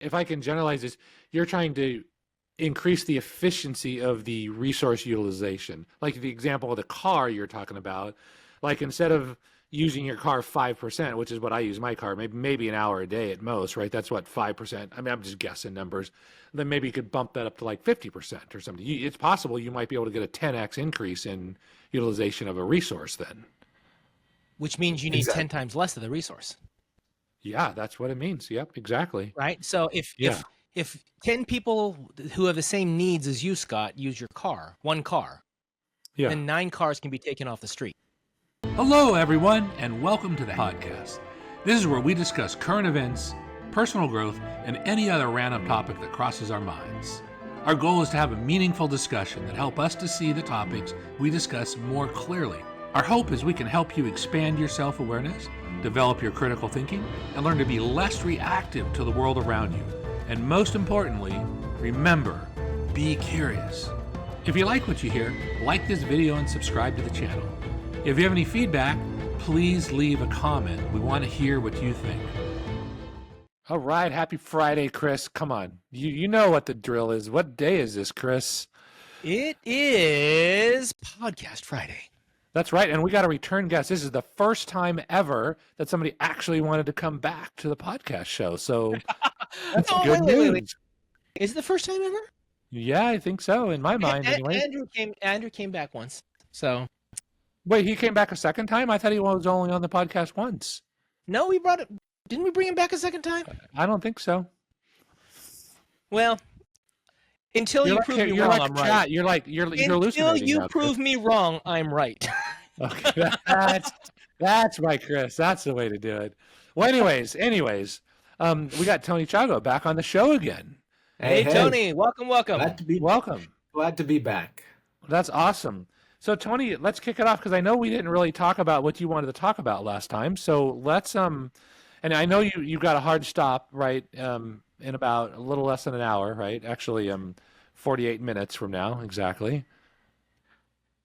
if I can generalize this, you're trying to increase the efficiency of the resource utilization. Like the example of the car you're talking about, like instead of using your car 5%, which is what I use my car, maybe an hour a day at most, right? That's what 5%. I mean, I'm just guessing numbers. Then maybe you could bump that up to like 50% or something. It's possible you might be able to get a 10x increase in utilization of a resource then. Which means you need 10 times less of the resource. Yeah, that's what it means. Yep, exactly. Right? So if 10 people who have the same needs as you, Scott, use your car, one car, then 9 cars can be taken off the street. Hello, everyone, and welcome to the podcast. This is where we discuss current events, personal growth, and any other random topic that crosses our minds. Our goal is to have a meaningful discussion that help us to see the topics we discuss more clearly. Our hope is we can help you expand your self-awareness, develop your critical thinking, and learn to be less reactive to the world around you. And most importantly, remember, be curious. If you like what you hear, like this video and subscribe to the channel. If you have any feedback, please leave a comment. We want to hear what you think. All right. Happy Friday, Chris. Come on. You know what the drill is. What day is this, Chris? It is Podcast Friday. That's right. And we got a return guest. This is the first time ever that somebody actually wanted to come back to the podcast show. So that's good news. Wait. Is it the first time ever? Yeah, I think so. In my mind, anyway. Andrew came back once. So wait, he came back a second time? I thought he was only on the podcast once. No, didn't we bring him back a second time? I don't think so. Well, until you prove me wrong, I'm right. You're hallucinating. Until you prove me wrong, I'm right. Okay, that's right, Chris. That's the way to do it. Well, anyways, we got Tony Chago back on the show again. Hey, Tony, welcome. Glad to be back. That's awesome. So, Tony, let's kick it off because I know we didn't really talk about what you wanted to talk about last time. So let's and I know you got a hard stop, right? In about a little less than an hour, right? Actually, 48 minutes from now, exactly.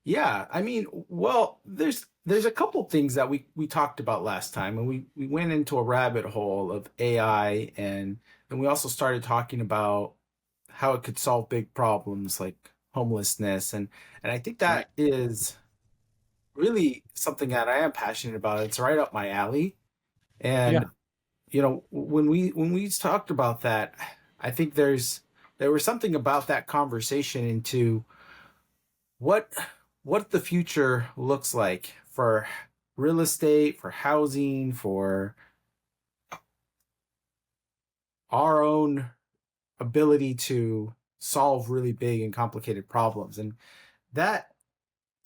Yeah, I mean, well, there's a couple things that we talked about last time, and we went into a rabbit hole of AI, and we also started talking about how it could solve big problems like homelessness, and I think that is really something that I am passionate about. It's right up my alley, and you know, when we talked about that, I think there was something about that conversation into what the future looks like for real estate, for housing, for our own ability to solve really big and complicated problems. And that,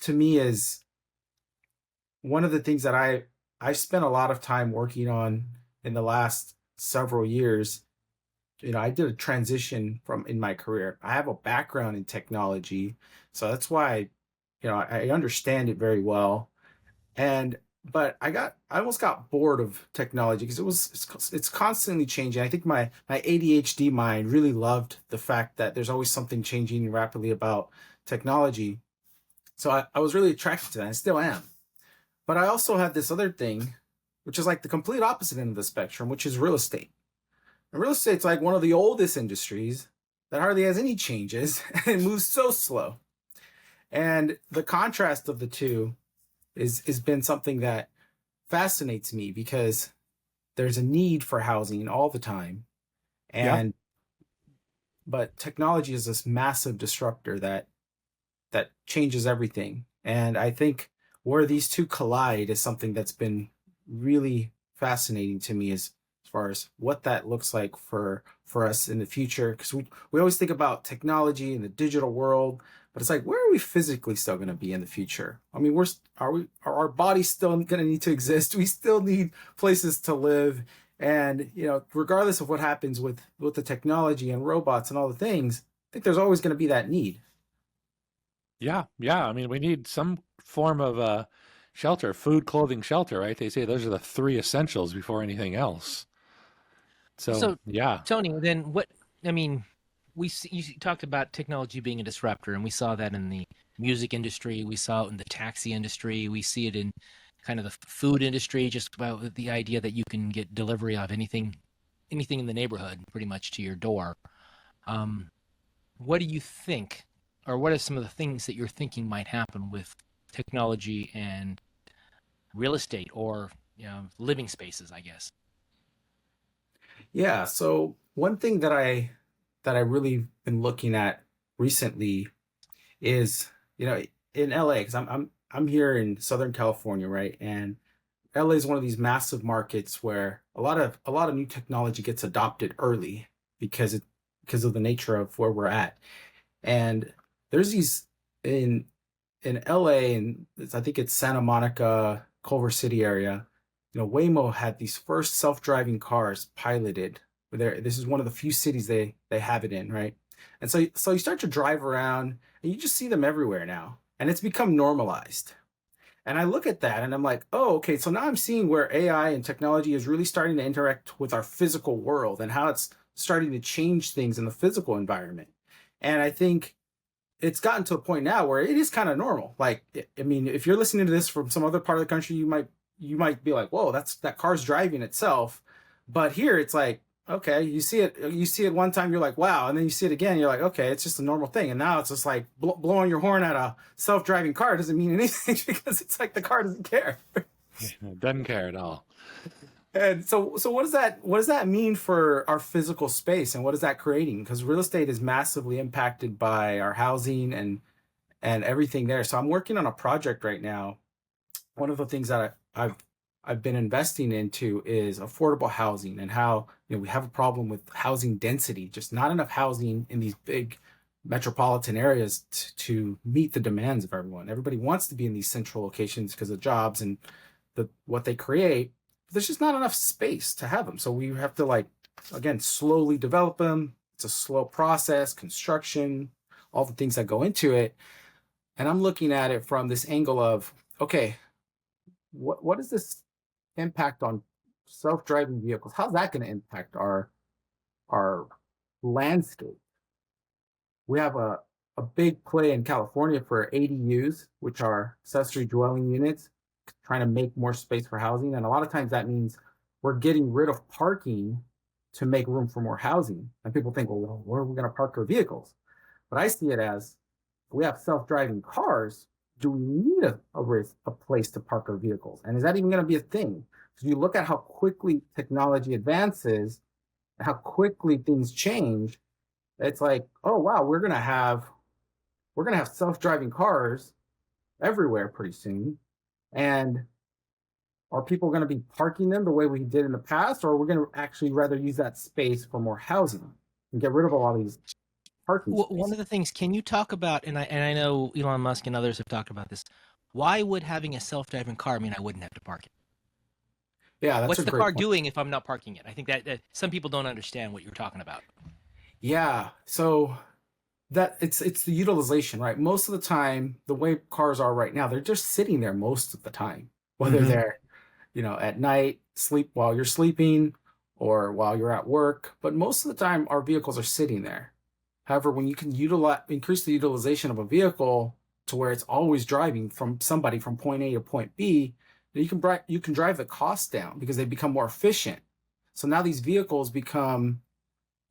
to me, is one of the things that I've spent a lot of time working on in the last several years. You know, I did a transition in my career. I have a background in technology, so that's why, you know, I understand it very well. But I almost got bored of technology because it's constantly changing. I think my ADHD mind really loved the fact that there's always something changing rapidly about technology. So I was really attracted to that. I still am. But I also had this other thing, which is like the complete opposite end of the spectrum, which is real estate. And real estate's like one of the oldest industries that hardly has any changes and moves so slow. And the contrast of the two has been something that fascinates me because there's a need for housing all the time. But technology is this massive disruptor that changes everything. And I think where these two collide is something that's been really fascinating to me as far as what that looks like for us in the future. Because we always think about technology in the digital world, but it's like, where are we physically still going to be in the future? I mean, are our bodies still going to need to exist? We still need places to live. And, you know, regardless of what happens with the technology and robots and all the things, I think there's always going to be that need. Yeah. I mean, we need some form of shelter, food, clothing, shelter, right? They say those are the 3 essentials before anything else. So yeah. Tony, then what, I mean, you talked about technology being a disruptor, and we saw that in the music industry. We saw it in the taxi industry. We see it in kind of the food industry, just about the idea that you can get delivery of anything anything in the neighborhood pretty much to your door. What do you think, or what are some of the things that you're thinking might happen with technology and real estate, or living spaces, I guess? Yeah. So one thing that I really been looking at recently is, in LA, because I'm here in Southern California, right? And LA is one of these massive markets where a lot of new technology gets adopted early because of the nature of where we're at. And there's these in LA, and I think it's Santa Monica, Culver City area. Waymo had these first self-driving cars piloted. This is one of the few cities they have it in, right? And so you start to drive around and you just see them everywhere now, and it's become normalized. And I look at that and I'm like, oh, okay, so now I'm seeing where AI and technology is really starting to interact with our physical world and how it's starting to change things in the physical environment. And I think it's gotten to a point now where it is kind of normal. Like, I mean, if you're listening to this from some other part of the country, you might be like, whoa, that car's driving itself. But here it's like, okay, you see it one time, you're like, wow, and then you see it again, you're like, okay, it's just a normal thing. And now it's just like blowing your horn at a self-driving car doesn't mean anything because it's like the car doesn't care. It doesn't care at all. And so what does that mean for our physical space, and what is that creating? Because real estate is massively impacted by our housing and everything there. So I'm working on a project right now. One of the things that I've been investing into is affordable housing, and how we have a problem with housing density, just not enough housing in these big metropolitan areas to meet the demands of everyone. Everybody wants to be in these central locations because of jobs and what they create. There's just not enough space to have them. So we have to, like, again, slowly develop them. It's a slow process, construction, all the things that go into it. And I'm looking at it from this angle of, okay, what is this impact on self-driving vehicles? How's that going to impact our landscape? We have a big play in California for ADUs, which are accessory dwelling units, trying to make more space for housing. And a lot of times that means we're getting rid of parking to make room for more housing. And people think, well, where are we going to park our vehicles? But I see it as, if we have self-driving cars, do we need a place to park our vehicles? And is that even going to be a thing? Because you look at how quickly technology advances, how quickly things change. It's like, oh wow, we're gonna have self-driving cars everywhere pretty soon. And are people going to be parking them the way we did in the past, or are we going to actually rather use that space for more housing and get rid of a lot of these parking spaces? One of the things, can you talk about, and I know Elon Musk and others have talked about this, why would having a self-driving car mean I wouldn't have to park it? Yeah, that's What's a the great car point. doing if I'm not parking it? I think that some people don't understand what you're talking about. Yeah, so that it's the utilization, right? Most of the time, the way cars are right now, they're just sitting there most of the time, whether Mhm. they're at night, sleep while you're sleeping, or while you're at work. But most of the time, our vehicles are sitting there. However, when you can increase the utilization of a vehicle to where it's always driving from somebody from point A to point B, then you can drive the cost down because they become more efficient. So now these vehicles become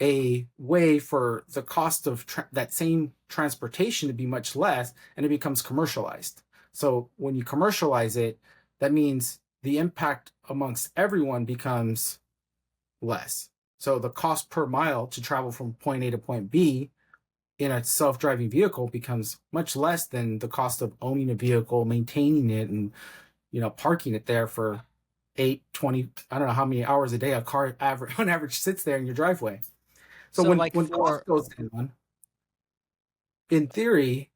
a way for the cost of that same transportation to be much less, and it becomes commercialized. So when you commercialize it, that means the impact amongst everyone becomes less. So the cost per mile to travel from point A to point B in a self-driving vehicle becomes much less than the cost of owning a vehicle, maintaining it, and parking it there for 8, 20, I don't know how many hours a day a car on average sits there in your driveway. So So like when for cost goes down, in theory,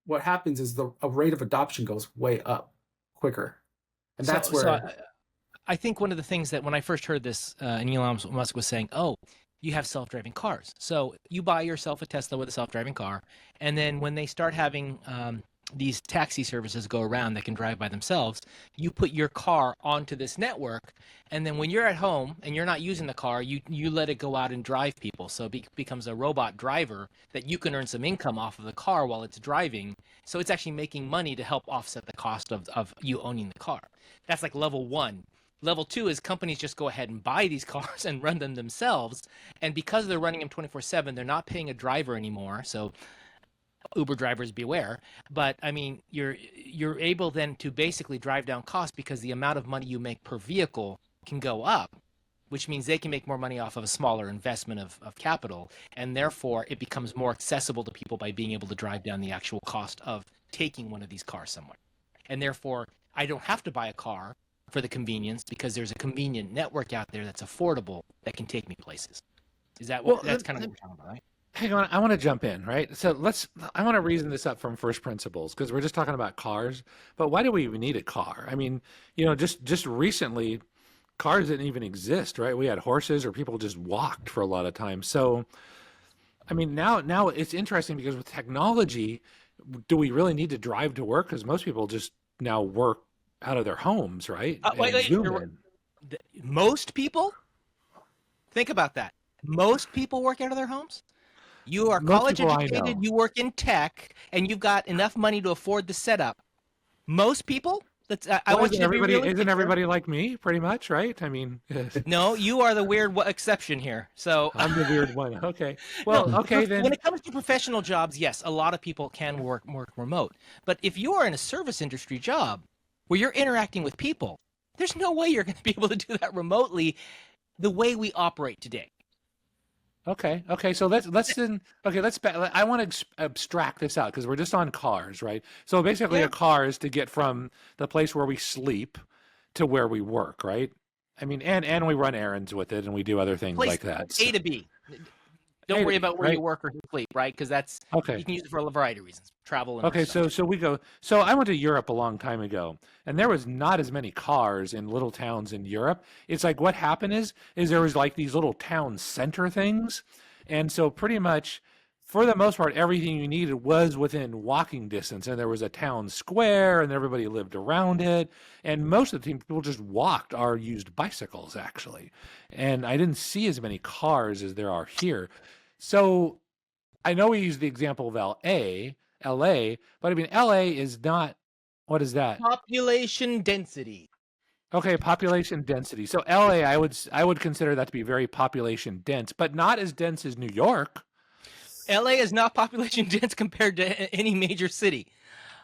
what happens is the rate of adoption goes way up quicker. And that's so where I think one of the things that when I first heard this, and Elon Musk was saying, "Oh, you have self-driving cars, so you buy yourself a Tesla with a self-driving car, and then when they start having these taxi services go around that can drive by themselves, you put your car onto this network, and then when you're at home and you're not using the car, you let it go out and drive people, so it becomes a robot driver that you can earn some income off of the car while it's driving. So it's actually making money to help offset the cost of you owning the car. That's like level one. Level 2 is companies just go ahead and buy these cars and run them themselves. And because they're running them 24/7, they're not paying a driver anymore. So Uber drivers beware. But I mean, you're able then to basically drive down costs because the amount of money you make per vehicle can go up, which means they can make more money off of a smaller investment of capital. And therefore, it becomes more accessible to people by being able to drive down the actual cost of taking one of these cars somewhere. And therefore, I don't have to buy a car for the convenience because there's a convenient network out there that's affordable that can take me places. Is that what that's kind of what we're talking about, right? Hang on, I want to jump in, right? So I want to reason this up from first principles because we're just talking about cars. But why do we even need a car? I mean, just recently, cars didn't even exist, right? We had horses or people just walked for a lot of time. So, I mean, now it's interesting because with technology, do we really need to drive to work? Because most people just now work out of their homes, right? Wait, most people? Think about that. Most people work out of their homes? You are college educated, you work in tech, and you've got enough money to afford the setup. Most people? I want you to be realistic. Isn't everybody like me, pretty much, right? I mean, no, you are the weird exception here. So I'm the weird one. Okay. Well, no, okay then. When it comes to professional jobs, yes, a lot of people can work remote. But if you are in a service industry job where you're interacting with people, there's no way you're going to be able to do that remotely the way we operate today. Okay. So let's I want to abstract this out because we're just on cars, right? So basically, a car is to get from the place where we sleep to where we work, right? I mean, and we run errands with it, and we do other things like that. A to B. Don't worry about where you work or sleep, right? Because that's okay. You can use it for a variety of reasons. Travel and okay, so we go. So I went to Europe a long time ago, and there was not as many cars in little towns in Europe. It's like what happened is there was like these little town center things, and so pretty much for the most part, everything you needed was within walking distance, and there was a town square, and everybody lived around it. And most of the time, people just walked or used bicycles, actually. And I didn't see as many cars as there are here. So I know we use the example of LA, but I mean, LA is not, what is that? Population density. Okay, population density. So LA, I would consider that to be very population dense, but not as dense as New York. LA is not population dense compared to any major city.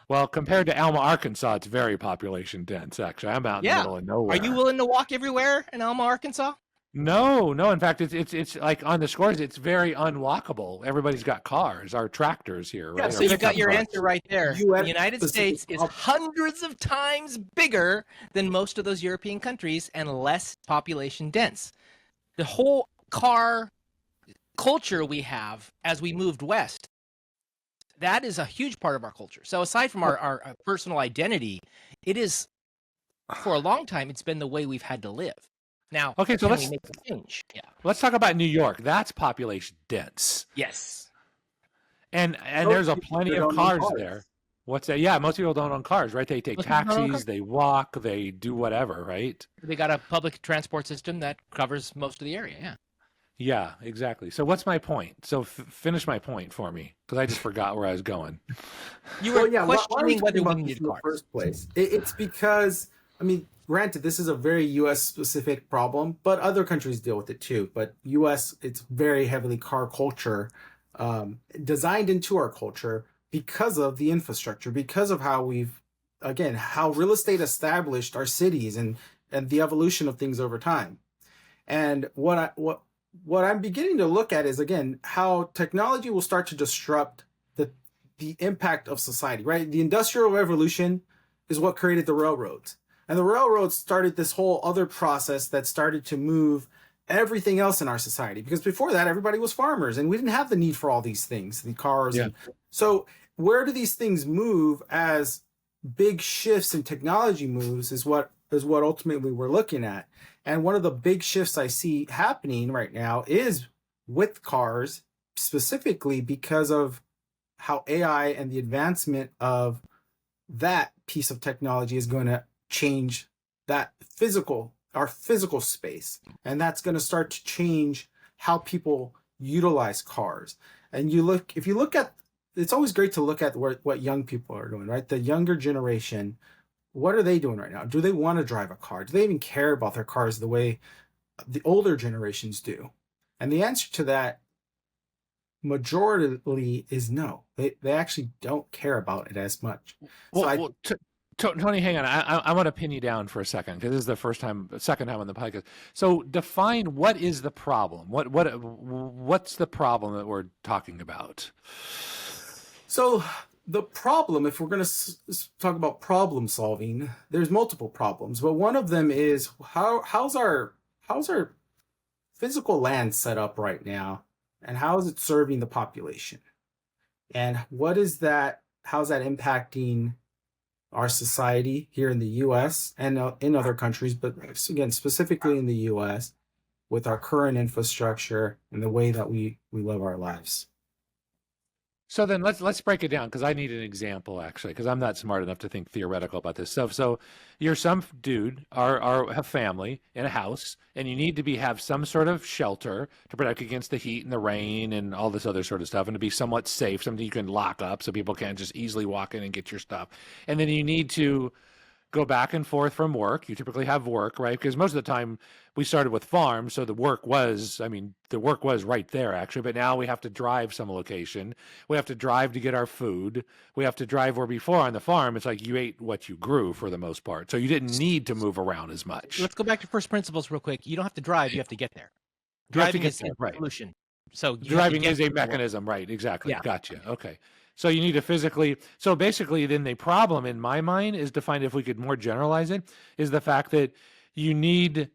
Well, compared to Alma, Arkansas, it's very population dense, actually. I'm out in the middle of nowhere. Are you willing to walk everywhere in Alma, Arkansas? No. In fact, it's like on the scores, it's very unwalkable. Everybody's got cars, our tractors here, right? Yeah, so you've got your answer right there. The United States is hundreds of times bigger than most of those European countries and less population dense. The whole car culture we have as we moved west, that is a huge part of our culture. So aside from our personal identity, it is, for a long time, it's been the way we've had to live. Now, okay, so let's make a change. Yeah. Let's talk about New York. That's population dense. Yes. And there's plenty of cars there. What's that? Yeah, most people don't own cars, right? They take taxis, they walk, they do whatever, right? They got a public transport system that covers most of the area, yeah. Yeah, exactly. So what's my point? So finish my point for me, because I just forgot where I was going. You were questioning whether we needed cars. In the first place. It's because, I mean, granted, this is a very U.S.-specific problem, but other countries deal with it too. But U.S., it's very heavily car culture, designed into our culture because of the infrastructure, because of how how real estate established our cities and the evolution of things over time. And what I'm beginning to look at is, again, how technology will start to disrupt the impact of society, right? The Industrial Revolution is what created the railroads. And the railroads started this whole other process that started to move everything else in our society. Because before that, everybody was farmers and we didn't have the need for all these things, the cars. Yeah. So where do these things move as big shifts in technology moves is what ultimately we're looking at. And one of the big shifts I see happening right now is with cars, specifically because of how AI and the advancement of that piece of technology is going to change our physical space. And that's going to start to change how people utilize cars. And if you look at, it's always great to look at what young people are doing, right? The younger generation, what are they doing right now? Do they want to drive a car? Do they even care about their cars the way the older generations do? And the answer to that majority is no. They actually don't care about it as much. Well, Tony, hang on. I want to pin you down for a second because this is the second time on the podcast. So define what is the problem? What's the problem that we're talking about? So the problem, if we're going to talk about problem solving, there's multiple problems, but one of them is how's our physical land set up right now, and how is it serving the population, and how's that impacting our society here in the U.S. and in other countries, but again, specifically in the U.S. with our current infrastructure and the way that we live our lives. So then let's break it down because I need an example actually because I'm not smart enough to think theoretical about this stuff. So you're some dude or have family in a house and you need to have some sort of shelter to protect against the heat and the rain and all this other sort of stuff and to be somewhat safe, something you can lock up so people can't just easily walk in and get your stuff. And then you need to go back and forth from work. You typically have work, right? Because most of the time we started with farms, so the work was right there actually, but now we have to drive some location. We have to drive to get our food. We have to drive where before on the farm, it's like you ate what you grew for the most part. So you didn't need to move around as much. Let's go back to first principles real quick. You don't have to drive, you have to get there. Driving is there, a right. solution. So driving is a mechanism, right? Exactly. Yeah. Gotcha. Okay. So you need to physically. So basically, then the problem in my mind is defined. If we could more generalize it, is the fact that you need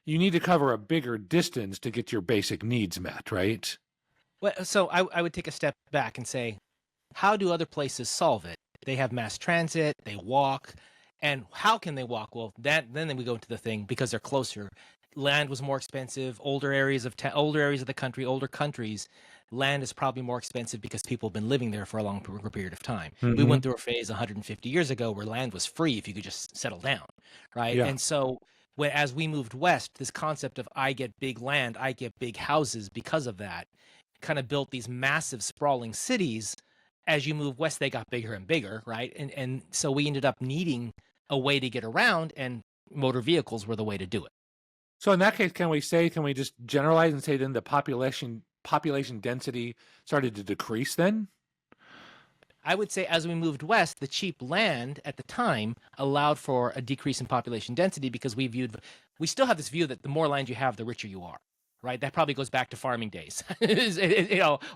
to cover a bigger distance to get your basic needs met, right? Well, so I would take a step back and say, how do other places solve it? They have mass transit, they walk, and how can they walk? Well, then we go into the thing because they're closer. Land was more expensive. Older areas of the country, older countries, land is probably more expensive because people have been living there for a long period of time. Mm-hmm. We went through a phase 150 years ago where land was free if you could just settle down, right? Yeah. And so as we moved west, this concept of I get big land, I get big houses because of that, kind of built these massive sprawling cities. As you move west, they got bigger and bigger, right? And so we ended up needing a way to get around, and motor vehicles were the way to do it. So in that case, can we just generalize and say then the population density started to decrease then? I would say as we moved west, the cheap land at the time allowed for a decrease in population density because we still have this view that the more land you have, the richer you are, right? That probably goes back to farming days,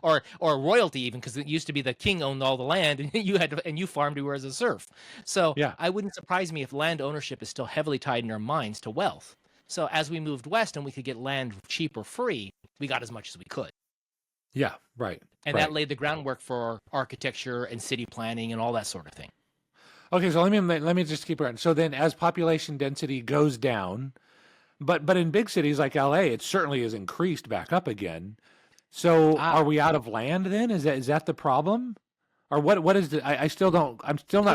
or royalty even, because it used to be the king owned all the land and you farmed, you were as a serf. So yeah. I wouldn't surprise me if land ownership is still heavily tied in our minds to wealth. So as we moved west and we could get land cheap or free, we got as much as we could. Yeah, right. And that laid the groundwork for architecture and city planning and all that sort of thing. Okay, so let me just keep going. So then as population density goes down, but in big cities like LA, it certainly has increased back up again. So are we out of land then? Is that the problem? Or what is I'm still not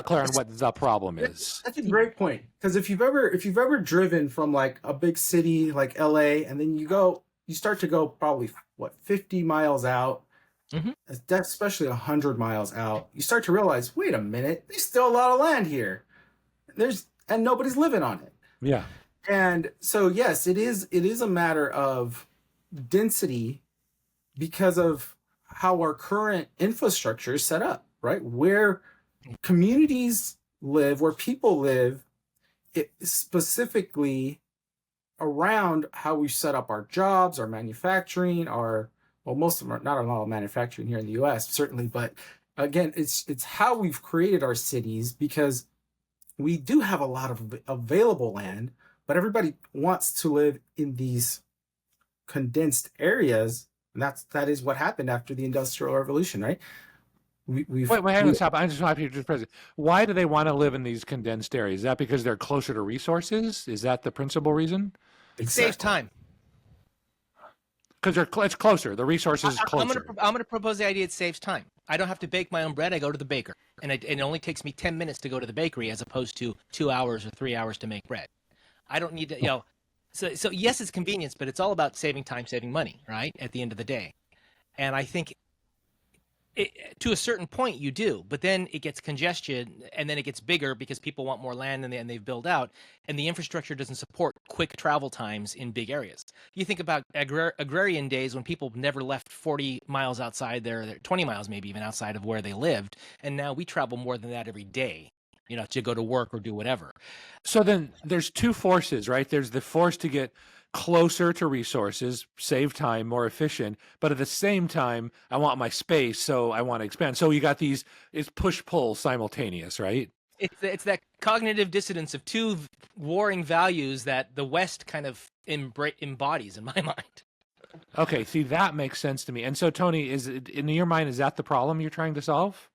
clear on what the problem is. That's a great point. Because if you've ever driven from like a big city like LA and then you start to go probably 50 miles out, especially 100 miles out, you start to realize, wait a minute, there's still a lot of land here. And nobody's living on it. Yeah. And so yes, it is a matter of density because of how our current infrastructure is set up, right? Where communities live, where people live, it specifically around how we set up our jobs, our manufacturing, most of them are not all manufacturing here in the US, certainly, but again, it's how we've created our cities because we do have a lot of available land, but everybody wants to live in these condensed areas. And that is what happened after the Industrial Revolution, right? Wait, hang on, stop. I just want to just present. Why do they want to live in these condensed areas? Is that because they're closer to resources? Is that the principal reason? It saves time. Because it's closer. The resources is closer. I'm going to propose the idea it saves time. I don't have to bake my own bread. I go to the baker. And it only takes me 10 minutes to go to the bakery as opposed to 2 hours or 3 hours to make bread. I don't need to, So yes, it's convenience, but it's all about saving time, saving money, right? At the end of the day. And I think To a certain point you do, but then it gets congestion and then it gets bigger because people want more land and they've built out, and the infrastructure doesn't support quick travel times in big areas. You think about agrarian days when people never left 40 miles outside their 20 miles maybe even outside of where they lived, and now we travel more than that every day, to go to work or do whatever. So then there's two forces, right? There's the force to get closer to resources, save time, more efficient, but at the same time, I want my space, so I want to expand. So you got these, it's push-pull simultaneous, right? It's that cognitive dissonance of two warring values that the West kind of embodies in my mind. Okay, see, that makes sense to me. And so, Tony, in your mind, is that the problem you're trying to solve?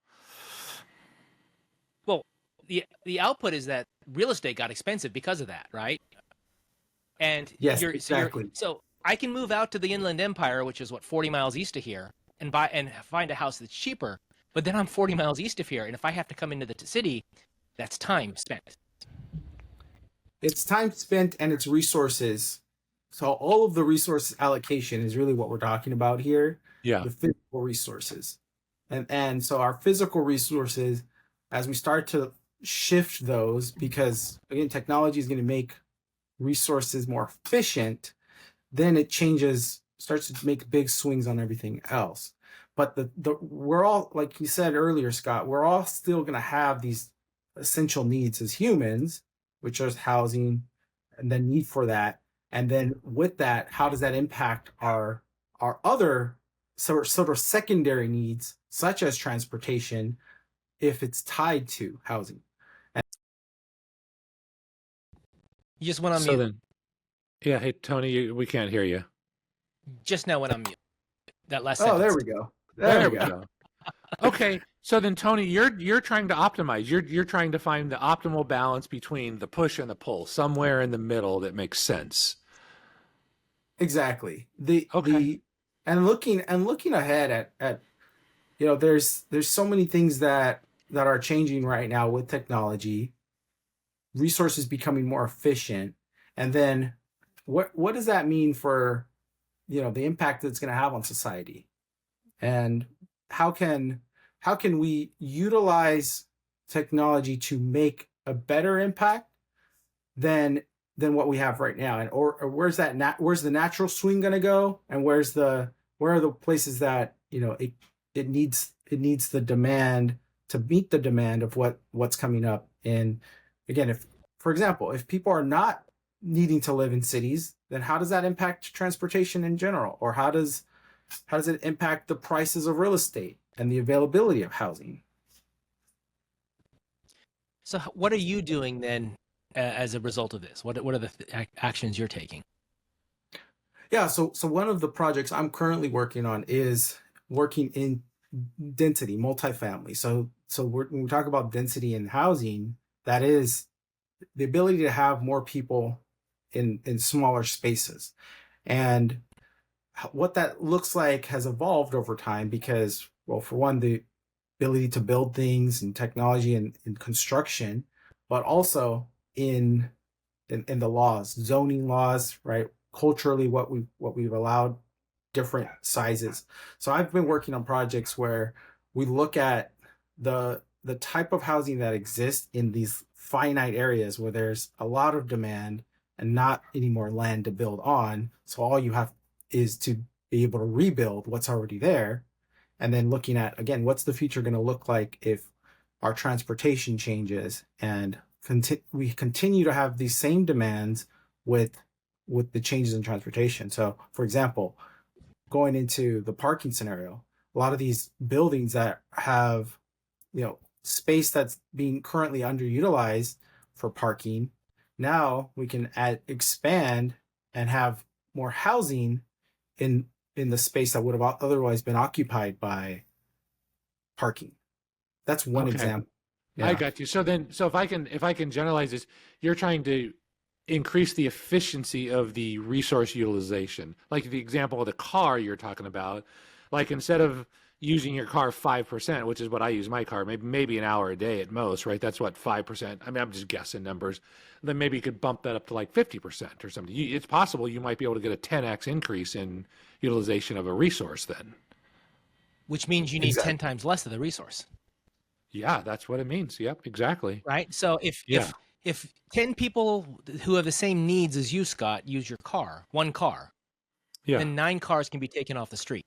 Well, the output is that real estate got expensive because of that, right? And Yes, exactly. So I can move out to the Inland Empire, which is 40 miles east of here, and find a house that's cheaper. But then I'm 40 miles east of here, and if I have to come into the city, that's time spent. It's time spent and it's resources. So all of the resource allocation is really what we're talking about here. Yeah. The physical resources. And so our physical resources, as we start to shift those, because again, technology is going to make resources more efficient, then it starts to make big swings on everything else. But we're all, like you said earlier, Scott, we're all still going to have these essential needs as humans, which is housing and the need for that. And then with that, how does that impact our other sort of secondary needs, such as transportation, if it's tied to housing? You just went on So mute. then, yeah, hey, Tony, we can't hear you. Just now went on mute. That last Oh, sentence. there we go. There we go. Okay, so then, Tony, you're trying to optimize. You're trying to find the optimal balance between the push and the pull, somewhere in the middle that makes sense. Exactly. Okay. And looking ahead at there's so many things that are changing right now with technology, resources becoming more efficient, and then what does that mean for the impact that's going to have on society, and how can we utilize technology to make a better impact than what we have right now, and or where's the natural swing going to go, and where are the places that it needs the demand to meet the demand of what's coming up. And again, if, for example, if people are not needing to live in cities, then how does that impact transportation in general, or how does it impact the prices of real estate and the availability of housing? So what are you doing then as a result of this? What are the actions you're taking? Yeah, so one of the projects I'm currently working on is working in density, multifamily. So when we talk about density in housing, that is the ability to have more people in smaller spaces. And what that looks like has evolved over time because, well, for one, the ability to build things and technology and construction, but also in the laws, zoning laws, right? Culturally, what we've allowed different sizes. So I've been working on projects where we look at the type of housing that exists in these finite areas where there's a lot of demand and not any more land to build on. So all you have is to be able to rebuild what's already there. And then looking at, again, what's the future going to look like if our transportation changes and we continue to have these same demands with the changes in transportation. So, for example, going into the parking scenario, a lot of these buildings that have, space that's being currently underutilized for parking, now we can expand and have more housing in the space that would have otherwise been occupied by parking. That's one example. Yeah. I got you. So if I can generalize this, you're trying to increase the efficiency of the resource utilization. Like the example of the car you're talking about, like instead of using your car 5%, which is what I use my car, maybe an hour a day at most, right? That's what 5%. I mean, I'm just guessing numbers. Then maybe you could bump that up to like 50% or something. It's possible you might be able to get a 10x increase in utilization of a resource then. which means you need Exactly. 10 times less of the resource. Yeah, that's what it means. Yep, exactly. Right. So Yeah. if 10 people who have the same needs as you, Scott, use your car, one car, Yeah. then 9 cars can be taken off the street.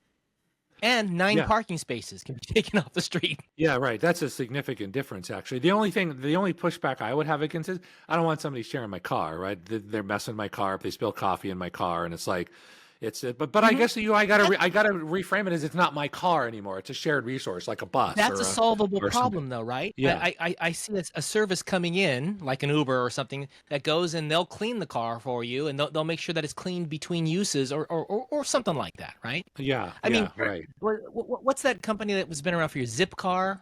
And 9 Yeah. parking spaces can be taken off the street. Yeah, right. That's a significant difference, actually. The only pushback I would have against it, I don't want somebody sharing my car, right? They're messing my car up. They spill coffee in my car, and it's like, but I guess I gotta reframe it as it's not my car anymore. It's a shared resource, like a bus. That's or a solvable or problem, though, right? Yeah. I see a service coming in, like an Uber or something, that goes and they'll clean the car for you, and they'll make sure that it's cleaned between uses, or something like that, right? Yeah. I mean, right. what's that company that was been around for you? Zipcar,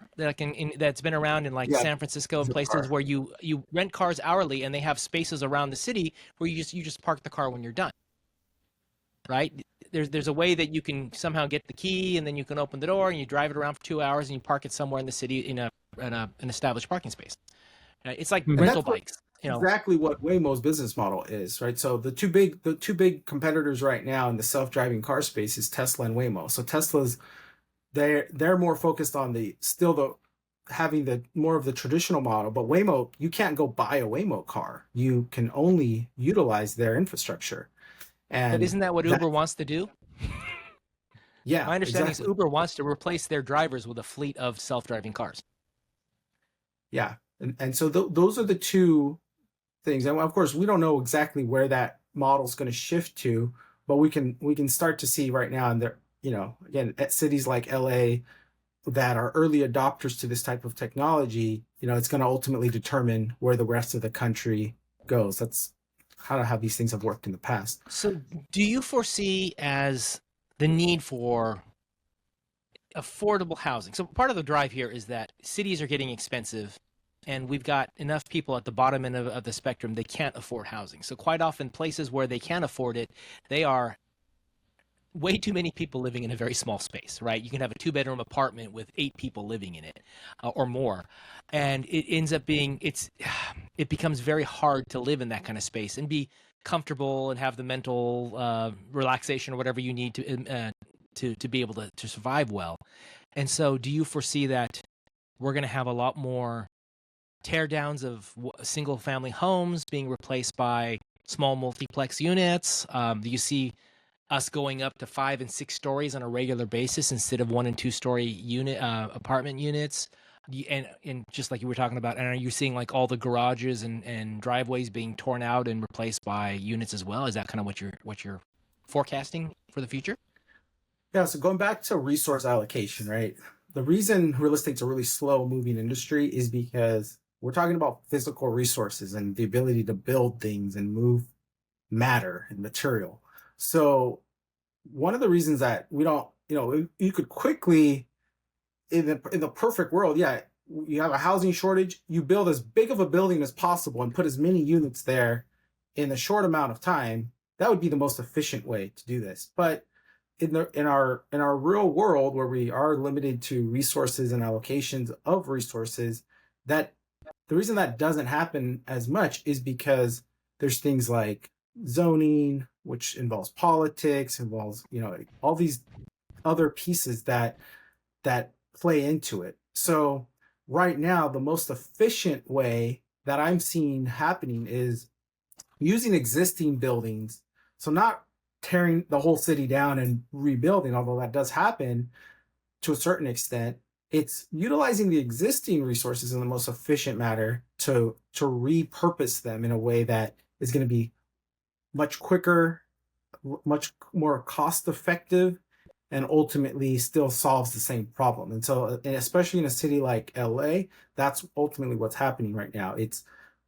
that's been around in like Yeah, San Francisco and places Zipcar. where you rent cars hourly, and they have spaces around the city where you just park the car when you're done. Right? There's a way that you can somehow get the key, and then you can open the door and you drive it around for 2 hours and you park it somewhere in the city in an established parking space. Right? It's like And rental that's what- bikes. You know, Exactly what Waymo's business model is, right? So the two big competitors right now in the self-driving car space is Tesla and Waymo. So Tesla's they're more focused on having the more of the traditional model, but Waymo, you can't go buy a Waymo car. You can only utilize their infrastructure. And but isn't that what Uber wants to do? Yeah, My understanding exactly. is Uber wants to replace their drivers with a fleet of self-driving cars. Yeah, and so those are the two things. And of course, we don't know exactly where that model is going to shift to, but we can start to see right now, and there, again, at cities like LA that are early adopters to this type of technology, it's going to ultimately determine where the rest of the country goes. That's kind of how these things have worked in the past. So do you foresee as the need for affordable housing? So part of the drive here is that cities are getting expensive, and we've got enough people at the bottom end of the spectrum, they can't afford housing. So quite often places where they can afford it, they are way too many people living in a very small space, right? You can have a 2-bedroom apartment with 8 people living in it or more. And it ends up being, it becomes very hard to live in that kind of space and be comfortable and have the mental relaxation or whatever you need to be able to survive well. And so do you foresee that we're going to have a lot more teardowns of single family homes being replaced by small multiplex units? Do you see us going up to 5 and 6 stories on a regular basis instead of 1 and 2 story unit apartment units? And just like you were talking about, and are you seeing like all the garages and driveways being torn out and replaced by units as well? Is that kind of what you're forecasting for the future? Yeah, so going back to resource allocation, right? The reason real estate's a really slow moving industry is because we're talking about physical resources and the ability to build things and move matter and material. So one of the reasons that we don't, you could quickly, in the perfect world, yeah, you have a housing shortage, you build as big of a building as possible and put as many units there in a short amount of time. That would be the most efficient way to do this. But in our real world, where we are limited to resources and allocations of resources, that the reason that doesn't happen as much is because there's things like zoning, which involves politics, involves all these other pieces that play into it. So right now, the most efficient way that I'm seeing happening is using existing buildings. So not tearing the whole city down and rebuilding, although that does happen to a certain extent. It's utilizing the existing resources in the most efficient manner to repurpose them in a way that is going to be much quicker, much more cost effective, and ultimately still solves the same problem. And so, and especially in a city like LA, that's ultimately what's happening right now. It's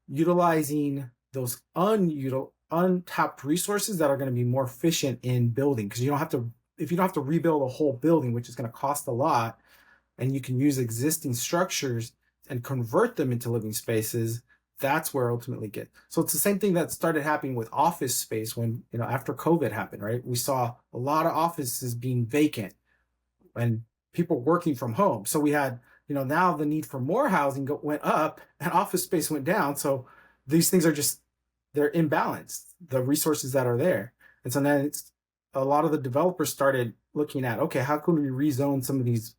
utilizing those untapped resources that are going to be more efficient in building, because if you don't have to rebuild a whole building, which is going to cost a lot, and you can use existing structures and convert them into living spaces, that's where ultimately get. So it's the same thing that started happening with office space when, after COVID happened, right? We saw a lot of offices being vacant and people working from home. So we had, now the need for more housing went up and office space went down. So these things are they're imbalanced, the resources that are there. And so then a lot of the developers started looking at, okay, how can we rezone some of these,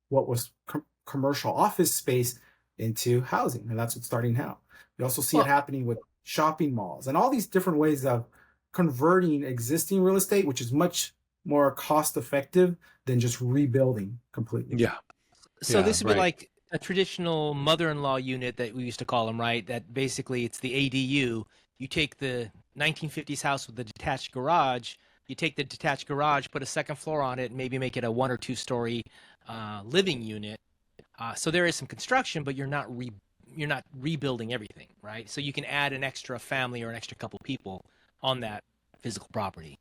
what was commercial office space into housing? And that's what's starting now. You also see it happening with shopping malls and all these different ways of converting existing real estate, which is much more cost effective than just rebuilding completely. Yeah. So Yeah, this would be right. like a traditional mother-in-law unit that we used to call them, right? That basically it's the ADU. You take the 1950s house with the detached garage, you take the detached garage, put a second floor on it, and maybe make it a 1 or 2 story living unit. So there is some construction, but you're not rebuilding everything, right? So you can add an extra family or an extra couple people on that physical property,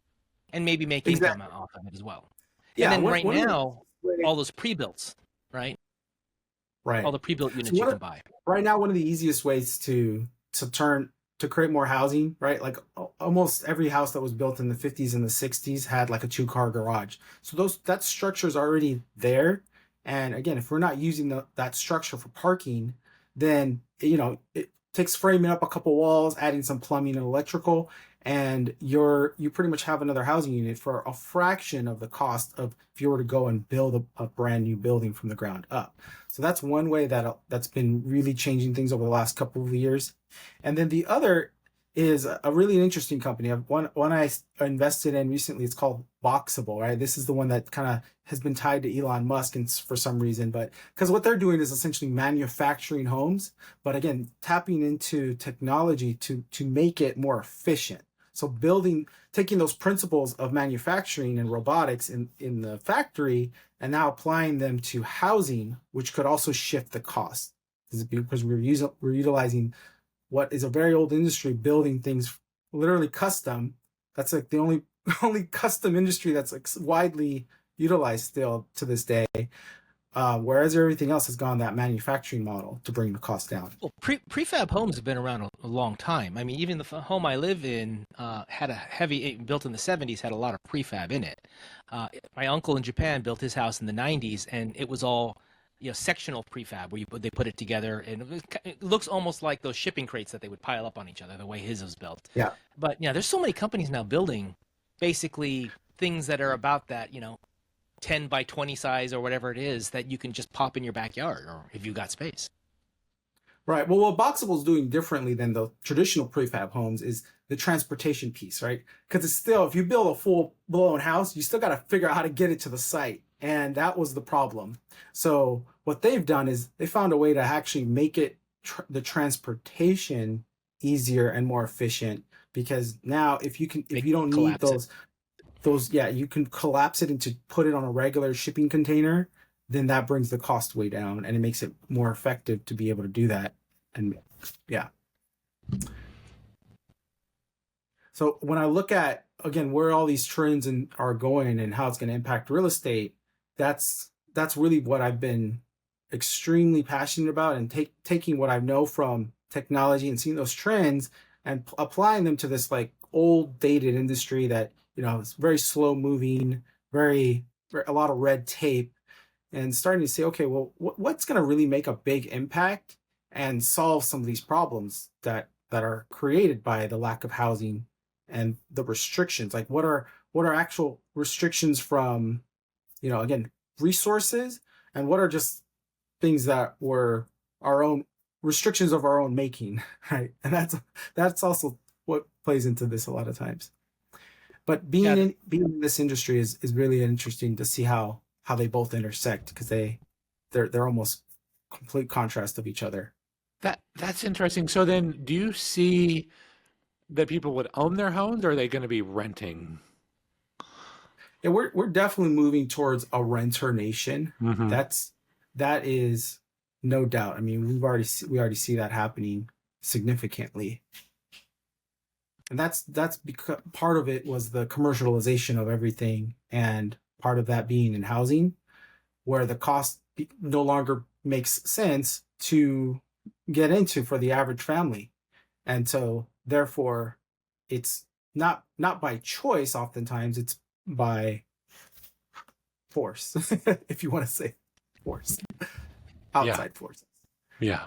and maybe make income Exactly. off of it as well. And Yeah. then right One of the now, all those pre-builts, right? All right. the pre-built So units you can buy. right now, one of the easiest ways to create more housing, right? Like almost every house that was built in the 50s and the 60s had like a 2-car garage. So that structure is already there. And again, if we're not using that structure for parking, then it takes framing up a couple walls, adding some plumbing and electrical, and you pretty much have another housing unit for a fraction of the cost of if you were to go and build a brand new building from the ground up. So that's one way that's been really changing things over the last couple of years. And then the other is a really interesting company. One I invested in recently. It's called Boxable, right? This is the one that kind of has been tied to Elon Musk and for some reason, but because what they're doing is essentially manufacturing homes, but again, tapping into technology to make it more efficient. So taking those principles of manufacturing and robotics in the factory and now applying them to housing, which could also shift the cost. Because we're utilizing what is a very old industry, building things literally custom. That's like the only custom industry that's like widely utilized still to this day. Whereas everything else has gone that manufacturing model to bring the cost down. Well, prefab homes have been around a long time. I mean, even the home I live in had a built in the 70s, had a lot of prefab in it. My uncle in Japan built his house in the 90s, and it was all sectional prefab where they put it together, and it looks almost like those shipping crates that they would pile up on each other the way his was built. Yeah. But there's so many companies now building basically things that are about that 10 by 20 size or whatever it is that you can just pop in your backyard or if you got space. Right. Well, what Boxable is doing differently than the traditional prefab homes is the transportation piece, right? Because it's still, if you build a full blown house, you still got to figure out how to get it to the site. And that was the problem. So what they've done is they found a way to actually make it the transportation easier and more efficient, because now if you don't need you can collapse it into put it on a regular shipping container, then that brings the cost way down and it makes it more effective to be able to do that. And yeah. So when I look at, again, where all these trends are going and how it's going to impact real estate, that's really what I've been extremely passionate about, and taking what I know from technology and seeing those trends and applying them to this like old dated industry that, it's very slow moving, a lot of red tape, and starting to say, okay, well, what's going to really make a big impact and solve some of these problems that are created by the lack of housing and the restrictions. Like what are actual restrictions from, again, resources, and what are just things that were our own restrictions of our own making, right? And that's also what plays into this a lot of times. But being in this industry is really interesting to see how they both intersect, because they're almost complete contrast of each other. That's interesting. So then, do you see that people would own their homes, or are they going to be renting? Yeah, we're definitely moving towards a renter nation. Mm-hmm. That is no doubt. I mean, we already see that happening significantly. And that's because part of it was the commercialization of everything, and part of that being in housing, where the cost no longer makes sense to get into for the average family. And so therefore it's not by choice, oftentimes it's by force, if you want to say force, outside forces. Yeah.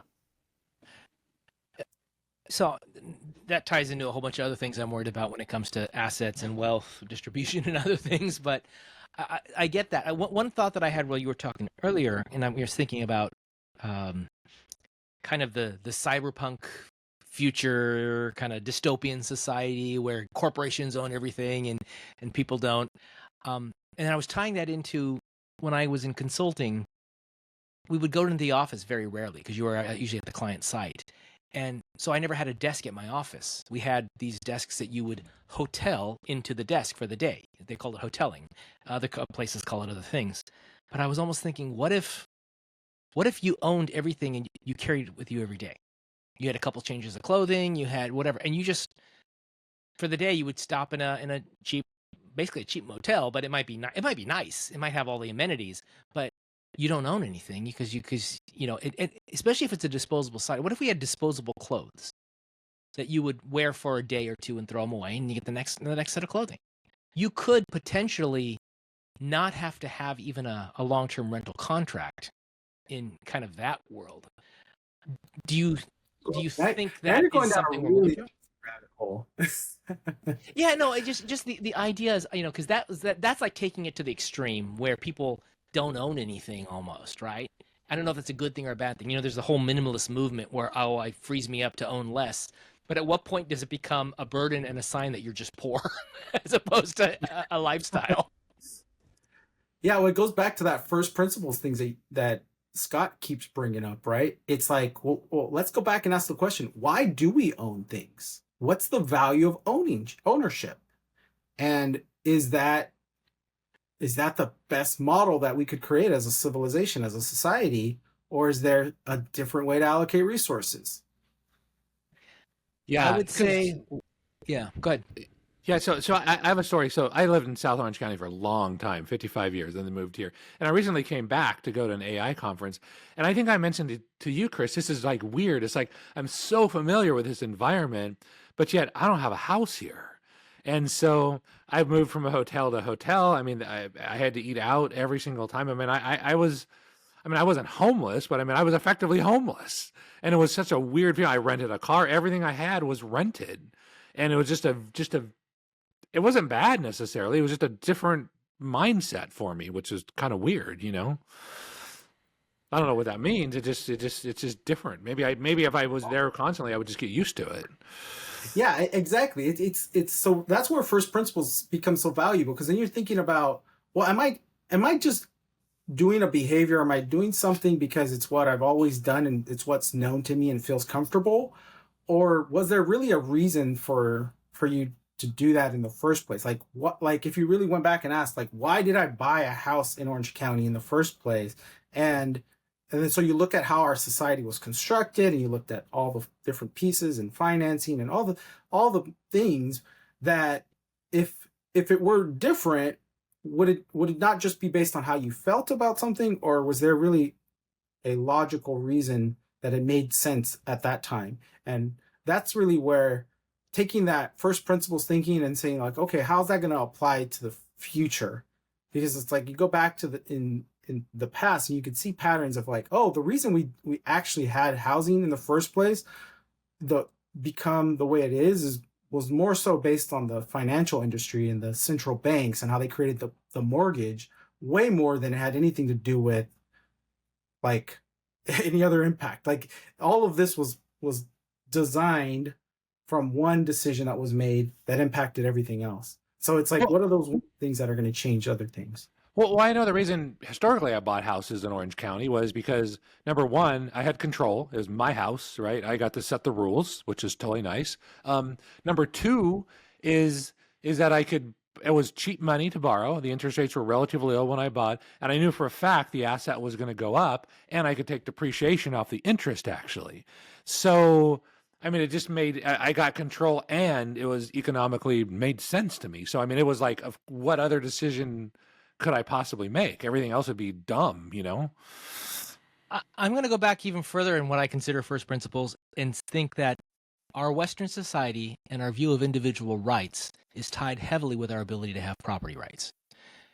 So that ties into a whole bunch of other things I'm worried about when it comes to assets and wealth distribution and other things. But I get that. One thought that I had while you were talking earlier, and I was thinking about kind of the cyberpunk future kind of dystopian society where corporations own everything and people don't. And I was tying that into when I was in consulting, we would go into the office very rarely because you were usually at the client site. And so I never had a desk at my office. We had these desks that you would hotel into the desk for the day. They called it hoteling. Other places call it other things. But I was almost thinking, what if you owned everything and you carried it with you every day? You had a couple changes of clothing, you had whatever, and you just, for the day, you would stop in a cheap, basically a cheap motel, but it might be nice. It might have all the amenities, but you don't own anything because especially if it's a disposable site. What if we had disposable clothes that you would wear for a day or two and throw them away, and you get the next set of clothing? You could potentially not have to have even a long-term rental contract in kind of that world. Do you think that you're going is down something a we're looking really to? rabbit hole. Yeah, no, it just the idea is, because that's like taking it to the extreme where people don't own anything almost, right? I don't know if that's a good thing or a bad thing. There's the whole minimalist movement where, it frees me up to own less. But at what point does it become a burden and a sign that you're just poor as opposed to a lifestyle? Yeah, well, it goes back to that first principles things that Scott keeps bringing up, right? It's like, well, let's go back and ask the question, why do we own things? What's the value of ownership? And is that the best model that we could create as a civilization, as a society, or is there a different way to allocate resources? Yeah, I would say, yeah, go ahead. Yeah, so I have a story. So I lived in South Orange County for a long time, 55 years, and then moved here. And I recently came back to go to an AI conference. And I think I mentioned it to you, Chris. This is like weird. It's like I'm so familiar with this environment, but yet I don't have a house here. And so I moved from a hotel to hotel. I mean, I had to eat out every single time. I mean, I wasn't homeless, but I was effectively homeless. And it was such a weird feeling. I rented a car. Everything I had was rented. And it was just a it wasn't bad necessarily. It was just a different mindset for me, which is kind of weird, I don't know what that means. It's just different. Maybe if I was there constantly, I would just get used to it. Yeah, exactly. It's so that's where first principles become so valuable, because then you're thinking about, well, am I just doing a behavior? Am I doing something because it's what I've always done and it's what's known to me and feels comfortable? Or was there really a reason for you to do that in the first place? Like if you really went back and asked, like, why did I buy a house in Orange County in the first place? And then so you look at how our society was constructed, and you looked at all the different pieces and financing and all the things that if it were different, would it not just be based on how you felt about something, or was there really a logical reason that it made sense at that time? And that's really where taking that first principles thinking and saying, like, okay, how's that going to apply to the future? Because it's like you go back to in the past and you could see patterns of, like, oh, the reason we actually had housing in the first place become the way it was more so based on the financial industry and the central banks and how they created the mortgage, way more than it had anything to do with, like, any other impact. Like, all of this was designed from one decision that was made that impacted everything else. So it's like, what are those things that are going to change other things? Well, I know the reason historically I bought houses in Orange County was because, number one, I had control. It was my house, right? I got to set the rules, which is totally nice. Number two is that it was cheap money to borrow. The interest rates were relatively low when I bought, and I knew for a fact the asset was going to go up, and I could take depreciation off the interest, actually. So, it just I got control, and it was economically made sense to me. So, it was like, what other decision could I possibly make? Everything else would be dumb, I'm going to go back even further in what I consider first principles and think that our Western society and our view of individual rights is tied heavily with our ability to have property rights.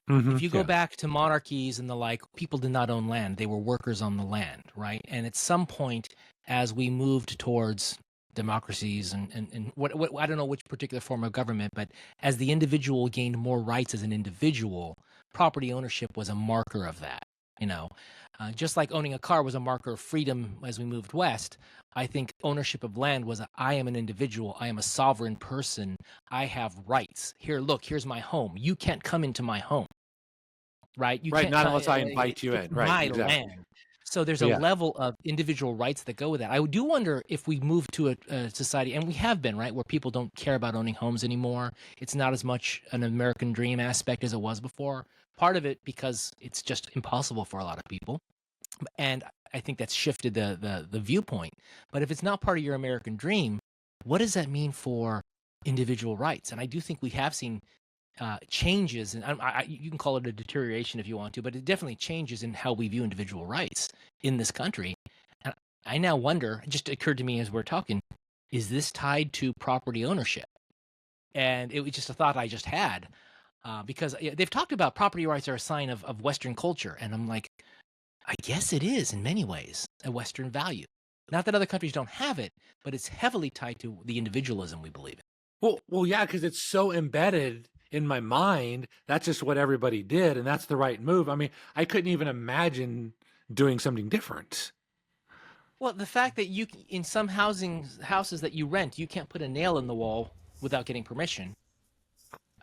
If you go back to monarchies and the like, people did not own land. They were workers on the land, right? And at some point, as we moved towards democracies and what I don't know which particular form of government, but as the individual gained more rights as an individual, property ownership was a marker of that. Just like owning a car was a marker of freedom as we moved west, I think ownership of land was I am an individual. I am a sovereign person. I have rights. Here, look, here's my home. You can't come into my home, right? You Right, can't not come. unless I invite you It's in. Right, my exactly. land. So there's a Yeah. level of individual rights that go with that. I do wonder if we move to a society, and we have been, right, where people don't care about owning homes anymore. It's not as much an American dream aspect as it was before. Part of it because it's just impossible for a lot of people. And I think that's shifted the viewpoint. But if it's not part of your American dream, what does that mean for individual rights? And I do think we have seen changes, and you can call it a deterioration if you want to, but it definitely changes in how we view individual rights in this country. And I now wonder, it just occurred to me as we're talking, is this tied to property ownership? And it was just a thought I just had, because they've talked about property rights are a sign of Western culture. And I'm like, I guess it is in many ways a Western value. Not that other countries don't have it, but it's heavily tied to the individualism we believe in. Well, yeah, because it's so embedded in my mind. That's just what everybody did, and that's the right move. I mean, I couldn't even imagine doing something different. Well, the fact that in some houses that you rent, you can't put a nail in the wall without getting permission.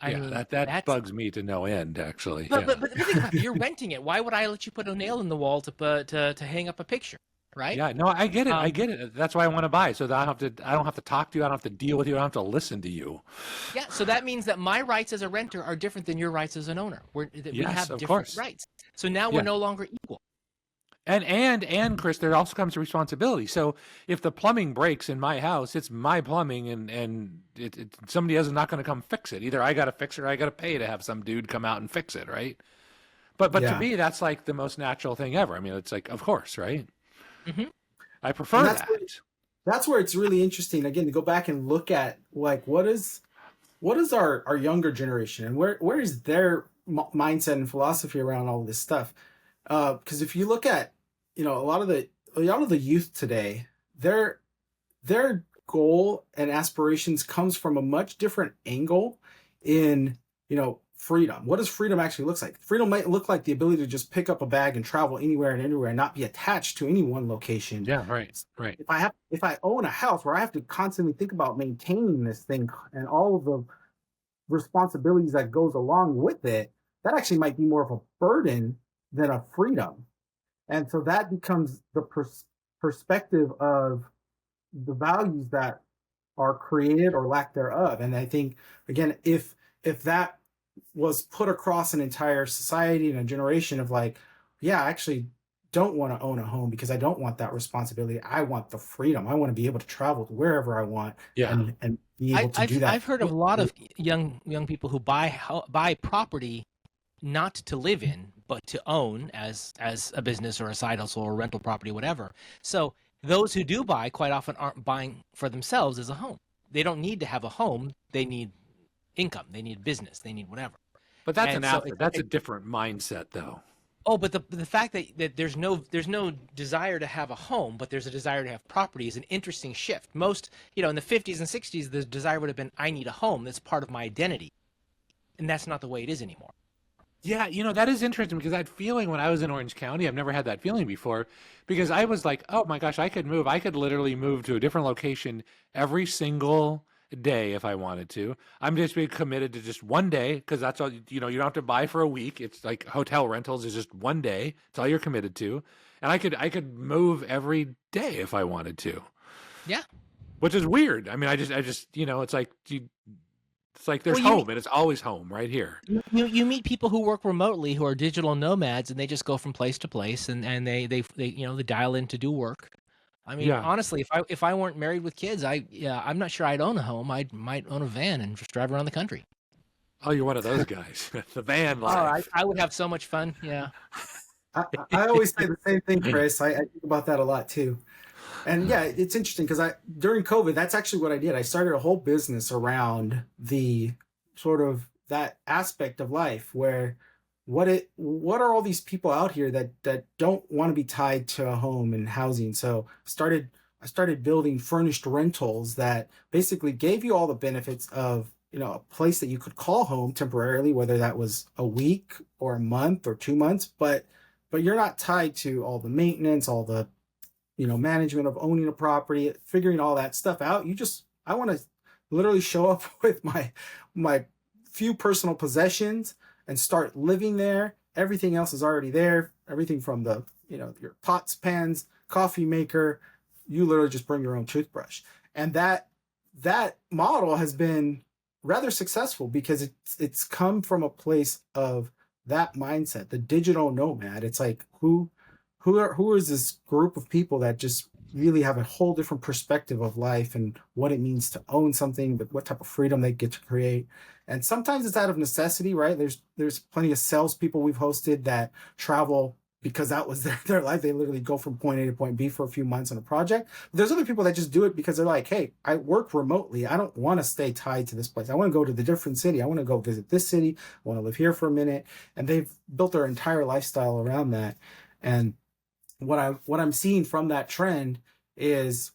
I mean, that that's bugs me to no end, actually. But, Yeah. but think about it. You're renting it. Why would I let you put a nail in the wall to hang up a picture, right? Yeah, no, I get it. I get it. That's why I want to buy, so that I don't have to talk to you. I don't have to deal with you. I don't have to listen to you. Yeah. So that means that my rights as a renter are different than your rights as an owner. We Yes, have of different course. rights. So now we're Yeah. no longer equal. And Chris, there also comes a responsibility. So if the plumbing breaks in my house, it's my plumbing, and somebody else is not going to come fix it. Either I got to fix it, or I got to pay to have some dude come out and fix it, right? But to Yeah. me, that's like the most natural thing ever. I mean, it's like, of course, right? Mm-hmm. I prefer And that. that's where it's really interesting, again, to go back and look at, like, what is our younger generation, and where is their mindset and philosophy around all this stuff. Because if you look at, a lot of the youth today, their goal and aspirations comes from a much different angle in, freedom. What does freedom actually look like? Freedom might look like the ability to just pick up a bag and travel anywhere and anywhere and not be attached to any one location. Yeah, right. If I own a house where I have to constantly think about maintaining this thing and all of the responsibilities that goes along with it, that actually might be more of a burden than a freedom. And so that becomes the perspective of the values that are created or lack thereof. And I think, again, if that was put across an entire society and a generation of, like, yeah, I actually don't want to own a home because I don't want that responsibility. I want the freedom. I want to be able to travel to wherever I want, Yeah. and be able to do that. I've heard of a lot of young people who buy property not to live in, but to own as a business or a side hustle or rental property, whatever. So those who do buy quite often aren't buying for themselves as a home. They don't need to have a home. They need income. They need business. They need whatever. But that's And an so outfit. That's a different mindset, though. Oh, but the fact that there's no desire to have a home, but there's a desire to have property is an interesting shift. Most, in the 50s and 60s, the desire would have been, I need a home. That's part of my identity. And that's not the way it is anymore. Yeah, that is interesting, because that feeling when I was in Orange County, I've never had that feeling before, because I was like, oh my gosh, I could move. I could literally move to a different location every single day if I wanted to. I'm just being committed to just one day, because that's all, you don't have to buy for a week. It's like hotel rentals is just one day. It's all you're committed to. And I could move every day if I wanted to. Yeah. Which is weird. I mean, I just it's like it's like there's Well, home, and it's always home right here. You meet people who work remotely who are digital nomads, and they just go from place to place, and they dial in to do work. I mean, Yeah. honestly, if I weren't married with kids, I'm not sure I'd own a home. I might own a van and just drive around the country. Oh, you're one of those guys. The van Oh, life. I would have so much fun. Yeah. I always say the same thing, Chris. I think about that a lot too. And yeah, it's interesting because during COVID, that's actually what I did. I started a whole business around the sort of that aspect of life where what are all these people out here that don't want to be tied to a home and housing. So I started building furnished rentals that basically gave you all the benefits of, a place that you could call home temporarily, whether that was a week or a month or 2 months, but you're not tied to all the maintenance, all the management of owning a property, figuring all that stuff out. I want to literally show up with my few personal possessions and start living there. Everything else is already there. Everything from the, your pots, pans, coffee maker, you literally just bring your own toothbrush. And that model has been rather successful because it's come from a place of that mindset, the digital nomad. It's like who is this group of people that just really have a whole different perspective of life and what it means to own something, but what type of freedom they get to create. And sometimes it's out of necessity, right? There's plenty of salespeople we've hosted that travel because that was their life. They literally go from point A to point B for a few months on a project. But there's other people that just do it because they're like, hey, I work remotely. I don't want to stay tied to this place. I want to go to the different city. I want to go visit this city. I want to live here for a minute. And they've built their entire lifestyle around that. And what I'm seeing from that trend is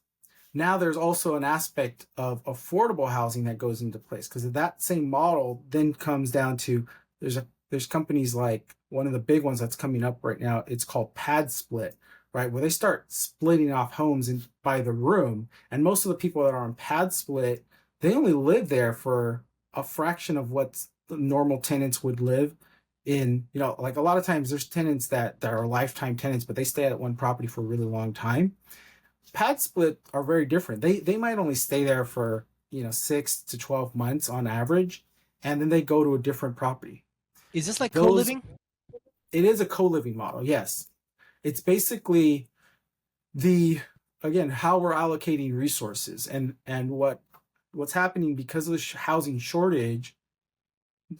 now there's also an aspect of affordable housing that goes into place, because that same model then comes down to there's companies like one of the big ones that's coming up right now. It's called pad split, right? Where they start splitting off homes by the room. And most of the people that are on pad split, they only live there for a fraction of what the normal tenants would live in. Like a lot of times there's tenants that are lifetime tenants, but they stay at one property for a really long time. Pad split are very different. They might only stay there for 6 to 12 months on average, and then they go to a different property. Is this like co-living? It is a co-living model, yes. It's basically how we're allocating resources and what's happening because of the housing shortage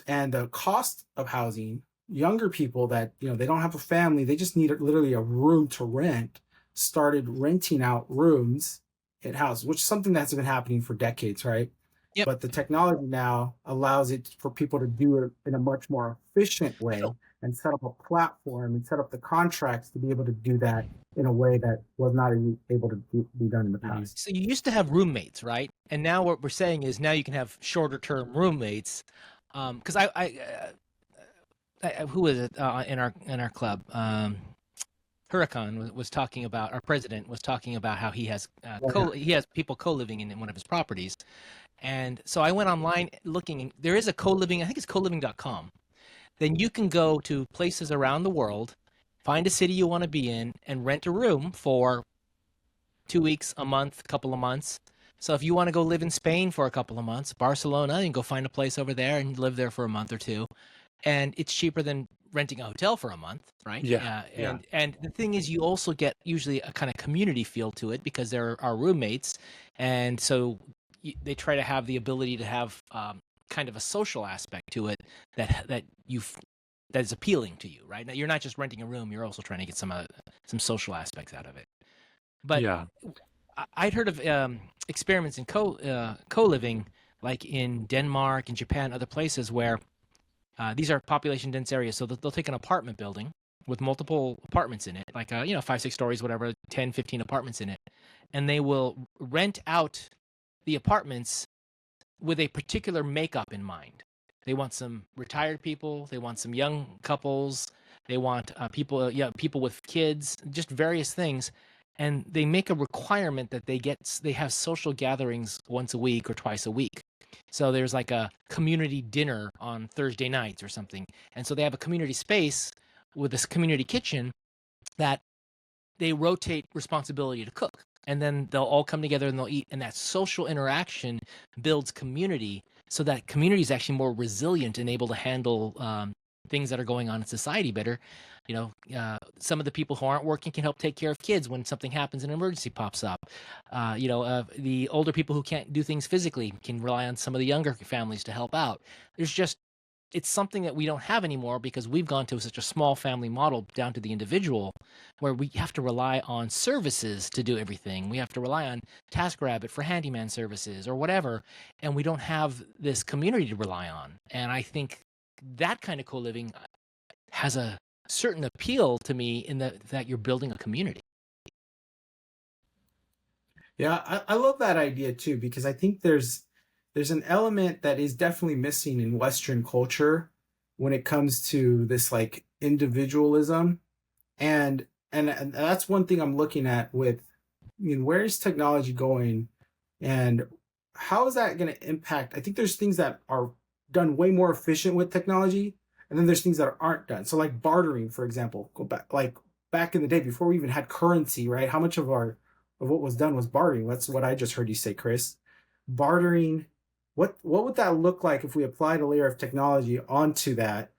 and the cost of housing. Younger people that they don't have a family, they just need literally a room to rent, started renting out rooms in houses, which is something that's been happening for decades, right? Yep. But the technology now allows it for people to do it in a much more efficient way and set up a platform and set up the contracts to be able to do that in a way that was not able to be done in the past. So you used to have roommates, right? And now what we're saying is now you can have shorter term roommates. Because who was it in our club? Huracan was talking about, our president was talking about how he has he has people co-living in one of his properties. And so I went online looking, and there is a co-living, I think it's coliving.com. Then you can go to places around the world, find a city you want to be in, and rent a room for 2 weeks, a month, a couple of months. So if you want to go live in Spain for a couple of months, Barcelona, you can go find a place over there and live there for a month or two. And it's cheaper than renting a hotel for a month, right? Yeah. And the thing is, you also get usually a kind of community feel to it because there are roommates. And so they try to have the ability to have kind of a social aspect to it that is appealing to you, right? Now, you're not just renting a room; you're also trying to get some social aspects out of it. But Yeah. I'd heard of experiments in co-living, like in Denmark and Japan, other places where these are population dense areas. So they'll take an apartment building with multiple apartments in it, like 5, 6 stories, whatever, 10, 15 apartments in it, and they will rent out the apartments with a particular makeup in mind. They want some retired people, they want some young couples, they want people with kids, just various things. And they make a requirement that they have social gatherings once a week or twice a week. So there's like a community dinner on Thursday nights or something. And so they have a community space with this community kitchen that they rotate responsibility to cook. And then they'll all come together and they'll eat. And that social interaction builds community, so that community is actually more resilient and able to handle things that are going on in society better. Some of the people who aren't working can help take care of kids when something happens, an emergency pops up. The older people who can't do things physically can rely on some of the younger families to help out. It's something that we don't have anymore because we've gone to such a small family model down to the individual, where we have to rely on services to do everything. We have to rely on TaskRabbit for handyman services or whatever, and we don't have this community to rely on. And I think that kind of co-living has a certain appeal to me in that you're building a community. Yeah, I love that idea too, because I think there's an element that is definitely missing in Western culture when it comes to this like individualism, and that's one thing I'm looking at with, where is technology going, and how is that going to impact? I think there's things that are done way more efficient with technology, and then there's things that aren't done. So like bartering, for example, go back like back in the day before we even had currency, right? How much of what was done was bartering? That's what I just heard you say, Chris. Bartering. What would that look like if we applied a layer of technology onto that,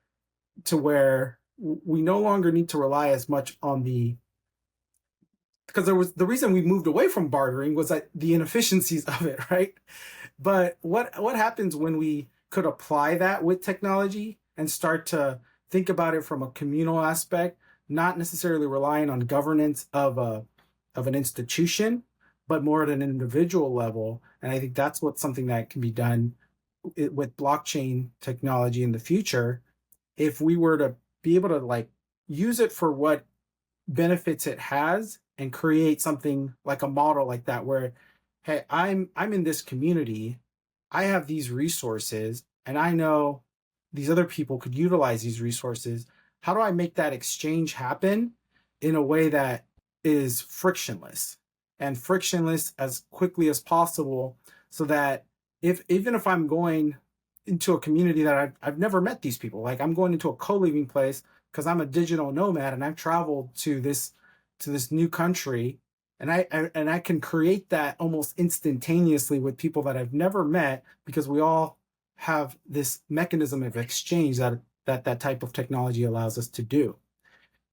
to where we no longer need to rely as much on because there was the reason we moved away from bartering was that the inefficiencies of it, right? But what happens when we could apply that with technology and start to think about it from a communal aspect, not necessarily relying on governance of an institution, but more at an individual level. And I think that's something that can be done with blockchain technology in the future, if we were to be able to like use it for what benefits it has and create something like a model like that, where, hey, I'm in this community, I have these resources, and I know these other people could utilize these resources. How do I make that exchange happen in a way that is frictionless as quickly as possible, so that even if I'm going into a community that I've never met these people, like I'm going into a co-living place because I'm a digital nomad and I've traveled to this new country, and I can create that almost instantaneously with people that I've never met, because we all have this mechanism of exchange that type of technology allows us to do.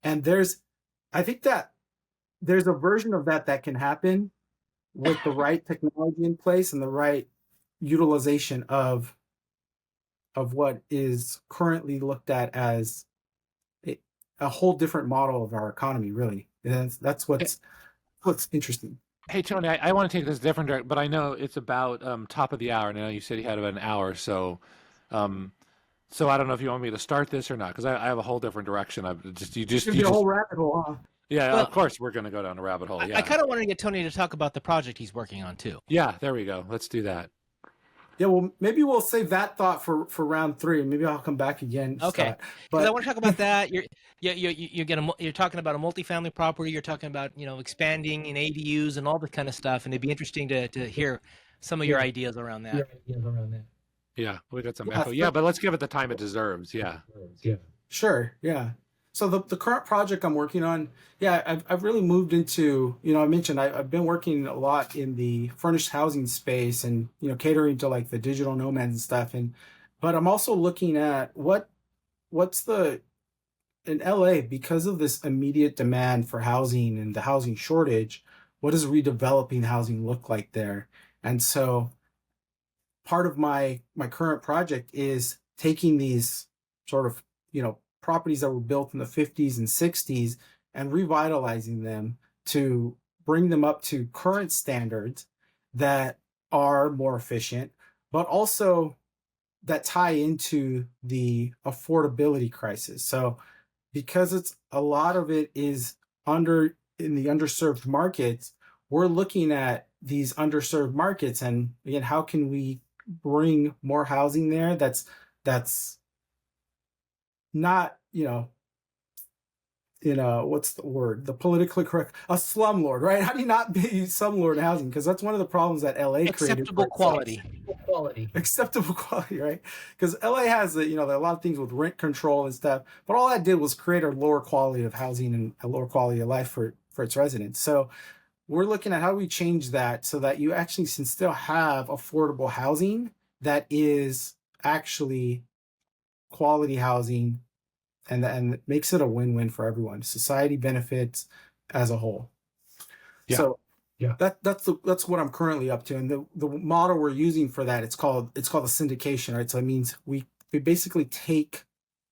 And I think that there's a version of that can happen with the right technology in place and the right utilization of what is currently looked at as a whole different model of our economy, really. And that's what's interesting. Hey, Tony, I want to take this different direction, but I know it's about top of the hour, and I know you said you had about an hour, so so I don't know if you want me to start this or not, because I have a whole different direction. It's gonna be a whole rabbit hole, huh? Yeah, Well, of course we're going to go down a rabbit hole. Yeah, I kind of wanted to get Tony to talk about the project he's working on too. yeah, there we go. Let's do that. Yeah, well, maybe we'll save that thought for round 3. Maybe I'll come back again. Okay, because I want to talk about that. You're talking about a multifamily property. You're talking about expanding in ADUs and all this kind of stuff, and it'd be interesting to hear some of your ideas around that. Yeah, we got some echo. Yeah, but let's give it the time it deserves. Yeah. Sure. Yeah. So the current project I'm working on, I've really moved into, I mentioned I've been working a lot in the furnished housing space, and catering to like the digital nomads and stuff, but I'm also looking at what's in LA, because of this immediate demand for housing and the housing shortage, what does redeveloping housing look like there? And so part of my current project is taking these sort of properties that were built in the 50s and 60s and revitalizing them to bring them up to current standards that are more efficient, but also that tie into the affordability crisis. So because a lot of it is in the underserved markets, we're looking at these underserved markets, and again, how can we bring more housing there that's not, what's the word? The politically correct, a slumlord, right? How do you not be slumlord housing? Because that's one of the problems that LA created. Acceptable quality. Acceptable quality, right? Because LA has a lot of things with rent control and stuff, but all that did was create a lower quality of housing and a lower quality of life for its residents. So we're looking at how do we change that so that you actually can still have affordable housing that is actually quality housing, and makes it a win-win for everyone. Society benefits as a whole. Yeah. So that's what I'm currently up to, and the model we're using for that, it's called a syndication, right? So it means we basically take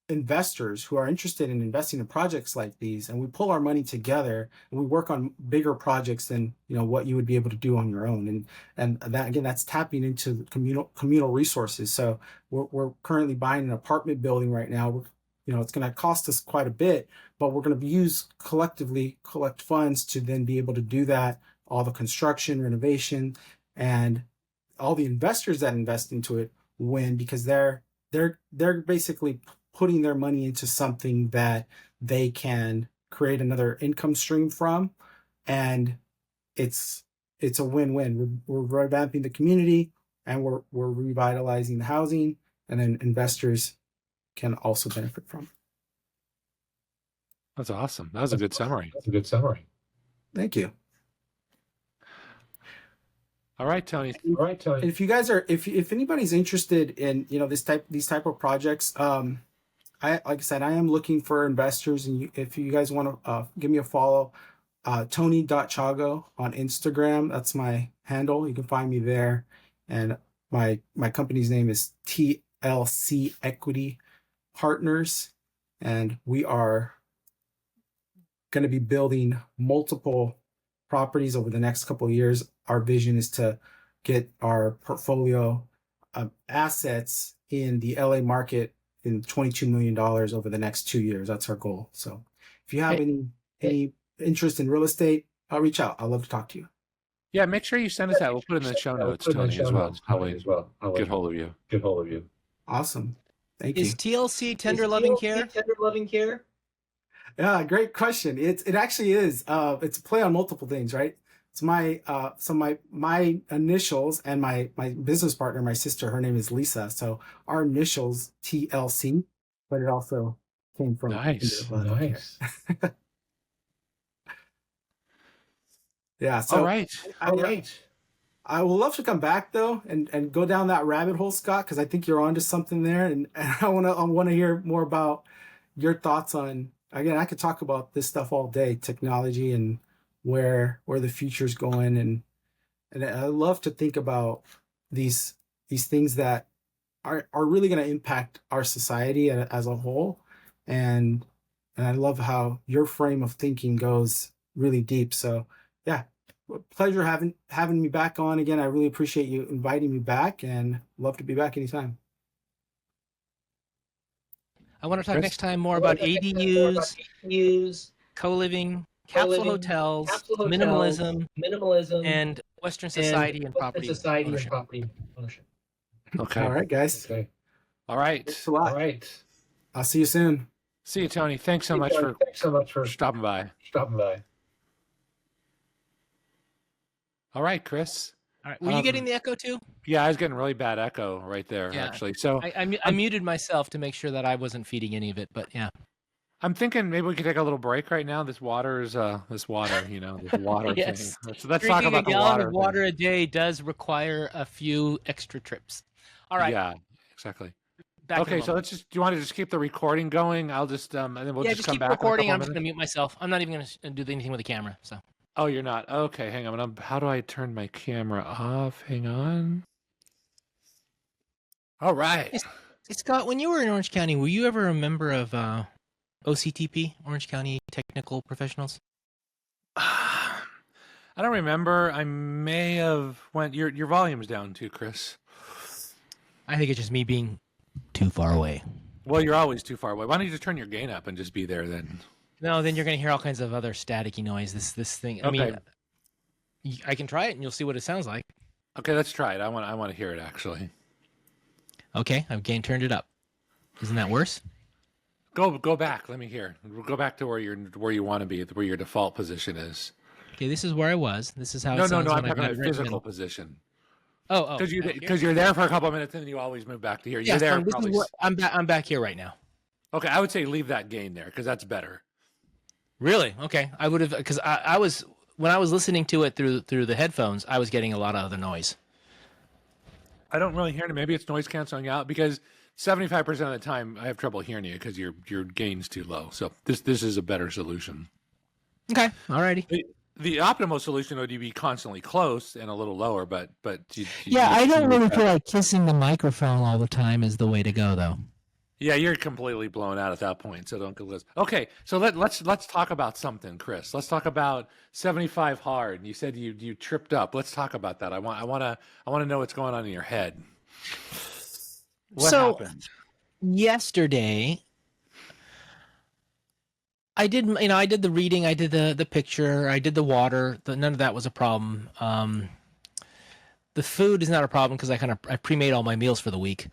investors who are interested in investing in projects like these, and we pull our money together and we work on bigger projects than what you would be able to do on your own, and that, again, that's tapping into communal resources. So we're currently buying an apartment building right now. It's going to cost us quite a bit, but we're going to collect funds to then be able to do that, all the construction, renovation, and all the investors that invest into it win, because they're basically putting their money into something that they can create another income stream from, and it's a win-win. We're revamping the community, and we're revitalizing the housing, and then investors can also benefit from it. That's awesome. That was a good summary. That's a good summary. Thank you. All right, Tony. All right, Tony. If you guys are, if anybody's interested in these type of projects, like I said, I am looking for investors, and if you guys want to give me a follow, Tony.Chago on Instagram. That's my handle. You can find me there, and my company's name is TLC Equity Partners, and we are going to be building multiple properties over the next couple of years. Our vision is to get our portfolio of assets in the LA market in $22 million over the next 2 years. That's our goal. So if you have any interest in real estate, I'll reach out. I'd love to talk to you. Yeah, make sure you send us that. We'll put it in the show notes, Tony, as well. I'll get hold of you. Awesome. Thank you. Is TLC Tender Loving Care? Yeah, great question. It actually is. It's a play on multiple things, right? It's my my initials, and my business partner, my sister, her name is Lisa. So our initials TLC, but it also came from Nice. Yeah. So All right. I would love to come back though and go down that rabbit hole, Scott, because I think you're onto something there, and I want to hear more about your thoughts on. Again, I could talk about this stuff all day, technology and where the future's going, and I love to think about these things that are really going to impact our society as a whole, and I love how your frame of thinking goes really deep. So yeah, pleasure having me back on again. I really appreciate you inviting me back, and love to be back anytime. I want to talk Chris? next time more about ADUs, co-living, capsule hotels, minimalism, and Western society and property ownership. Okay. All right, guys. All right. Thanks a lot. I'll see you soon. See you, Tony. Thanks so much for stopping by. All right, Chris. All right. Were you getting the echo too? Yeah, I was getting really bad echo right there, Yeah. actually. So I muted myself to make sure that I wasn't feeding any of it, but yeah. I'm thinking maybe we could take a little break right now. This water, this water Yes. thing. So let's talk Drinking about a gallon the of water water a day does require a few extra trips. All right. Yeah, exactly. Back in a Okay, so moment. do you want to just keep the recording going? I'll just and then we'll yeah, just just come keep back in a recording. couple I'm just minutes. going to mute myself. I'm not even going to do anything with the camera. So. Oh, you're not. Okay, hang on. How do I turn my camera off? Hang on. All right. Hey, Scott, when you were in Orange County, were you ever a member of OCTP, Orange County Technical Professionals? I don't remember. I may have went. Your volume's down too, Chris. I think it's just me being too far away. Well, you're always too far away. Why don't you just turn your gain up and just be there then? No, then you're going to hear all kinds of other staticky noise. This thing. I mean, I can try it and you'll see what it sounds like. Okay, let's try it. I want to hear it actually. Okay, I've turned it up. Isn't that worse? Go back. Let me hear. Go back to where you want to be, where your default position is. Okay, this is where I was. This is how. No, it sounds I'm when talking I've got about it right in the physical middle. position. Oh, Because you're there for a couple of minutes and then you always move back to here. You're Yes, there. this is Probably. I'm back here right now. Okay, I would say leave that gain there because that's better. Really? Okay, I would have because I was when I was listening to it through the headphones, I was getting a lot of other noise. I don't really hear it. Maybe it's noise canceling out because 75% of the time I have trouble hearing you because your gain's too low. So this is a better solution. Okay, alrighty. The optimal solution would be constantly close and a little lower, but I don't really feel like kissing the microphone all the time is the way to go, though. Yeah, you're completely blown out at that point, so don't go listen. Okay, so let's talk about something, Chris. Let's talk about 75 hard. You said you tripped up. Let's talk about that. I want to know what's going on in your head. What happened? Yesterday, I did the reading, I did the picture, I did the water. None of that was a problem. The food is not a problem because I pre-made all my meals for the week.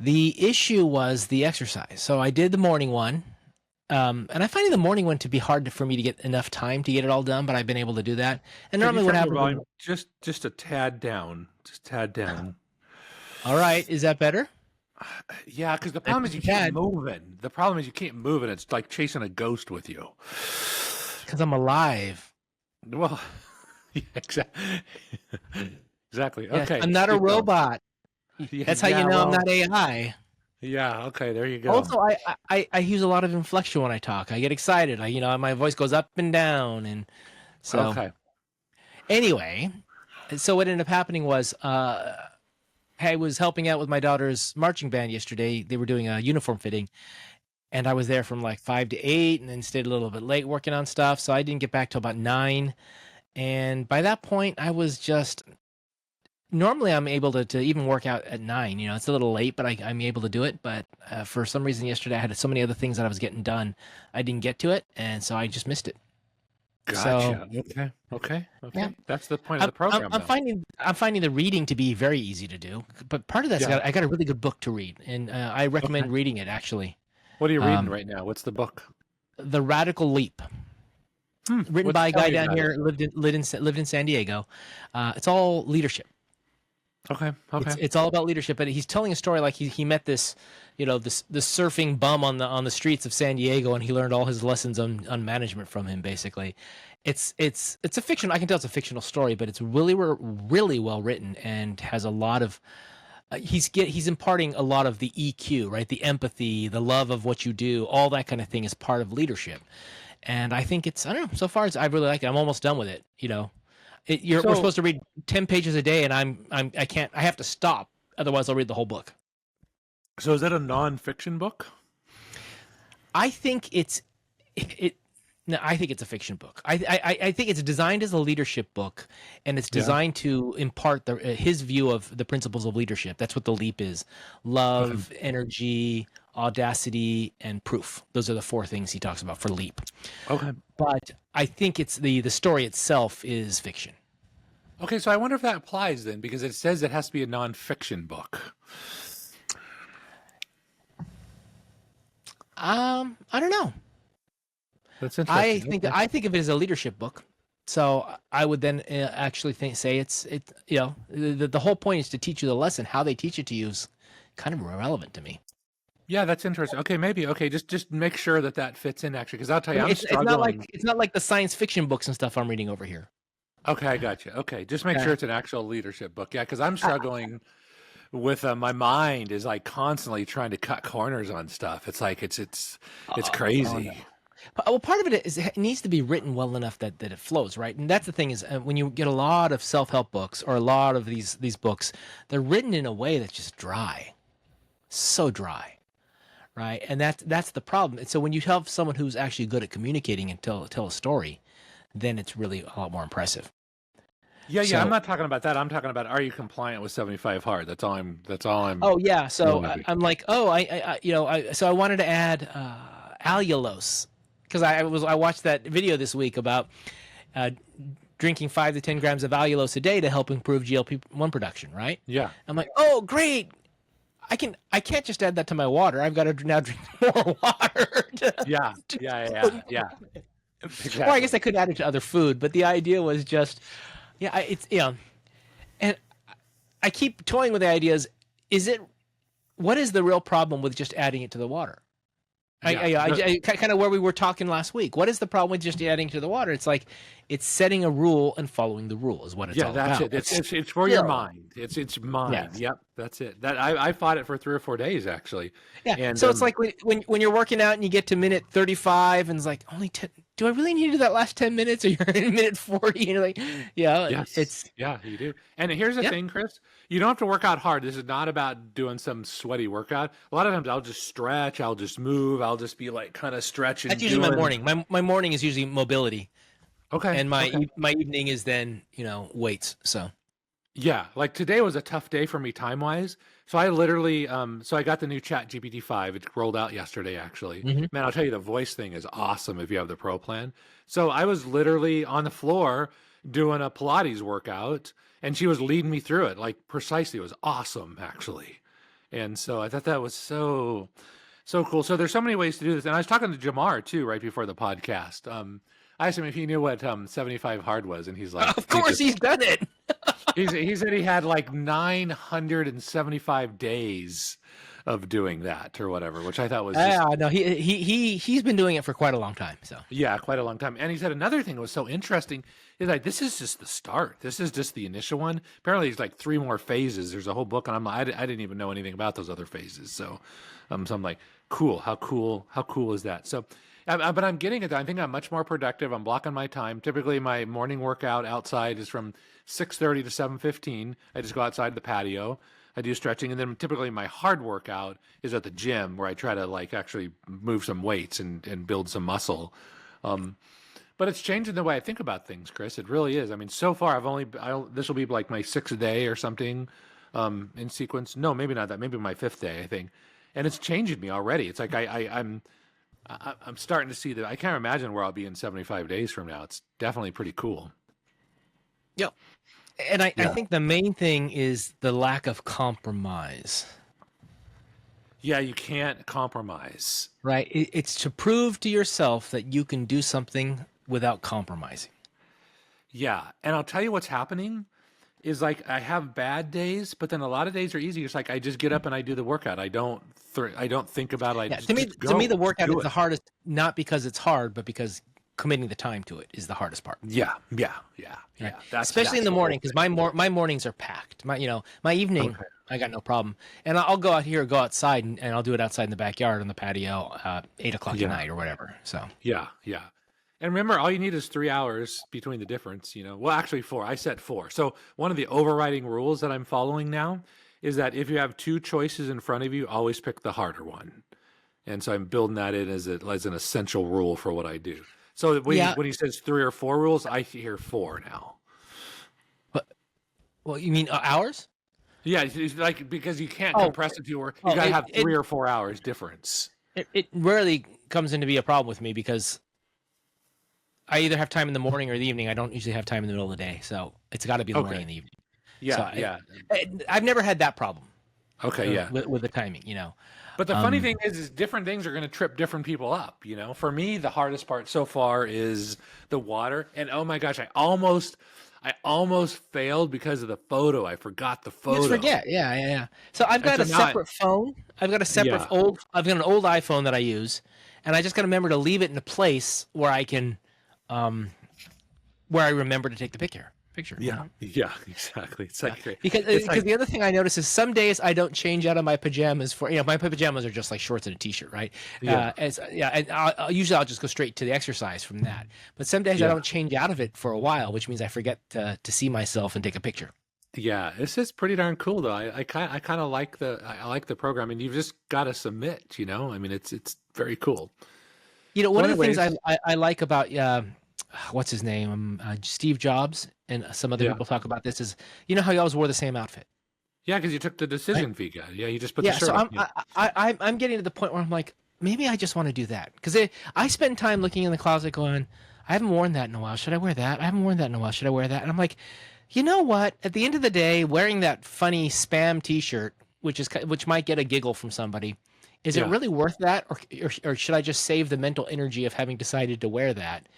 The issue was the exercise. So I did the morning one. And I find the morning one to be hard for me to get enough time to get it all done, but I've been able to do that. And Could normally you what turn your happens volume just a tad down, just tad down? all right, is that better? Yeah, because the problem is you Tad. keep moving. The problem is you keep moving. It's like chasing a ghost with you. Because I'm alive. Well, yeah, exactly. Yes, Okay, I'm not a keep going. robot. Yeah, That's how you yeah, know I'm well, not AI. yeah. Okay, there you go. Also, I use a lot of inflection when I talk. I get excited. My voice goes up and down, and so Okay. anyway, so what ended up happening was I was helping out with my daughter's marching band yesterday. They were doing a uniform fitting, and I was there from like 5 to 8, and then stayed a little bit late working on stuff. So I didn't get back till about 9, and by that point, I was just. Normally, I'm able to even work out at 9. It's a little late, but I'm able to do it. But for some reason yesterday, I had so many other things that I was getting done. I didn't get to it, and so I just missed it. Gotcha. So, Okay. yeah. That's the point of the program. I'm though. finding the reading to be very easy to do. But part of that's Yeah. I got a really good book to read, and I recommend Okay. reading it actually. What are you reading Um, right now? What's the book? The Radical Leap, written What's by a tell guy me down about here it? lived in San Diego. It's all leadership. Okay. It's all about leadership, but he's telling a story like he met this, this surfing bum on the streets of San Diego, and he learned all his lessons on management from him. Basically, it's a fiction. I can tell it's a fictional story, but it's really well written and has a lot of. He's imparting a lot of the EQ, right? The empathy, the love of what you do, all that kind of thing is part of leadership. And I think I don't know. So far, I really like it. I'm almost done with it. We're So, supposed to read 10 pages a day, and I can't. I have to stop, otherwise I'll read the whole book. so is that a nonfiction book? I think it's it. No, I think it's a fiction book. I think it's designed as a leadership book, and it's Yeah. designed to impart his view of the principles of leadership. That's what the leap is: love, energy, audacity, and proof. Those are the 4 things he talks about for leap. Okay. But I think it's the story itself is fiction. Okay. So I wonder if that applies then, because it says it has to be a nonfiction book. I don't know. That's interesting. I think of it as a leadership book. So I would then actually say the whole point is to teach you the lesson. How they teach it to you is kind of irrelevant to me. Yeah, that's interesting. Okay, maybe. Okay, just make sure that fits in actually, because I'll tell you, I'm It's struggling. it's not like the science fiction books and stuff I'm reading over here. Okay, I got you. Okay, just make sure it's an actual leadership book. Yeah, because I'm struggling with my mind is like constantly trying to cut corners on stuff. It's like it's crazy. No. Well, part of it is it needs to be written well enough that it flows, right? And that's the thing is when you get a lot of self-help books or a lot of these books, they're written in a way that's just dry, so dry, right? And that's the problem. And so when you have someone who's actually good at communicating and tell a story, then it's really a lot more impressive. Yeah, So, I'm not talking about that. I'm talking about, are you compliant with 75 hard? That's all I'm. oh yeah, so Maybe. I'm like, so I wanted to add allulose because I watched that video this week about drinking 5 to 10 grams of allulose a day to help improve GLP-1 production, right? Yeah. I'm like, oh great, I can't just add that to my water. I've got to now drink more water. Yeah. Exactly. Or I guess I could add it to other food, but the idea was just, and I keep toying with the ideas. What is the real problem with just adding it to the water? I kind of where we were talking last week. What is the problem with just adding to the water? It's like it's setting a rule and following the rule is what it's all that's about. it. It's for your mind. It's mind. Yes. Yep, that's it. That I fought it for 3 or 4 days actually. Yeah. And So it's like when you're working out and you get to minute 35 and it's like only 10. Do I really need to do that last 10 minutes? Or you're in minute 40 and you're like, yeah, yes, you do. And here's the thing, Chris. You don't have to work out hard. This is not about doing some sweaty workout. A lot of times I'll just stretch. I'll just move. I'll just be like kind of stretching. That's usually my morning. My morning is usually mobility. Okay. And my evening is then, weights. So yeah, like today was a tough day for me time wise. So I literally, so I got the new Chat GPT 5. It rolled out yesterday, actually. Mhm. Man, I'll tell you, the voice thing is awesome if you have the Pro plan. So I was literally on the floor doing a Pilates workout, and she was leading me through it, like precisely. It was awesome, actually. And so I thought that was so cool. So there's so many ways to do this. And I was talking to Jamar too right before the podcast. I asked him if he knew what 75 hard was, and he's like, Of course, he's done it. he said he had like 975 days of doing that or whatever, which I thought was just, No, he's been doing it for quite a long time. So yeah, quite a long time. And he said another thing that was so interesting is like, this is just the start. This is just the initial one. Apparently, there's like 3 more phases. There's a whole book, and I didn't even know anything about those other phases. So I'm like, cool. How cool is that? So, but I'm getting it. I think I'm much more productive. I'm blocking my time. Typically, my morning workout outside is from 6:30 to 7:15. I just go outside the patio. I do stretching, and then typically my hard workout is at the gym where I try to like actually move some weights and build some muscle. But it's changing the way I think about things, Chris. It really is. I mean, so far this will be like my 6th day or something in sequence. No, maybe not that. Maybe my 5th day, I think. And it's changing me already. It's like I'm starting to see that. I can't imagine where I'll be in 75 days from now. It's definitely pretty cool. Yep. And I think the main thing is the lack of compromise. Yeah, you can't compromise. Right. It's to prove to yourself that you can do something without compromising. Yeah. And I'll tell you what's happening is like I have bad days, but then a lot of days are easy. It's like I just get up and I do the workout. I don't think about it. To me, the workout is the hardest, not because it's hard, but because committing the time to it is the hardest part. Yeah. Right. Especially in the morning, because my mornings are packed. My evening, okay, I got no problem, and I'll go out here, go outside, and I'll do it outside in the backyard on the patio, 8 o'clock at night or whatever. So yeah. And remember, all you need is 3 hours between the difference. Well, actually 4. I set 4. So one of the overriding rules that I'm following now is that if you have 2 choices in front of you, always pick the harder one. And so I'm building that in as an essential rule for what I do. So when he says 3 or 4 rules, I hear 4 now. Well, you mean hours? Yeah, it's like because you can't compress it to work. You got to have 3 or 4 hours difference. It rarely comes into be a problem with me because I either have time in the morning or the evening. I don't usually have time in the middle of the day, so it's got to be the morning and the evening. Yeah, I've never had that problem. Okay, with the timing, But the funny thing is different things are going to trip different people up. For me, the hardest part so far is the water. And oh my gosh, I almost failed because of the photo. I forgot the photo. You just forget, yeah. So I've got a separate phone. I've got an old iPhone that I use, and I just got to remember to leave it in a place where I can, where I remember to take the picture. Yeah, exactly. It's like because the other thing I notice is some days I don't change out of my pajamas for my pajamas are just like shorts and a t-shirt, right? And usually I'll just go straight to the exercise from that. But some days I don't change out of it for a while, which means I forget to see myself and take a picture. Yeah, this is pretty darn cool though. I kind of like the program, and you've just got to submit. I mean, it's very cool. One of the things I like about what's his name, Steve Jobs, and some other people talk about this is how he always wore the same outfit. Yeah, because you took the decision fee guy. Yeah, you just put the shirt. So on. I'm getting to the point where I'm like, maybe I just want to do that because I spend time looking in the closet going, I haven't worn that in a while. Should I wear that? I haven't worn that in a while. Should I wear that? And I'm like, you know what? At the end of the day, wearing that funny spam T-shirt, which might get a giggle from somebody, is it really worth that, or should I just save the mental energy of having decided to wear that?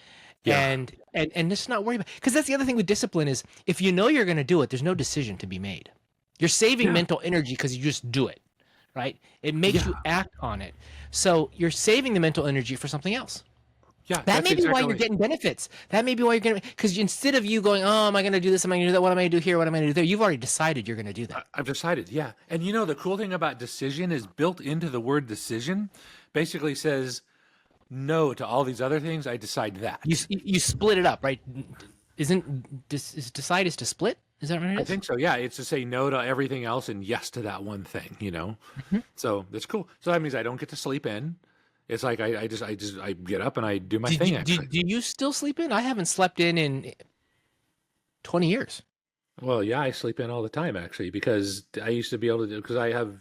Yeah. And just not worry about, because that's the other thing with discipline is if you know you're going to do it, there's no decision to be made. You're saving mental energy because you just do it, right? It makes you act on it. So you're saving the mental energy for something else. Yeah, that may be why you're getting benefits. That may be why you're getting, because instead of you going, oh, am I going to do this? Am I going to do that? What am I going to do here? What am I going to do there? You've already decided you're going to do that. I've decided, yeah. And the cool thing about decision is built into the word decision basically says no to all these other things. I decide that. You split it up, right? Is decide is to split? Is that right? I think so. Yeah, it's to say no to everything else and yes to that one thing. Mm-hmm. So that's cool. So that means I don't get to sleep in. It's like I get up and I do my thing. Do you still sleep in? I haven't slept in 20 years. Well, yeah, I sleep in all the time actually because I used to be able to do because I have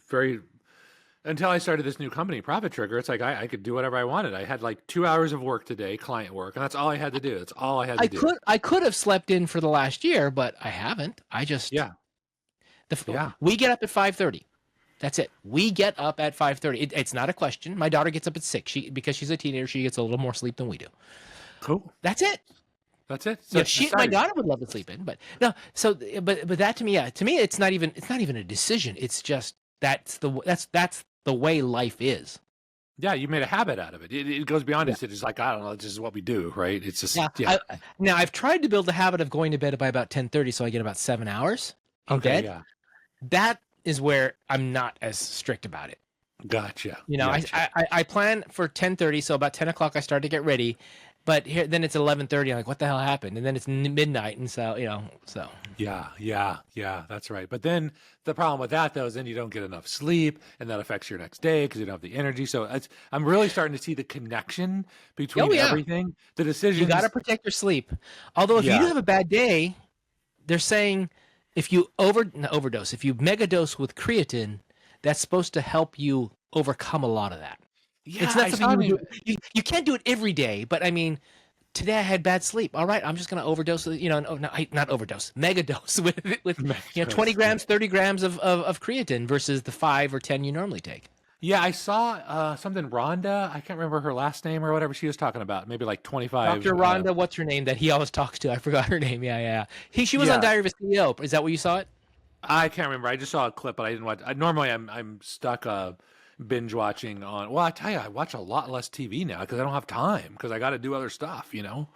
until I started this new company, Profit Trigger. It's like I could do whatever I wanted. I had like 2 hours of work today, client work, and that's all I had to do. That's all I had to do. I could have slept in for the last year, but I haven't. I just we get up at 5:30. That's it. We get up at 5:30. It's not a question. My daughter gets up at 6. Because she's a teenager, she gets a little more sleep than we do. Cool. That's it. That's it. So my daughter would love to sleep in, but no. So, but that to me, it's not even a decision. It's just that's the way life is. Yeah, you made a habit out of it. It goes beyond it. It's like, I don't know, this is what we do, right? It's just Now I've tried to build a habit of going to bed by about 10:30, so I get about 7 hours in bed. Yeah. That is where I'm not as strict about it. Gotcha. Gotcha. I plan for 10:30, so about 10 o'clock I start to get ready. But then it's 11:30. I'm like, what the hell happened? And then it's midnight, and so Yeah, that's right. But then the problem with that, though, is then you don't get enough sleep, and that affects your next day because you don't have the energy. So I'm really starting to see the connection between everything. The decisions. You got to protect your sleep. Although if you do have a bad day, they're saying if you overdose, if you megadose with creatine, that's supposed to help you overcome a lot of that. Yeah, it's not something you can't do it every day, but I mean, today I had bad sleep. All right, I'm just going to overdose. Not overdose, megadose with 20 grams, 30 grams of creatine versus the 5 or 10 you normally take. Yeah, I saw something. Rhonda, I can't remember her last name or whatever she was talking about. Maybe like 25. Dr. Rhonda, what's her name that he always talks to? I forgot her name. Yeah. She was on Diary of a CEO. Is that where you saw it? I can't remember. I just saw a clip, but I didn't watch. Normally, I'm stuck binge watching on. Well, I tell you, I watch a lot less TV now because I don't have time because I got to do other stuff. For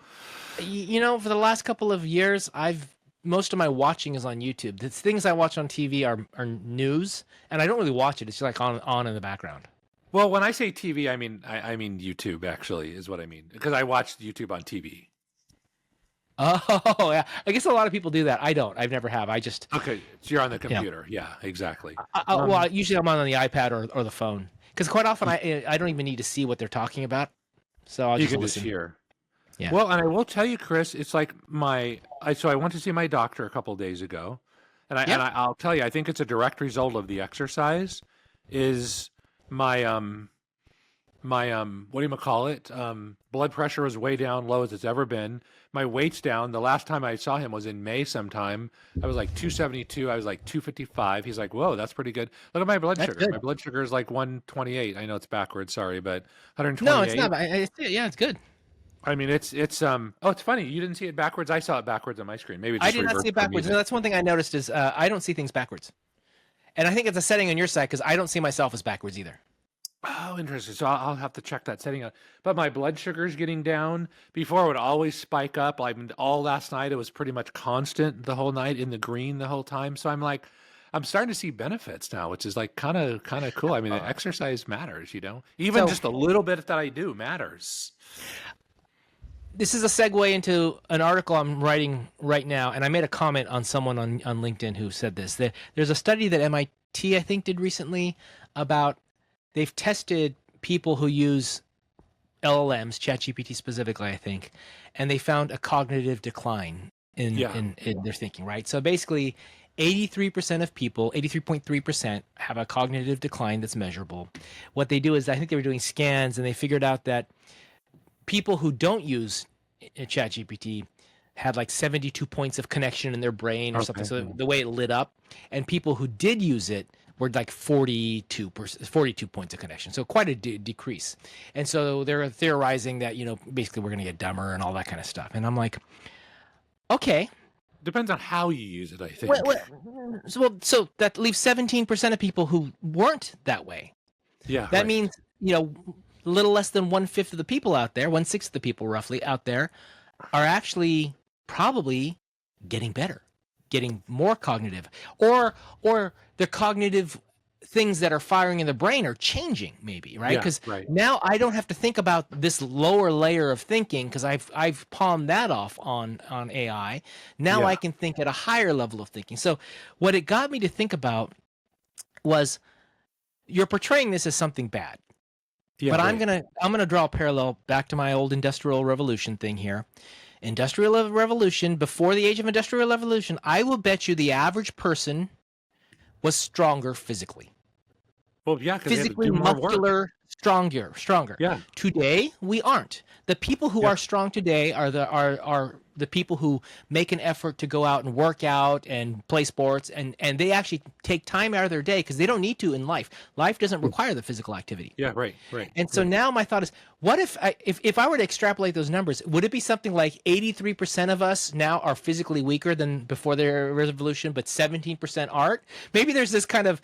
the last couple of years, most of my watching is on YouTube. The things I watch on TV are news, and I don't really watch it. It's just like on in the background. Well, when I say TV, I mean YouTube. Actually, is what I mean because I watch YouTube on TV. Oh, yeah. I guess a lot of people do that. I don't. I've never have. I just... Okay, so you're on the computer. Yeah, exactly. Well, usually I'm on the iPad or the phone. Because quite often I don't even need to see what they're talking about. So I'll just listen. Hear. Yeah. Well, and I will tell you, Chris, it's like so I went to see my doctor a couple of days ago. And I'll tell you, I think it's a direct result of the exercise is my blood pressure was way down, low as it's ever been. My weight's down. The last time I saw him was in May sometime. I was like 272. I was like 255. He's like, whoa, that's pretty good. Look at my blood sugar. Good. My blood sugar is like 128. I know it's backwards. Sorry, but 128. No, it's not. It's good. I mean, it's funny. You didn't see it backwards. I saw it backwards on my screen. Maybe I did not see it backwards. No, that's one thing I noticed is I don't see things backwards. And I think it's a setting on your side because I don't see myself as backwards either. Oh, interesting. So I'll have to check that setting out. But my blood sugar is getting down. Before it would always spike up. All last night it was pretty much constant the whole night in the green the whole time. So I'm starting to see benefits now, which is like kind of cool. I mean, the exercise matters, even just a little bit that I do matters. This is a segue into an article I'm writing right now, and I made a comment on someone on LinkedIn who said this. There's a study that MIT, I think, did recently about they've tested people who use LLMs, ChatGPT specifically, I think, and they found a cognitive decline in their thinking, right? So basically, 83% of people, 83.3%, have a cognitive decline that's measurable. What they do is, I think they were doing scans, and they figured out that people who don't use ChatGPT had like 72 points of connection in their brain or something. So the way it lit up, and people who did use it were like 42 points of connection. So quite a decrease. And so they're theorizing that, basically we're going to get dumber and all that kind of stuff. And I'm like, okay. Depends on how you use it, I think. So that leaves 17% of people who weren't that way. Yeah. That means, a little less than 1/5 of the people out there, 1/6 of the people roughly out there are actually probably getting better, getting more cognitive, or their cognitive things that are firing in the brain are changing, maybe, right? Because now I don't have to think about this lower layer of thinking because I've palmed that off on AI. Now I can think at a higher level of thinking. So what it got me to think about was you're portraying this as something bad. Yeah, but I'm gonna draw a parallel back to my old Industrial Revolution thing here. Industrial Revolution, before the age of Industrial Revolution, I will bet you the average person was stronger physically. Well, yeah, physically muscular, stronger. Yeah. Today we aren't. The people who are strong today are the people who make an effort to go out and work out and play sports, and they actually take time out of their day because they don't need to in life. Life doesn't require the physical activity. Yeah, right. And so now my thought is, what if I were to extrapolate those numbers, would it be something like 83% of us now are physically weaker than before the revolution, but 17% aren't? Maybe there's this kind of,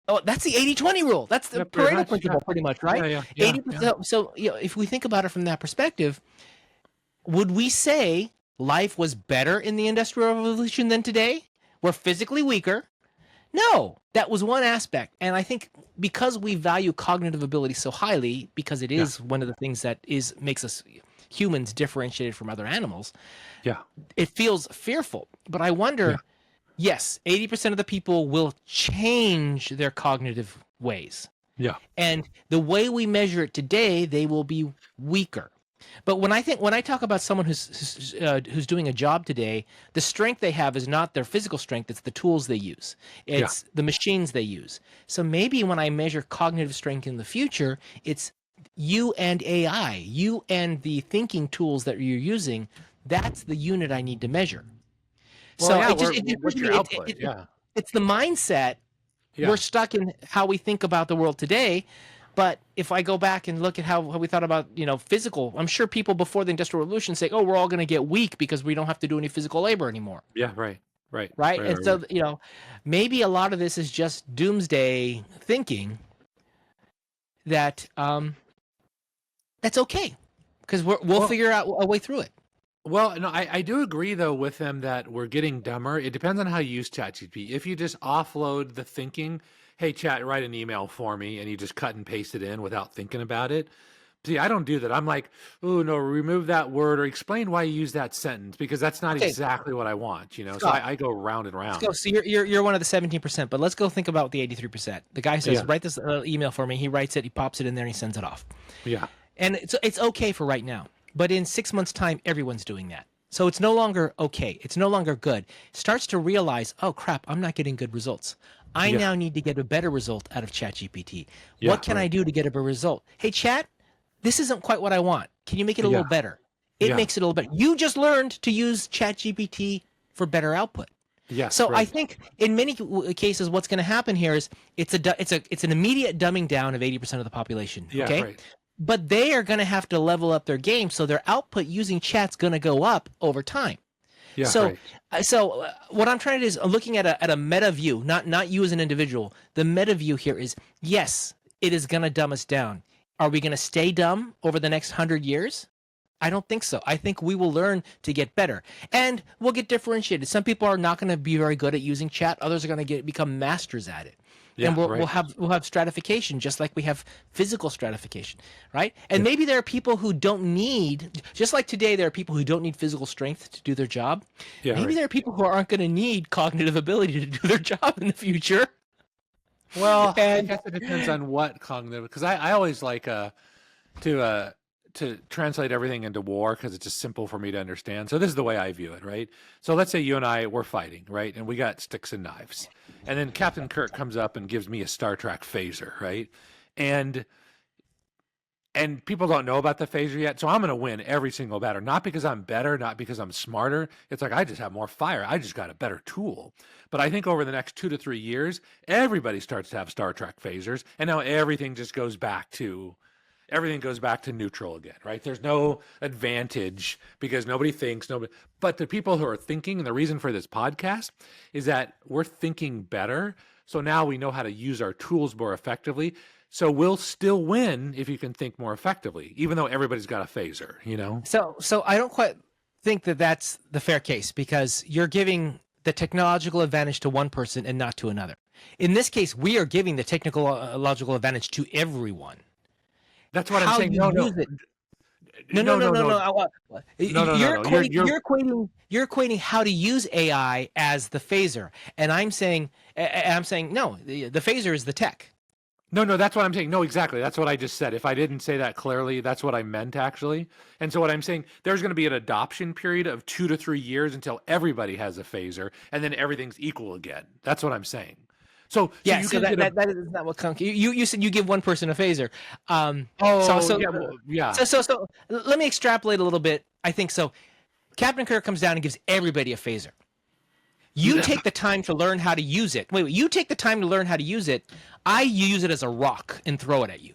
oh, that's the 80-20 rule. That's the Pareto principle, pretty much, right? Yeah. 80%. So if we think about it from that perspective, would we say life was better in the Industrial Revolution than today? We're physically weaker. No, that was one aspect. And I think because we value cognitive ability so highly, because it is one of the things that makes us humans differentiated from other animals, it feels fearful. But I wonder, yes, 80% of the people will change their cognitive ways. Yeah. And the way we measure it today, they will be weaker. But when I talk about someone who's doing a job today, the strength they have is not their physical strength; it's the tools they use, it's the machines they use. So maybe when I measure cognitive strength in the future, it's you and AI, you and the thinking tools that you're using. That's the unit I need to measure. Well, so what's your output? It's the mindset. Yeah. We're stuck in how we think about the world today. But if I go back and look at how we thought about, physical, I'm sure people before the Industrial Revolution say, oh, we're all going to get weak because we don't have to do any physical labor anymore. Yeah, right. And so, maybe a lot of this is just doomsday thinking that that's okay because we'll figure out a way through it. Well, no, I do agree, though, with them that we're getting dumber. It depends on how you use ChatGPT. If you just offload the thinking, hey, chat, write an email for me, and you just cut and paste it in without thinking about it. See, I don't do that. I'm like, oh, no, remove that word or explain why you use that sentence because that's not exactly what I want, So I go round and round. Let's go. So you're one of the 17%, but let's go think about the 83%. The guy says, write this email for me. He writes it, he pops it in there, and he sends it off. Yeah. And it's okay for right now. But in 6 months' time, everyone's doing that. So it's no longer okay. It's no longer good. Starts to realize, oh, crap, I'm not getting good results. I now need to get a better result out of ChatGPT. What can I do to get a better result? Hey, Chat, this isn't quite what I want. Can you make it a little better? It makes it a little better. You just learned to use ChatGPT for better output. Yeah. So I think in many cases, what's going to happen here is it's an immediate dumbing down of 80% of the population. Yeah, okay. Right. But they are going to have to level up their game, so their output using chat's going to go up over time. Yeah, so what I'm trying to do is looking at a meta view, not you as an individual. The meta view here is, yes, it is going to dumb us down. Are we going to stay dumb over the next 100 years? I don't think so. I think we will learn to get better, and we'll get differentiated. Some people are not going to be very good at using chat. Others are going to become masters at it. And we'll have stratification, just like we have physical stratification, right? And maybe there are people who don't need, just like today, there are people who don't need physical strength to do their job. Yeah, maybe there are people who aren't going to need cognitive ability to do their job in the future. Well, I guess it depends on what cognitive, because I always like to translate everything into war because it's just simple for me to understand. So this is the way I view it, right? So let's say you and I were fighting, right? And we got sticks and knives. And then Captain Kirk comes up and gives me a Star Trek phaser, right? And people don't know about the phaser yet. So I'm going to win every single battle, not because I'm better, not because I'm smarter. It's like I just have more fire. I just got a better tool. But I think over the next 2 to 3 years, everybody starts to have Star Trek phasers. And now everything goes back to neutral again, right? There's no advantage because nobody thinks, but the people who are thinking, and the reason for this podcast is that we're thinking better. So now we know how to use our tools more effectively. So we'll still win if you can think more effectively, even though everybody's got a phaser, So I don't quite think that that's the fair case because you're giving the technological advantage to one person and not to another. In this case, we are giving the technological advantage to everyone. That's what I'm saying. No. You're equating how to use AI as the phaser, and I'm saying no. The phaser is the tech. No, that's what I'm saying. No, exactly. That's what I just said. If I didn't say that clearly, that's what I meant actually. And so what I'm saying, there's going to be an adoption period of 2 to 3 years until everybody has a phaser, and then everything's equal again. That's what I'm saying. So that is not what comes. You said you give one person a phaser. So let me extrapolate a little bit. I think so. Captain Kirk comes down and gives everybody a phaser. You take the time to learn how to use it. Wait, you take the time to learn how to use it. I use it as a rock and throw it at you.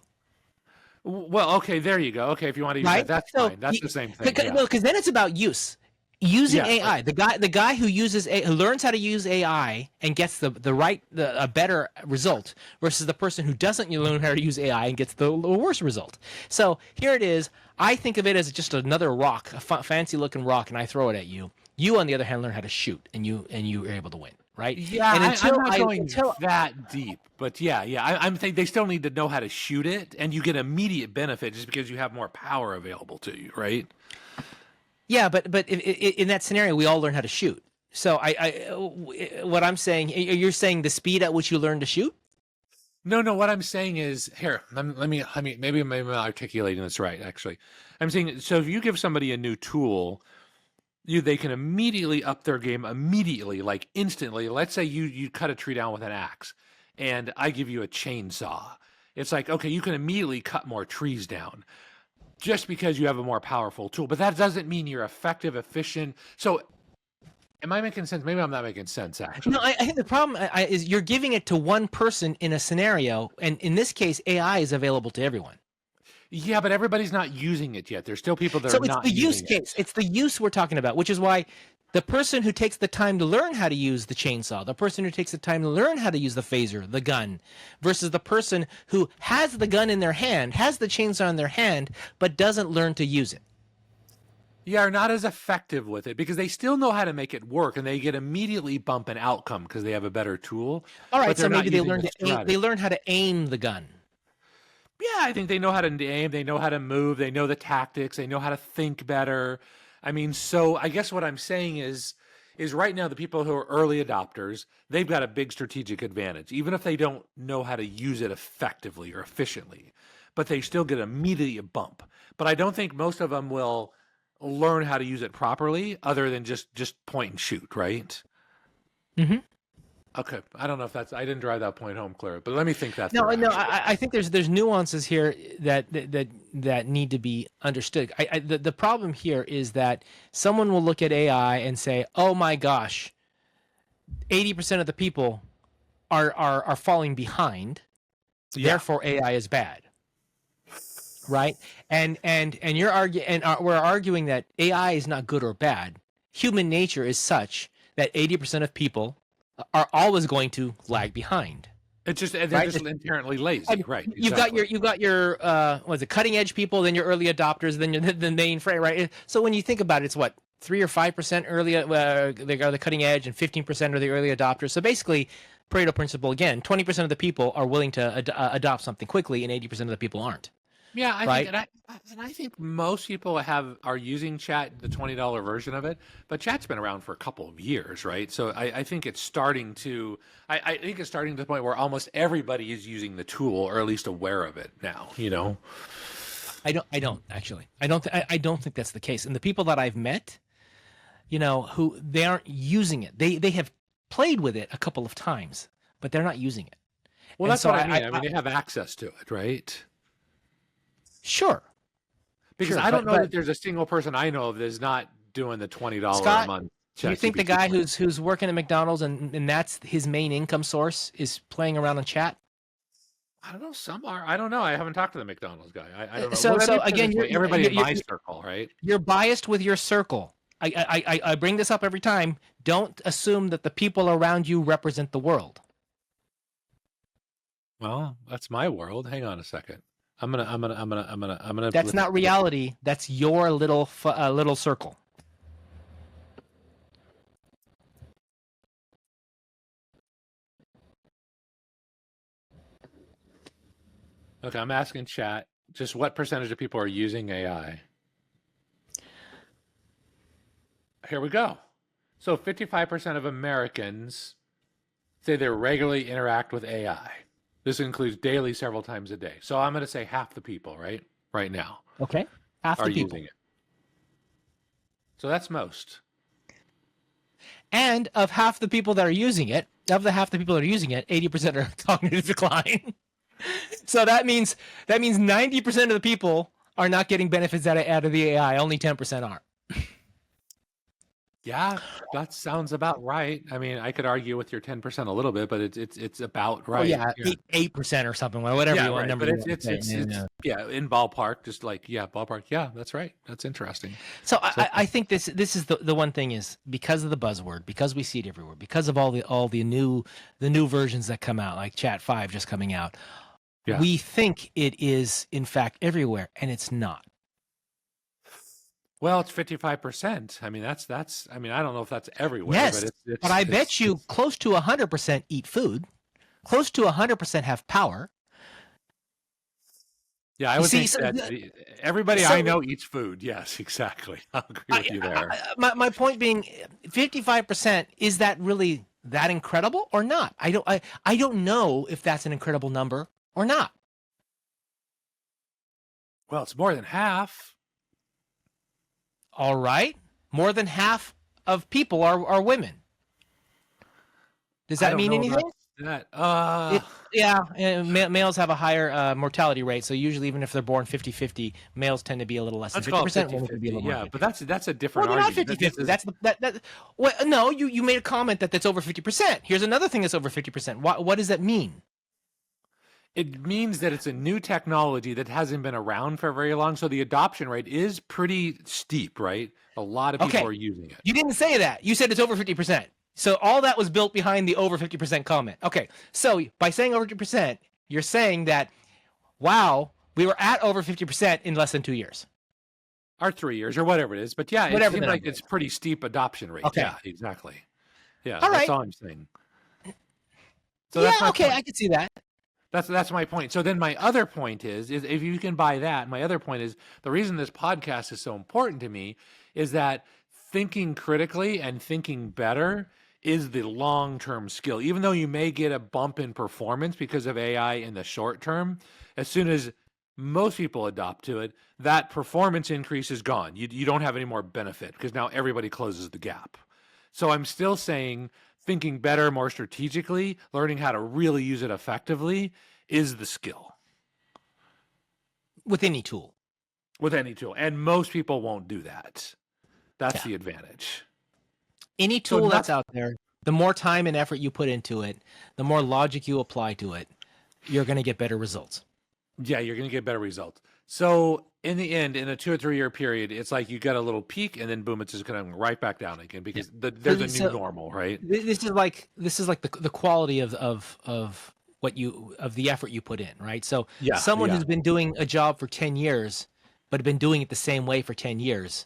Well, okay, there you go. Okay, if you want to use Right? that, that's fine. That's the same thing. Because then it's about use. Using Yeah, AI, the guy who who learns how to use AI and gets a better result versus the person who doesn't learn how to use AI and gets the worse result. So here it is. I think of it as just another rock, a fancy looking rock, and I throw it at you. You, on the other hand, learn how to shoot, and you are able to win, right? Yeah, and I'm not going that deep, but I'm thinking they still need to know how to shoot it, and you get immediate benefit just because you have more power available to you, right? Yeah, but in that scenario, we all learn how to shoot. So what I'm saying, you're saying the speed at which you learn to shoot? No. What I'm saying is, here, let me. Maybe I'm articulating this right. Actually, I'm saying, so if you give somebody a new tool, they can immediately up their game immediately, like instantly. Let's say you cut a tree down with an axe, and I give you a chainsaw. It's like, okay, you can immediately cut more trees down, just because you have a more powerful tool. But that doesn't mean you're effective, efficient. So am I making sense? Maybe I'm not making sense, actually. No, I think the problem is you're giving it to one person in a scenario. And in this case, AI is available to everyone. Yeah, but everybody's not using it yet. There's still people that So are not it's the use using case. It's the use we're talking about, which is why the person who takes the time to learn how to use the chainsaw, the person who takes the time to learn how to use the phaser, the gun, versus the person who has the gun in their hand, has the chainsaw in their hand, but doesn't learn to use it. Yeah, are not as effective with it because they still know how to make it work, and they get immediately bump an outcome because they have a better tool. All right, but so they're not maybe they using learn the to aim, they learn how to aim the gun. Yeah, I think they know how to aim, they know how to move, they know the tactics, they know how to think better. I mean, so I guess what I'm saying is right now the people who are early adopters, they've got a big strategic advantage, even if they don't know how to use it effectively or efficiently, but they still get immediately a bump. But I don't think most of them will learn how to use it properly other than just point and shoot, right? Mm-hmm. Okay, I don't know if I didn't drive that point home clear, but let me think that No, through. no, I think there's nuances here that need to be understood. The problem here is that someone will look at AI and say, "Oh my gosh, 80% of the people are falling behind, therefore AI is bad." Right? And we're arguing that AI is not good or bad. Human nature is such that 80% of people are always going to lag behind. It's just they're right? just inherently lazy, right? You've got your what is it, cutting edge people, then your early adopters, then the mainframe, right? So when you think about it, it's what 3 or 5% early they are the cutting edge, and 15% are the early adopters. So basically, Pareto principle again: 20% of the people are willing to adopt something quickly, and 80% of the people aren't. Yeah, I right? think, and I think most people are using Chat, the $20 version of it, but Chat's been around for a couple of years, right? So I think it's starting to, I think it's starting to the point where almost everybody is using the tool, or at least aware of it now. You know, I don't actually. I don't think that's the case. And the people that I've met, who they aren't using it. They have played with it a couple of times, but they're not using it. Well, that's what I mean. I mean, they have access to it, right? Sure. Because I don't know that there's a single person I know of that's not doing the $20 a month. Do you think the guy who's working at McDonald's and that's his main income source is playing around on Chat? I don't know. Some are. I don't know. I haven't talked to the McDonald's guy. I don't know. So again, everybody in my circle, right? You're biased with your circle. I bring this up every time. Don't assume that the people around you represent the world. Well, that's my world. Hang on a second. I'm gonna. That's not reality. That's your little circle. Okay, I'm asking Chat just what percentage of people are using AI. Here we go. So 55% of Americans say they regularly interact with AI. This includes daily, several times a day. So I'm going to say half the people, right now. Okay, half the people using it. So that's most. And of half the people that are using it, 80% are cognitive decline. So that means 90% of the people are not getting benefits out of the AI. Only 10% are. Yeah, that sounds about right. I mean, I could argue with your 10% a little bit, but it's about Oh right. yeah, Yeah. 8% or something, whatever Yeah, you want right. number But you it's want it's to say. it's Yeah, it's yeah. yeah, in ballpark, just like yeah, ballpark. Yeah, that's right. That's interesting. So So I think this is the one thing is because of the buzzword, because we see it everywhere, because of all the new versions that come out, like Chat 5 just coming out, yeah. we think it is in fact everywhere, and it's not. Well, it's 55%. I mean, that's I mean, I don't know if that's everywhere, but Yes, but I bet you close to 100% eat food, close to 100% have power. yeah, I You would see, think so that everybody I so know eats food. Yes, exactly. I'll agree with you there. my point being, 55%, is that really that incredible or not? I don't know if that's an incredible number or not. Well, it's more than half. All right, more than half of people are women. Does I that don't mean know about anything? that. Yeah, and males have a higher mortality rate. So usually, even if they're born 50-50, males tend to be a little less than Let's call it 50%. Women can be a 50-50. little more Yeah, but 50. that's a Well, different they're not argument. This 50-50. is That. Well, no, you made a comment that's over 50%. Here's another thing that's over 50%. What does that mean? it means that it's a new technology that hasn't been around for very long, so the adoption rate is pretty steep, right? A lot of people Okay, are using it. you didn't say that. You said it's over 50%. So all that was built behind the over 50% comment. Okay, so by saying over 50%, you're saying that, wow, we were at over 50% in less than 2 years. Or 3 years or whatever it is. But yeah, it Whatever seems the like number it's is. pretty steep adoption rate. Okay. Yeah, exactly. Yeah, All that's right. all I'm saying. So Yeah, that's my okay, point. I can see that. That's my point. So then my other point is if you can buy that, my other point is the reason this podcast is so important to me is that thinking critically and thinking better is the long-term skill. Even though you may get a bump in performance because of AI in the short term, as soon as most people adopt to it, that performance increase is gone. You don't have any more benefit because now everybody closes the gap. So I'm still saying thinking better, more strategically, learning how to really use it effectively is the skill With any tool. with any tool. And most people won't do that. That's Yeah. the advantage. Any So tool that's not, out there, the more time and effort you put into it, the more logic you apply to it, you're going to get better results. yeah, you're going to get better results. So in the end, in a 2 or 3 year period, it's like you get a little peak and then boom, it's just going to right back down again because there's a new normal, right? This is like the quality of what you of the effort you put in, right? So Yeah, someone yeah. who's been doing a job for 10 years but been doing it the same way for 10 years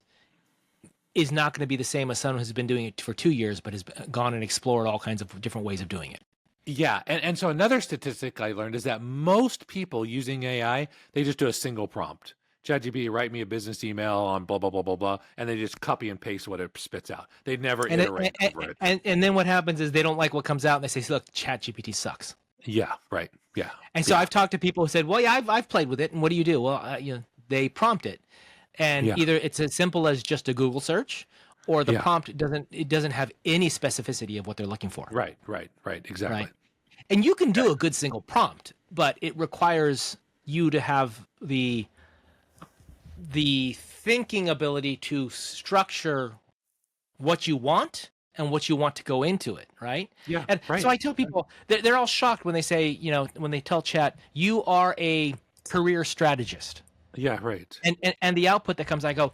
is not going to be the same as someone who's been doing it for 2 years but has gone and explored all kinds of different ways of doing it. Yeah, and so another statistic I learned is that most people using AI, they just do a single prompt. ChatGPT, write me a business email on blah blah blah blah blah, and they just copy and paste what it spits out. They never And iterate over it. and then what happens is they don't like what comes out and they say, "Look, ChatGPT sucks." Yeah, right. Yeah, And so yeah, I've talked to people who said, "Well, yeah, I've played with it, and what do you do?" Well, they prompt it, and yeah, either it's as simple as just a Google search, or the yeah. prompt doesn't have any specificity of what they're looking for. Right, exactly. Right. And you can do a good single prompt, but it requires you to have the thinking ability to structure what you want and what you want to go into it, right? Yeah, And right. so I tell people, they're all shocked when they say, when they tell Chat, you are a career strategist. Yeah, right. And the output that comes, I go,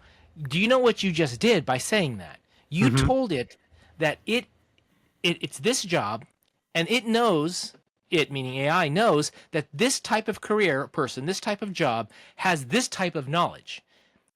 do you know what you just did by saying that? You Mhm. told it that it's this job, and it knows, it meaning AI knows, that this type of career person, this type of job, has this type of knowledge.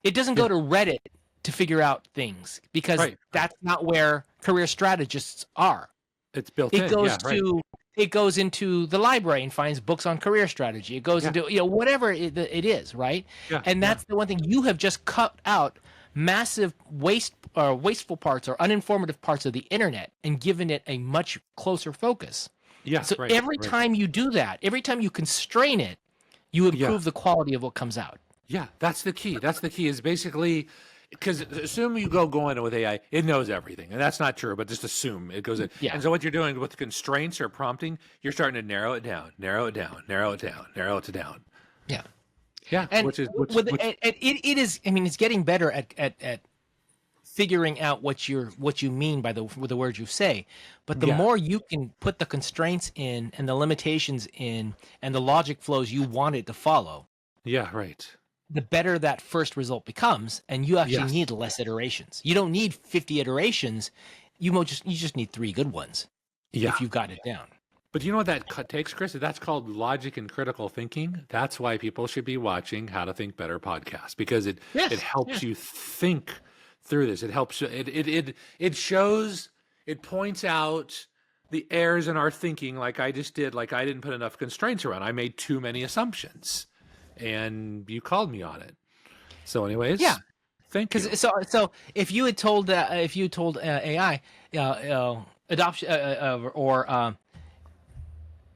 It doesn't go Yeah. to Reddit to figure out things because Right. that's not where career strategists are. It's built It in. goes Yeah, right. it goes into the library and finds books on career strategy. It goes Yeah. into whatever it is, right? Yeah, And that's the one thing you have just cut out massive wasteful parts or uninformative parts of the internet and given it a much closer focus. yeah, So right. every right. time you do that, every time you constrain it, you improve the quality of what comes out. Yeah, that's the key. That's the key is basically because assume you go in with AI, it knows everything. And that's not true, but just assume it goes in. Yeah. And so what you're doing with constraints or prompting, you're starting to narrow it down, narrow it down, narrow it down, narrow it down. Yeah. Yeah. And Which is it is, I mean, it's getting better at figuring out what you mean by the words you say. But the Yeah. more you can put the constraints in and the limitations in and the logic flows you want it to follow, Yeah, right. the better that first result becomes, and you actually Yes. need less iterations. You don't need 50 iterations. You just need 3 good ones Yeah. if you've gotten it down. But you know what that takes, Chris? That's called logic and critical thinking. That's why people should be watching How to Think Better podcast, because it helps you think through this. It helps you. It shows. It points out the errors in our thinking, like I just did. Like I didn't put enough constraints around. I made too many assumptions, and you called me on it. So, anyways, Yeah. thank you. Because so if you had told AI adoption or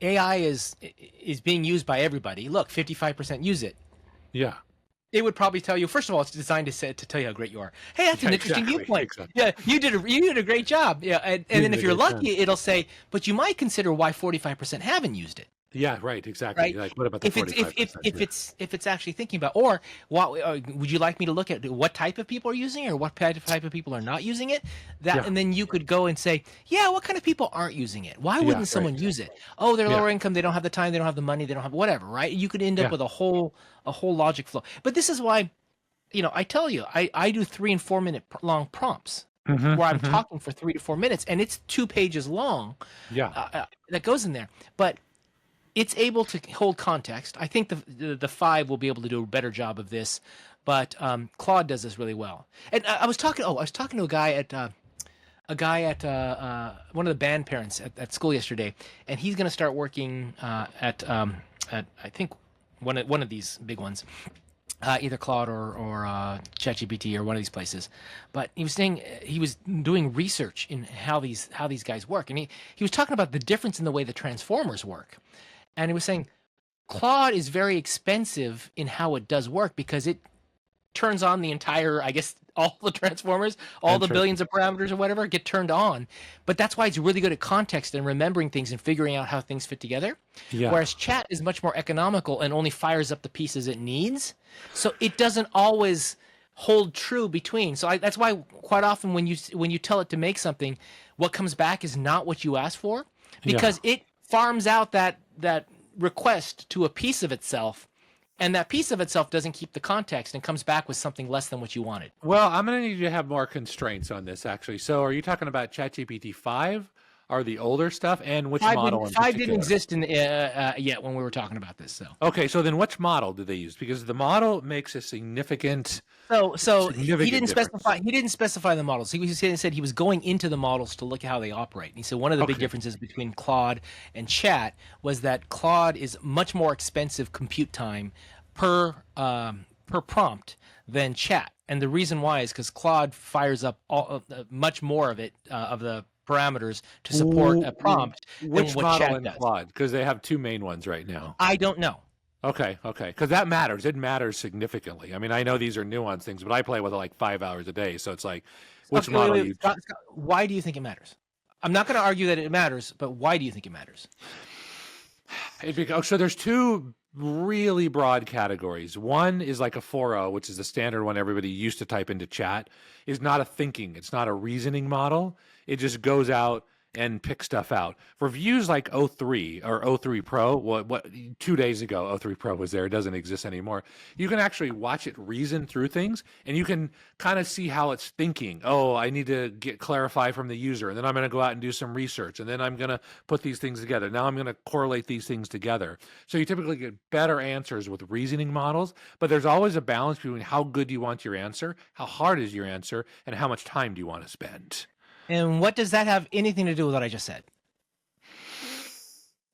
AI is being used by everybody. Look, 55% use it. Yeah. It would probably tell you. First of all, it's designed to tell you how great you are. Hey, that's an interesting exactly, viewpoint. exactly. Yeah, you did a great job. Yeah, and then did if a you're great lucky, it'll say, but you might consider why 45% haven't used it. Yeah. Right. Exactly. Right. Like, what about the If it's 45%? if it's actually thinking about, or what would you like me to look at what type of people are using it, or what type of people are not using it? Yeah. And then you could go and say, yeah, what kind of people aren't using it? Why Yeah, wouldn't someone right. use it? Oh, they're Yeah. lower income, they don't have the time, they don't have the money, they don't have whatever, right? You could end up Yeah. with a whole logic flow. But this is why, I tell you, I do 3 and 4 minute long prompts Mhm, where I'm mhm. talking for 3 to 4 minutes, and it's 2 pages long. Yeah. That goes in there, but it's able to hold context. I think the 5 will be able to do a better job of this, but Claude does this really well. And I was talking to a guy at one of the band parents at school yesterday, and he's going to start working at I think one of these big ones. Either Claude or ChatGPT or one of these places, but he was saying he was doing research in how these guys work, and he was talking about the difference in the way the transformers work, and he was saying Claude is very expensive in how it does work because it turns on the entire, I guess, all the transformers, all the billions of parameters or whatever get turned on. But that's why it's really good at context and remembering things and figuring out how things fit together. Yeah. Whereas chat is much more economical and only fires up the pieces it needs. So it doesn't always hold true between. So that's why quite often when you tell it to make something, what comes back is not what you asked for, because it farms out that request to a piece of itself. And that piece of itself doesn't keep the context and comes back with something less than what you wanted. Well, I'm going to need you to have more constraints on this, actually. So, are you talking about ChatGPT 5 or the older stuff, and which model in 5 particular? didn't exist yet when we were talking about this. So Okay, so then which model do they use? Because the model makes a significant. So he Significant didn't specify. He didn't specify the models. He said he was going into the models to look at how they operate. And he said one of the big differences between Claude and Chat was that Claude is much more expensive compute time per prompt than Chat. And the reason why is because Claude fires up much more of it of the parameters to support a prompt Which than what model Chat in does. Claude? Because they have 2 main ones right now. I don't know. Okay, because that matters. It matters significantly. I mean, I know these are nuanced things, but I play with it like 5 hours a day, so it's like, which Okay, model wait, you? Scott, why do you think it matters? I'm not going to argue that it matters, but why do you think it matters? So there's 2 really broad categories. One is like a 4.0, which is the standard one everybody used to type into chat. Is not a thinking. It's not a reasoning model. It just goes out and picks stuff out. For views like 03 or 03 Pro, what 2 days ago 03 Pro was there. It doesn't exist anymore. You can actually watch it reason through things, and you can kind of see how it's thinking. Oh, I need to get clarify from the user, and then I'm going to go out and do some research, and then I'm going to put these things together. Now I'm going to correlate these things together. So you typically get better answers with reasoning models, but there's always a balance between how good do you want your answer, how hard is your answer, and how much time do you want to spend. And what does that have anything to do with what I just said?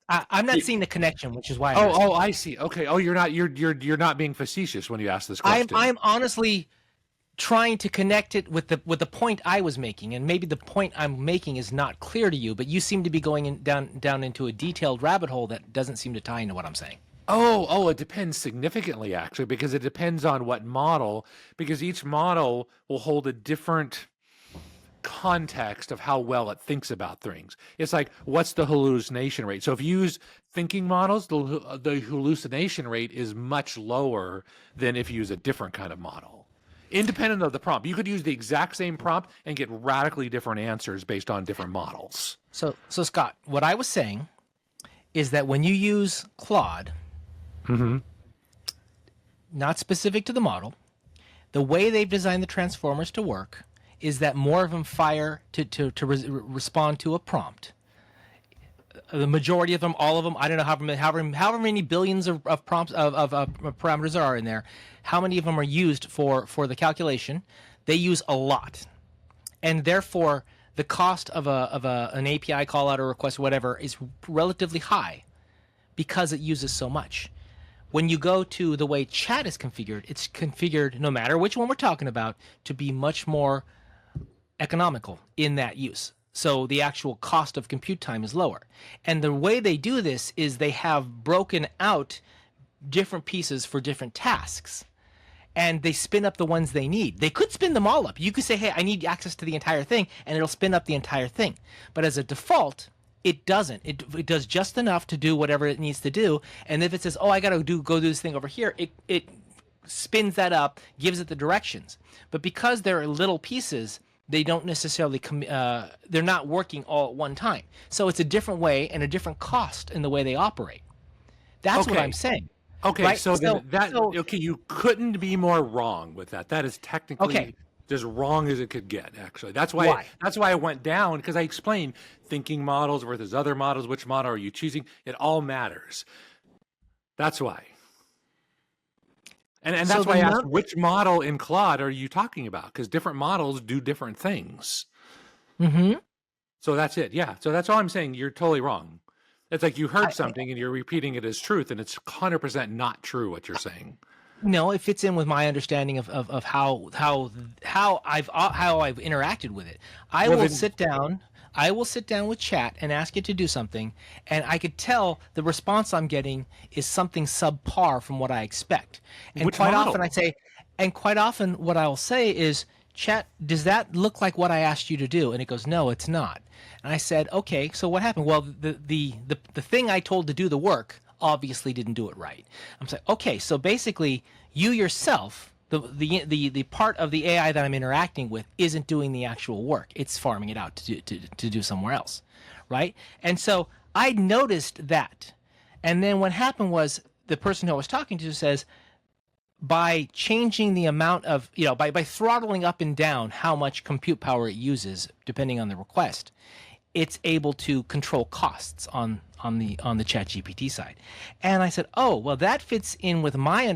I'm not seeing the connection, which is why. I see. Okay. Oh, you're not being facetious when you ask this question. I'm honestly trying to connect it with the point I was making, and maybe the point I'm making is not clear to you, but you seem to be going down into a detailed rabbit hole that doesn't seem to tie into what I'm saying. Oh, it depends significantly, actually, because it depends on what model, because each model will hold a different context of how well it thinks about things. It's like, what's the hallucination rate? So if you use thinking models, the hallucination rate is much lower than if you use a different kind of model. Independent of the prompt. You could use the exact same prompt and get radically different answers based on different models. So Scott, what I was saying is that when you use Claude, not specific to the model, the way they've designed the transformers to work is that more of them fire to respond to a prompt. The majority of them, all of them, I don't know however many billions of prompts of parameters there are in there, how many of them are used for the calculation. They use a lot, and therefore the cost of an API call out or request or whatever is relatively high because it uses so much. When you go to the way chat is configured, it's configured, no matter which one we're talking about, to be much more economical in that use. So the actual cost of compute time is lower. And the way they do this is they have broken out different pieces for different tasks. And they spin up the ones they need. They could spin them all up. You could say, hey, I need access to the entire thing, and it'll spin up the entire thing. But as a default, it doesn't. It does just enough to do whatever it needs to do. And if it says, oh, I got to go do this thing over here, it spins that up, gives it the directions. But because there are little pieces, they don't necessarily they're not working all at one time. So it's a different way and a different cost in the way they operate. That's what I'm saying. Okay, right? so you couldn't be more wrong with that. That is technically as wrong as it could get, actually. That's why I went down, because I explained thinking models versus other models. Which model are you choosing? It all matters. That's why. And that's why I asked, which model in Claude are you talking about? Because different models do different things. So that's it. Yeah. So that's all I'm saying. You're totally wrong. It's like you heard something and you're repeating it as truth, and it's 100% not true what you're saying. No, it fits in with my understanding of how I've interacted with it. I will sit down with chat and ask it to do something, and I could tell the response I'm getting is something subpar from what I expect. And quite often what I'll say is, chat, does that look like what I asked you to do? And it goes, no, it's not. And I said, okay, so what happened? Well, the thing I told to do the work obviously didn't do it right. I'm saying, okay, so basically you yourself, the part of the AI that I'm interacting with isn't doing the actual work. It's farming it out to do somewhere else, right? And so I noticed that. And then what happened was the person who I was talking to says, by changing the amount of, by throttling up and down how much compute power it uses, depending on the request, it's able to control costs on the ChatGPT side. And I said, oh, well, that fits in with my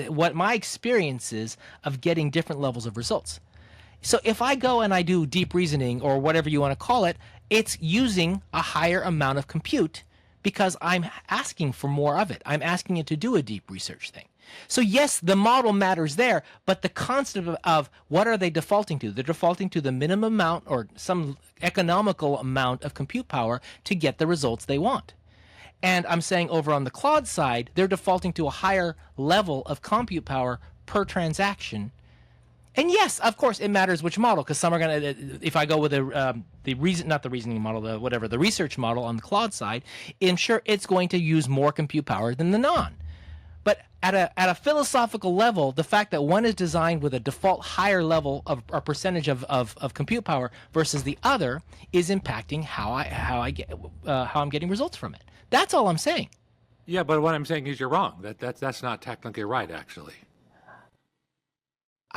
what my experience is of getting different levels of results. So if I go and I do deep reasoning or whatever you want to call it, it's using a higher amount of compute because I'm asking for more of it. I'm asking it to do a deep research thing. So yes, the model matters there, but the constant of what are they defaulting to? They're defaulting to the minimum amount or some economical amount of compute power to get the results they want. And I'm saying over on the Claude side, they're defaulting to a higher level of compute power per transaction. And yes, of course, it matters which model, because some are going to, if I go with the reasoning model, the research model on the Claude side, I'm sure it's going to use more compute power than the non. But at a philosophical level, the fact that one is designed with a default higher level of or percentage of compute power versus the other is impacting how I'm getting results from it. That's all I'm saying. Yeah, but what I'm saying is you're wrong. That's not technically right, actually.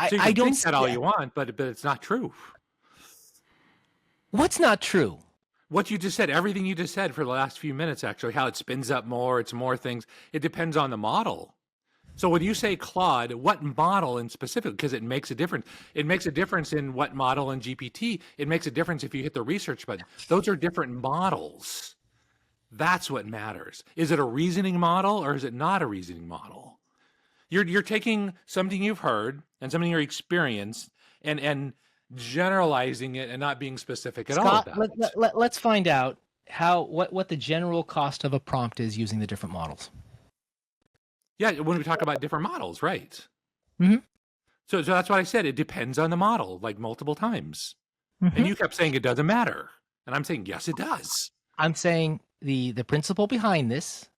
So you can think that all you want, but it's not true. What's not true? What you just said, everything you just said for the last few minutes, actually, how it spins up more, it's more things. It depends on the model. So when you say Claude, what model in specific? Because it makes a difference. It makes a difference in what model in GPT. It makes a difference if you hit the research button. Those are different models. That's what matters. Is it a reasoning model or is it not a reasoning model? You're taking something you've heard and something you've experienced and generalizing it and not being specific at all about it. Let's find out what the general cost of a prompt is using the different models. Yeah, when we talk about different models, right? Mm-hmm. So that's what I said. It depends on the model, like multiple times. Mm-hmm. And you kept saying it doesn't matter. And I'm saying, yes, it does. I'm saying the principle behind this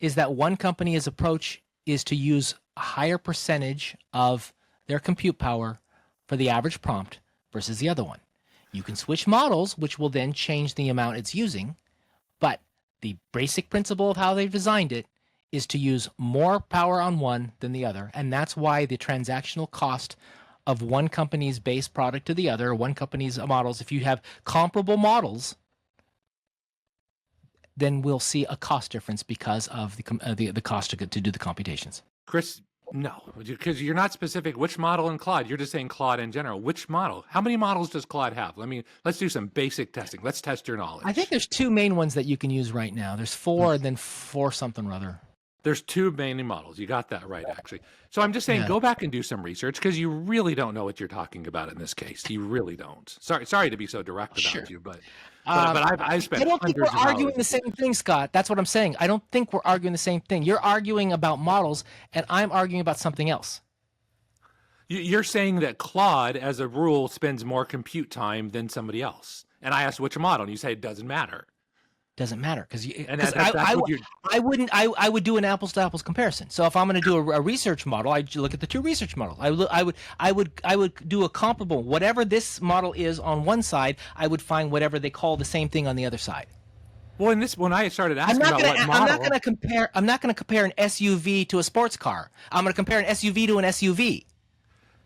is that one company's approach is to use a higher percentage of their compute power for the average prompt versus the other one. You can switch models, which will then change the amount it's using, but the basic principle of how they've designed it is to use more power on one than the other. And that's why the transactional cost of one company's base product to the other, one company's models, if you have comparable models, then we'll see a cost difference because of the cost to do the computations. Chris, no, because you're not specific which model in Claude. You're just saying Claude in general. Which model? How many models does Claude have? Let's do some basic testing. Let's test your knowledge. I think there's two main ones that you can use right now. There's four and then four something or other. There's two main models. You got that right, actually. So I'm just saying, go back and do some research because you really don't know what you're talking about in this case. You really don't. Sorry to be so direct about you, but I've spent. I don't think we're hundreds of arguing hours. the same thing, Scott. That's what I'm saying. I don't think we're arguing the same thing. You're arguing about models, and I'm arguing about something else. You're saying that Claude, as a rule, spends more compute time than somebody else. And I asked which model, and you say it doesn't matter. Doesn't matter because I would do an apples to apples comparison. So if I'm going to do a research model, I look at the two research models. I would do a comparable. Whatever this model is on one side, I would find whatever they call the same thing on the other side. Well, when I started asking about what model, I'm not going to compare an SUV to a sports car. I'm going to compare an SUV to an SUV.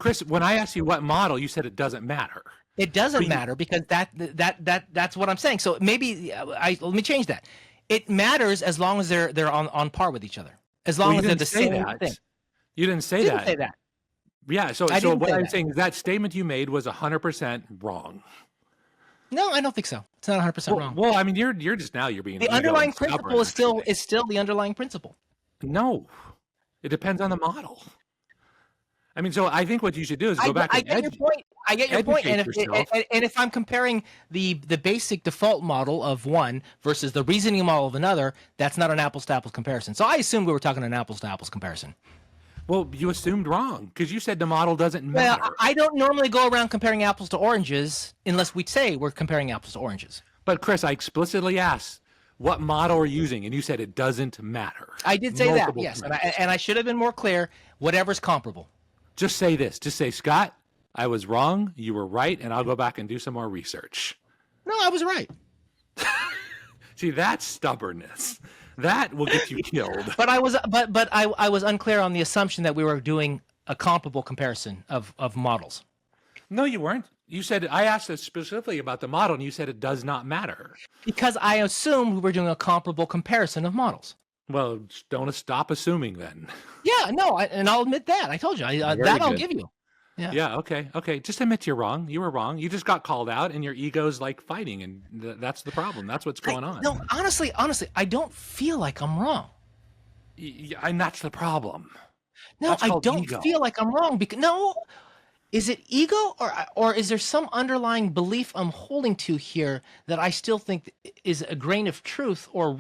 Chris, when I asked you what model, you said it doesn't matter. It doesn't matter because that's what I'm saying. So maybe let me change that. It matters as long as they're on par with each other. As long as they're the same thing. You didn't say that. I didn't say that. Yeah. So what I'm saying is that statement you made was 100% wrong. No, I don't think so. It's not 100% wrong. Well, I mean, you're being the underlying principle is still the underlying principle. No, it depends on the model. I mean, so I think what you should do is go back. I get your point. I get your point. And if I'm comparing the basic default model of one versus the reasoning model of another, that's not an apples to apples comparison. So I assumed we were talking an apples to apples comparison. Well, you assumed wrong because you said the model doesn't matter. Well, I don't normally go around comparing apples to oranges unless we say we're comparing apples to oranges. But Chris, I explicitly asked what model are you using, and you said it doesn't matter. I did say that, yes, and I should have been more clear. Whatever's comparable. Just say this. Just say, Scott, I was wrong. You were right, and I'll go back and do some more research. No, I was right. See, that's stubbornness. That will get you killed. But I was unclear on the assumption that we were doing a comparable comparison of models. No, you weren't. You said I asked us specifically about the model, and you said it does not matter. Because I assumed we were doing a comparable comparison of models. Well, don't stop assuming then. Yeah, no, and I'll admit that. I told you that I'll give you. Yeah. Okay. Just admit you're wrong. You were wrong. You just got called out, and your ego's like fighting, and that's the problem. That's what's going on. No, honestly, I don't feel like I'm wrong. And that's the problem. No, that's I don't ego. feel like I'm wrong because is it ego or is there some underlying belief I'm holding to here that I still think is a grain of truth or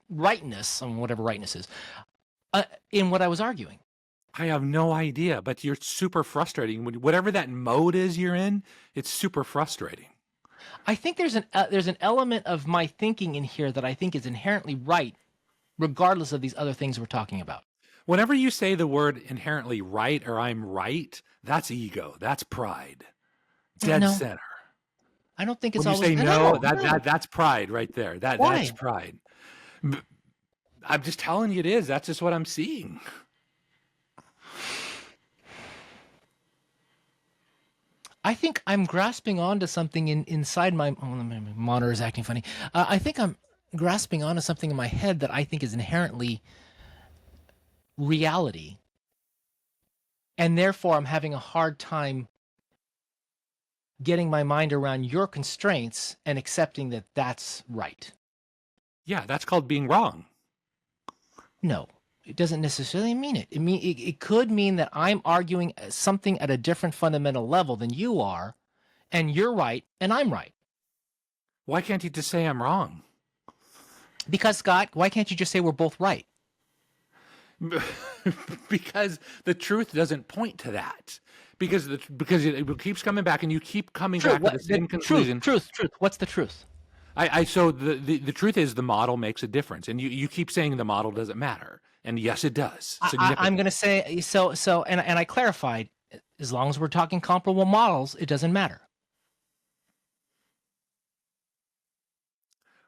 rightness, whatever rightness is, in what I was arguing? I have no idea, but you're super frustrating. Whatever that mode is you're in, it's super frustrating. I think there's an element of my thinking in here that I think is inherently right, regardless of these other things we're talking about. Whenever you say the word inherently right or I'm right, that's ego. That's pride. Dead center. I don't think it's when always. You say no, that's pride right there. Why? That's pride. I'm just telling you it is. That's just what I'm seeing. I think I'm grasping onto something inside my monitor is acting funny. I think I'm grasping onto something in my head that I think is inherently reality. And therefore, I'm having a hard time getting my mind around your constraints and accepting that that's right. Yeah, that's called being wrong. No, it doesn't necessarily mean it. It could mean that I'm arguing something at a different fundamental level than you are, and you're right, and I'm right. Why can't you just say I'm wrong? Because, Scott, why can't you just say we're both right? Because the truth doesn't point to that. Because it keeps coming back, and you keep coming back to the same conclusion. Truth. What's the truth? So the truth is the model makes a difference, and you keep saying the model doesn't matter, and yes, it does. I'm going to say so, and I clarified as long as we're talking comparable models, it doesn't matter.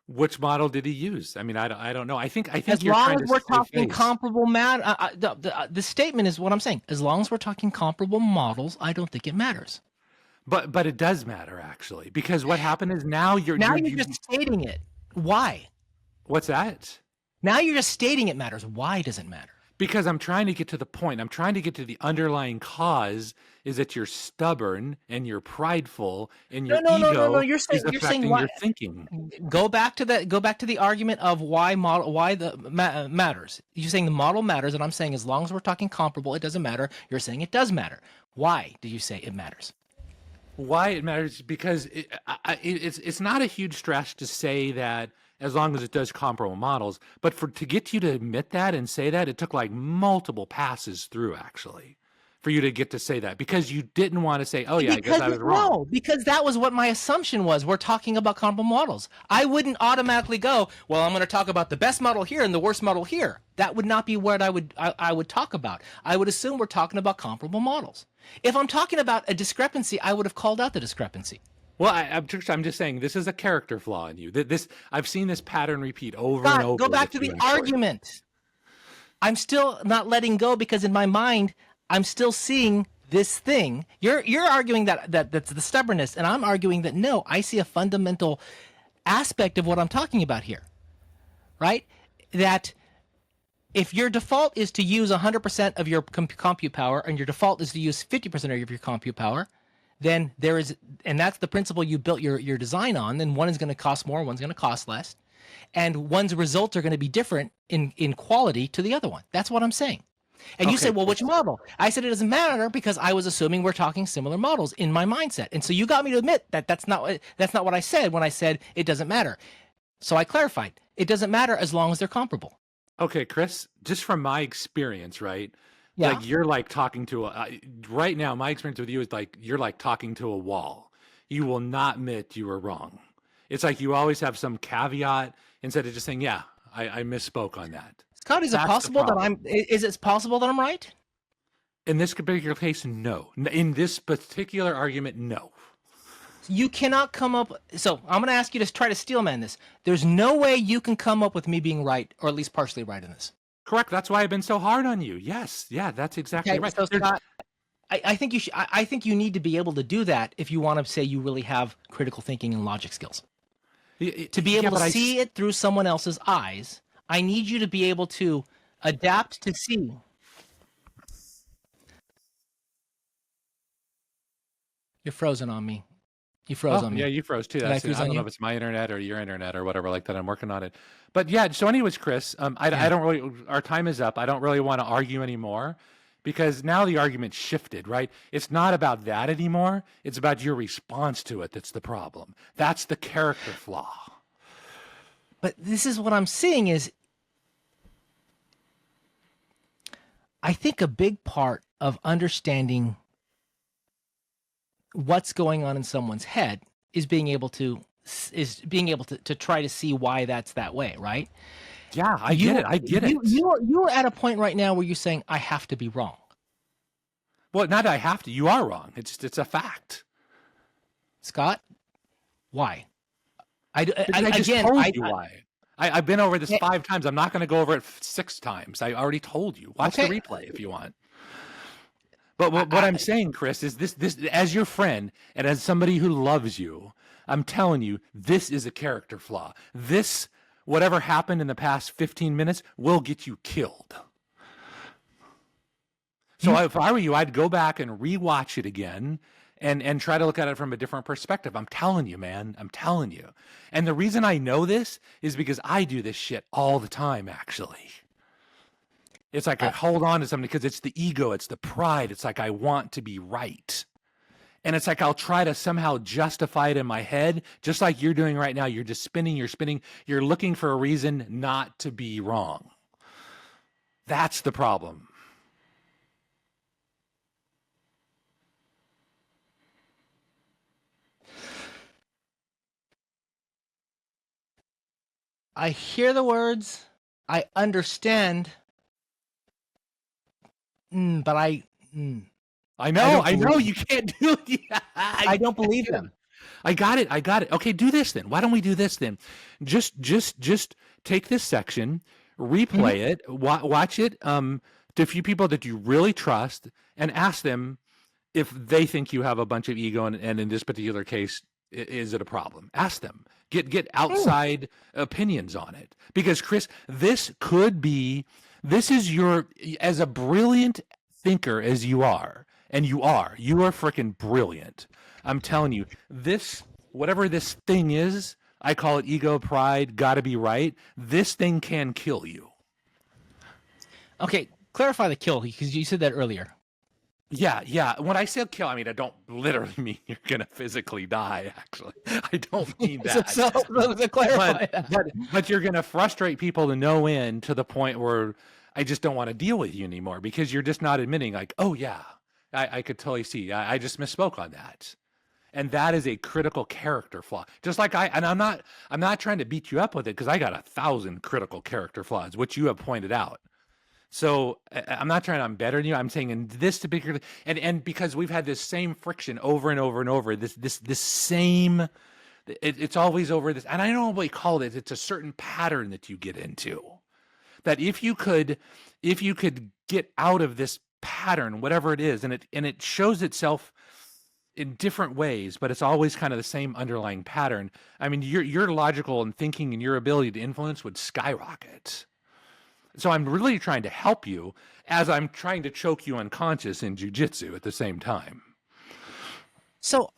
Which model did he use? I mean, I don't know. I think As you're long trying as to we're save talking face. comparable the statement is what I'm saying. As long as we're talking comparable models, I don't think it matters. But it does matter actually, because what happened is now you're Just stating it. Why? what's that? Now you're just stating it matters. Why does it matter? Because I'm trying to get to the point. I'm trying to get to the underlying cause is that you're stubborn and you're prideful and your ego You're is saying affecting why. your thinking. Go back to the argument of why matters. You're saying the model matters, and I'm saying as long as we're talking comparable, it doesn't matter. You're saying it does matter. Why do you say it matters? Why it matters? Because it's not a huge stretch to say that as long as it does comparable models, but to get you to admit that and say that, it took like multiple passes through actually for you to get to say that, because you didn't want to say, oh yeah, I guess I was wrong. No, because that was what my assumption was. We're talking about comparable models. I wouldn't automatically go, well, I'm going to talk about the best model here and the worst model here. That would not be what I would talk about. I would assume we're talking about comparable models. If I'm talking about a discrepancy, I would have called out the discrepancy. Well, I'm just saying this is a character flaw in you. This I've seen this pattern repeat over and over. Go back to the argument. I'm still not letting go because in my mind, I'm still seeing this thing. You're arguing that's the stubbornness, and I'm arguing that no, I see a fundamental aspect of what I'm talking about here, right? That if your default is to use 100% of your compute power and your default is to use 50% of your compute power, then there is, and that's the principle you built your design on, then one is going to cost more, one's going to cost less. And one's results are going to be different in quality to the other one. That's what I'm saying. And you say, well, which model? I said it doesn't matter because I was assuming we're talking similar models in my mindset. And so you got me to admit that that's not what I said when I said it doesn't matter. So I clarified. It doesn't matter as long as they're comparable. Okay, Chris, just from my experience, right? Yeah. Like you're like talking to right now, my experience with you is like you're like talking to a wall. You will not admit you were wrong. It's like you always have some caveat instead of just saying, yeah, I misspoke on that. Scott, is it possible that I'm right? In this particular case, no. In this particular argument, no. You cannot come up. So I'm going to ask you to try to steelman this. There's no way you can come up with me being right, or at least partially right in this. Correct. That's why I've been so hard on you. Yes. Yeah, that's exactly right. So Scott, I think you should. I think you need to be able to do that if you want to say you really have critical thinking and logic skills. To be able to see it through someone else's eyes, I need you to be able to adapt to see. You're frozen on me. You froze on me. Yeah, you froze too. I don't know if it's my internet or your internet or whatever like that. I'm working on it. But yeah, so anyways, Chris, I don't really, our time is up. I don't really want to argue anymore because now the argument shifted, right? It's not about that anymore. It's about your response to it that's the problem. That's the character flaw. But this is what I'm seeing is, I think a big part of understanding what's going on in someone's head is being able to try to see why that's that way, right? Yeah, I get it. You're at a point right now where you're saying I have to be wrong. Well, not I have to. You are wrong. It's a fact. Scott, why? I just told you why. I've been over this 5 times. I'm not going to go over it 6 times. I already told you. Watch the replay if you want. But what I'm saying, Chris, is this as your friend and as somebody who loves you, I'm telling you, this is a character flaw. This, whatever happened in the past 15 minutes, will get you killed. So if I were you, I'd go back and rewatch it again and try to look at it from a different perspective. I'm telling you, man. I'm telling you. And the reason I know this is because I do this shit all the time, actually. It's like I hold on to something because it's the ego, it's the pride. It's like I want to be right. And it's like I'll try to somehow justify it in my head, just like you're doing right now. You're just spinning, you're looking for a reason not to be wrong. That's the problem. I hear the words, I understand, but I know believe you can't do it. Yeah, I don't believe them. I got it. Okay, do this then. Why don't we do this then? Just take this section, replay it, watch it to a few people that you really trust, and ask them if they think you have a bunch of ego, and in this particular case, is it a problem? Ask them. Get outside opinions on it, because Chris, this is your, as a brilliant thinker as you are, and you are freaking brilliant. I'm telling you, this, whatever this thing is, I call it ego, pride, gotta be right. This thing can kill you. Okay, clarify the kill, because you said that earlier. Yeah. When I say kill, I mean, I don't literally mean you're going to physically die, actually. I don't mean that. so clarify that. But you're going to frustrate people to no end, to the point where I just don't want to deal with you anymore, because you're just not admitting, like, oh, yeah, I could totally see. I just misspoke on that. And that is a critical character flaw. Just like I'm not trying to beat you up with it, because I got 1,000 critical character flaws, which you have pointed out. So I'm not trying, I'm better than you. I'm saying in this particular, and because we've had this same friction over and over and over, this same, it's always over this, and I don't know what you call it. It's a certain pattern that you get into, that if you could get out of this pattern, whatever it is, and it shows itself in different ways, but it's always kind of the same underlying pattern. I mean, your logical and thinking and your ability to influence would skyrocket. So I'm really trying to help you, as I'm trying to choke you unconscious in jiu-jitsu at the same time. So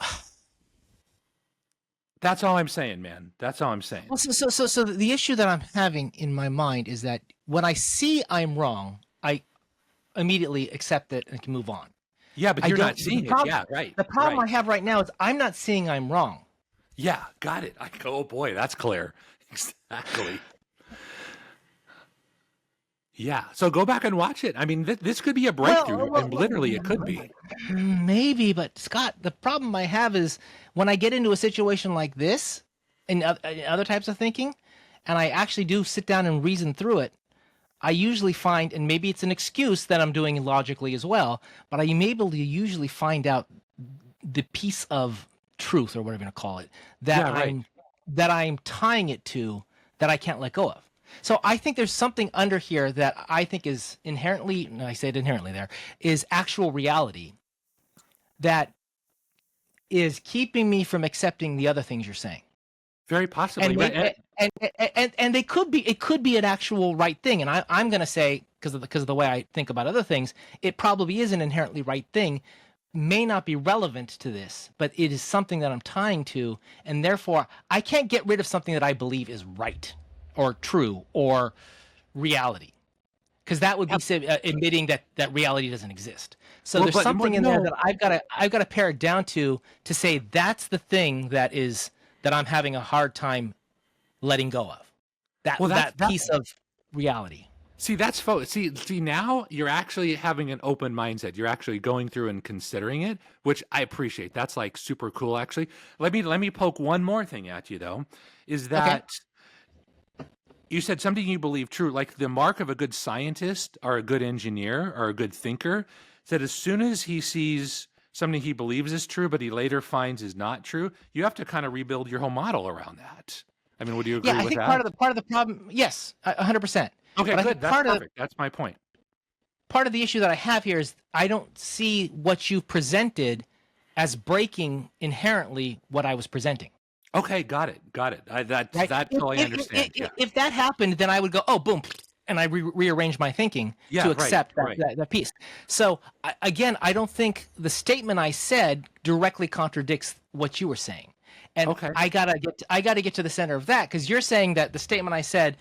that's all I'm saying, man. That's all I'm saying. Well, so the issue that I'm having in my mind is that when I see I'm wrong, I immediately accept it and can move on. Yeah, but you're not seeing it. Yeah, right. The problem right. I have right now is I'm not seeing I'm wrong. Yeah, got it. Oh boy, that's clear. Exactly. Yeah, so go back and watch it. I mean, this could be a breakthrough, and literally it could be. Maybe, but Scott, the problem I have is when I get into a situation like this and other types of thinking, and I actually do sit down and reason through it, I usually find, and maybe it's an excuse that I'm doing logically as well, but I am able to usually find out the piece of truth, or whatever you want to call it, that I'm tying it to, that I can't let go of. So I think there's something under here that I think is inherently, and I said inherently there, is actual reality that is keeping me from accepting the other things you're saying. Very possibly. And it could be an actual right thing. And I'm going to say, because of the way I think about other things, it probably is an inherently right thing, may not be relevant to this, but it is something that I'm tying to. And therefore, I can't get rid of something that I believe is right, or true, or reality, because that would be admitting that reality doesn't exist. So there's something in there that I've got to pare it down to say that's the thing that I'm having a hard time letting go of. That piece of reality. See, see now you're actually having an open mindset. You're actually going through and considering it, which I appreciate. That's like super cool, actually. Let me poke one more thing at you, though, is that. Okay. You said something you believe true, like the mark of a good scientist or a good engineer or a good thinker, that as soon as he sees something he believes is true, but he later finds is not true, you have to kind of rebuild your whole model around that. I mean, would you agree with that? Yeah, I think part of the problem, yes, 100%. Okay, but good. That's perfect. That's my point. Part of the issue that I have here is I don't see what you've presented as breaking inherently what I was presenting. Okay, got it. That totally understand. If that happened, then I would go, oh, boom, and I rearrange my thinking to accept that piece. So again, I don't think the statement I said directly contradicts what you were saying, and I gotta get to the center of that, because you're saying that the statement I said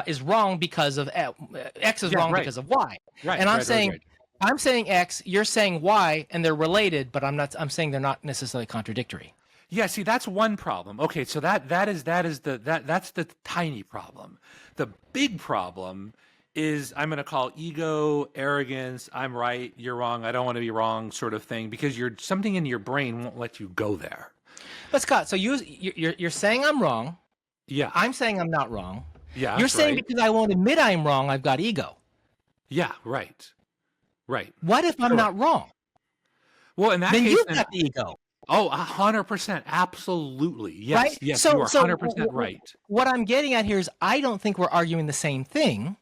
is wrong because of X is wrong because of Y, and I'm saying X, you're saying Y, and they're related, but I'm saying they're not necessarily contradictory. Yeah, see, that's one problem. Okay, so that's the tiny problem. The big problem is, I'm going to call ego, arrogance, I'm right, you're wrong, I don't want to be wrong sort of thing, because something in your brain won't let you go there. But Scott, so you're saying I'm wrong. Yeah. I'm saying I'm not wrong. Yeah. You're saying because I won't admit I'm wrong, I've got ego. Yeah, right. What if I'm not wrong? Well, in that then case, you've then, got the ego. oh, 100%, absolutely, yes, Right? yes, you are 100% right. What I'm getting at here is I don't think we're arguing the same thing.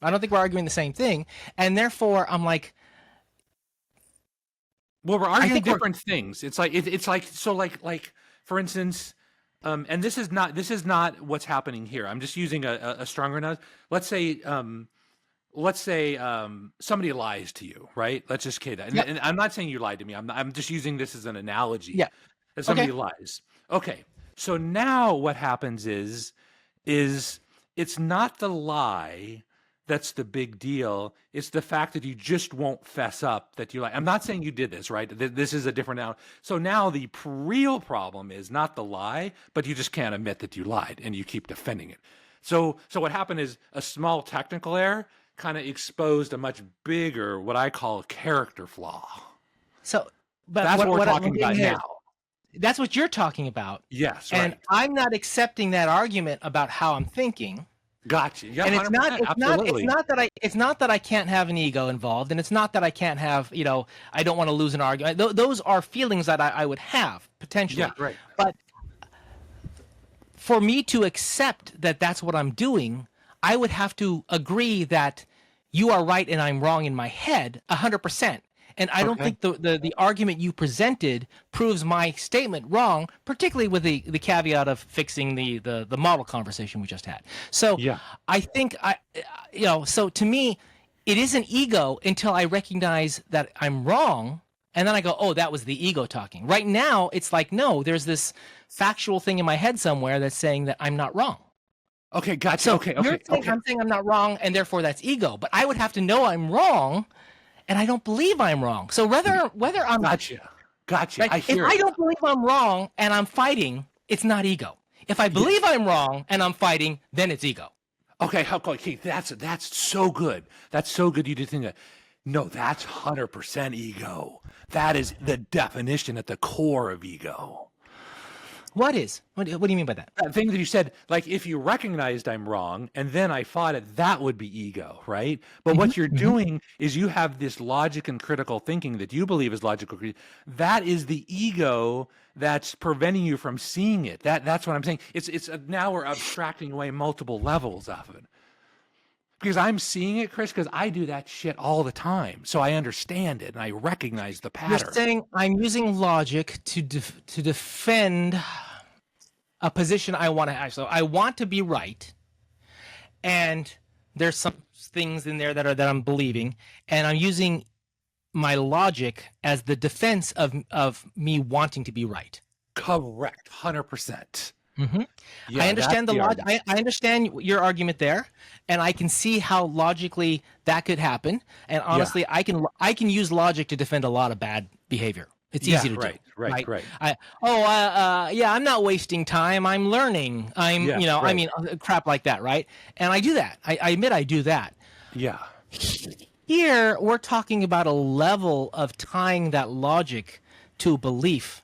I don't think we're arguing the same thing. And therefore, I'm like, Well, we're arguing think we're- different things. It's like it's like so like for instance, and this is not what's happening here. I'm just using a stronger analogy. Let's say somebody lies to you, right? Let's just say that. And, Yep. and I'm not saying you lied to me. I'm just using this as an analogy. Yeah. That somebody Okay. lies. Okay. So now what happens is it's not the lie that's the big deal. It's the fact that you just won't fess up that you lie. I'm not saying you did this, right? This is a different now. So now the real problem is not the lie, but you just can't admit that you lied and you keep defending it. So what happened is a small technical error kind of exposed a much bigger, what I call a character flaw. so, but That's what we're I'm talking about getting here- now. That's what you're talking about. Yes, And right. I'm not accepting that argument about how I'm thinking. Gotcha. Yeah, And it's 100%, absolutely. it's not that I can't have an ego involved, and it's not that I can't have, I don't want to lose an argument. Those are feelings that I would have potentially. Yeah, right. But for me to accept that that's what I'm doing, I would have to agree that you are right and I'm wrong in my head 100%. And I don't Okay. think the argument you presented proves my statement wrong, particularly with the caveat of fixing the model conversation we just had. So Yeah. I think so to me, it isn't ego until I recognize that I'm wrong. And then I go, oh, that was the ego talking. Right now, it's like, no, there's this factual thing in my head somewhere that's saying that I'm not wrong. Okay, gotcha. So Okay. I'm saying I'm not wrong, and therefore that's ego. But I would have to know I'm wrong, and I don't believe I'm wrong. So whether I'm Gotcha. right, I if hear I it. don't believe I'm wrong and I'm fighting, it's not ego. If I believe I'm wrong and I'm fighting, then it's ego. Okay, Keith, that's so good. That's so good you did think that. No, that's 100% ego. That is the definition at the core of ego. What is? What do you mean by that? That thing that you said, like if you recognized I'm wrong and then I fought it, that would be ego, right? But what you're doing is you have this logic and critical thinking that you believe is logical. That is the ego that's preventing you from seeing it. That's what I'm saying. It's now we're abstracting away multiple levels of it. Because I'm seeing it, Chris, because I do that shit all the time. So I understand it and I recognize the pattern. You're saying I'm using logic to defend a position I want to have. So I want to be right, and there's some things in there that I'm believing, and I'm using my logic as the defense of me wanting to be right. Correct, 100%. Mm-hmm. Yeah, I understand that's the logic. argument. I understand your argument there, and I can see how logically that could happen. And honestly, I can use logic to defend a lot of bad behavior. It's easy to do. Right. I'm not wasting time. I'm learning. Crap like that, right? And I do that. I admit I do that. Yeah. Here, we're talking about a level of tying that logic to a belief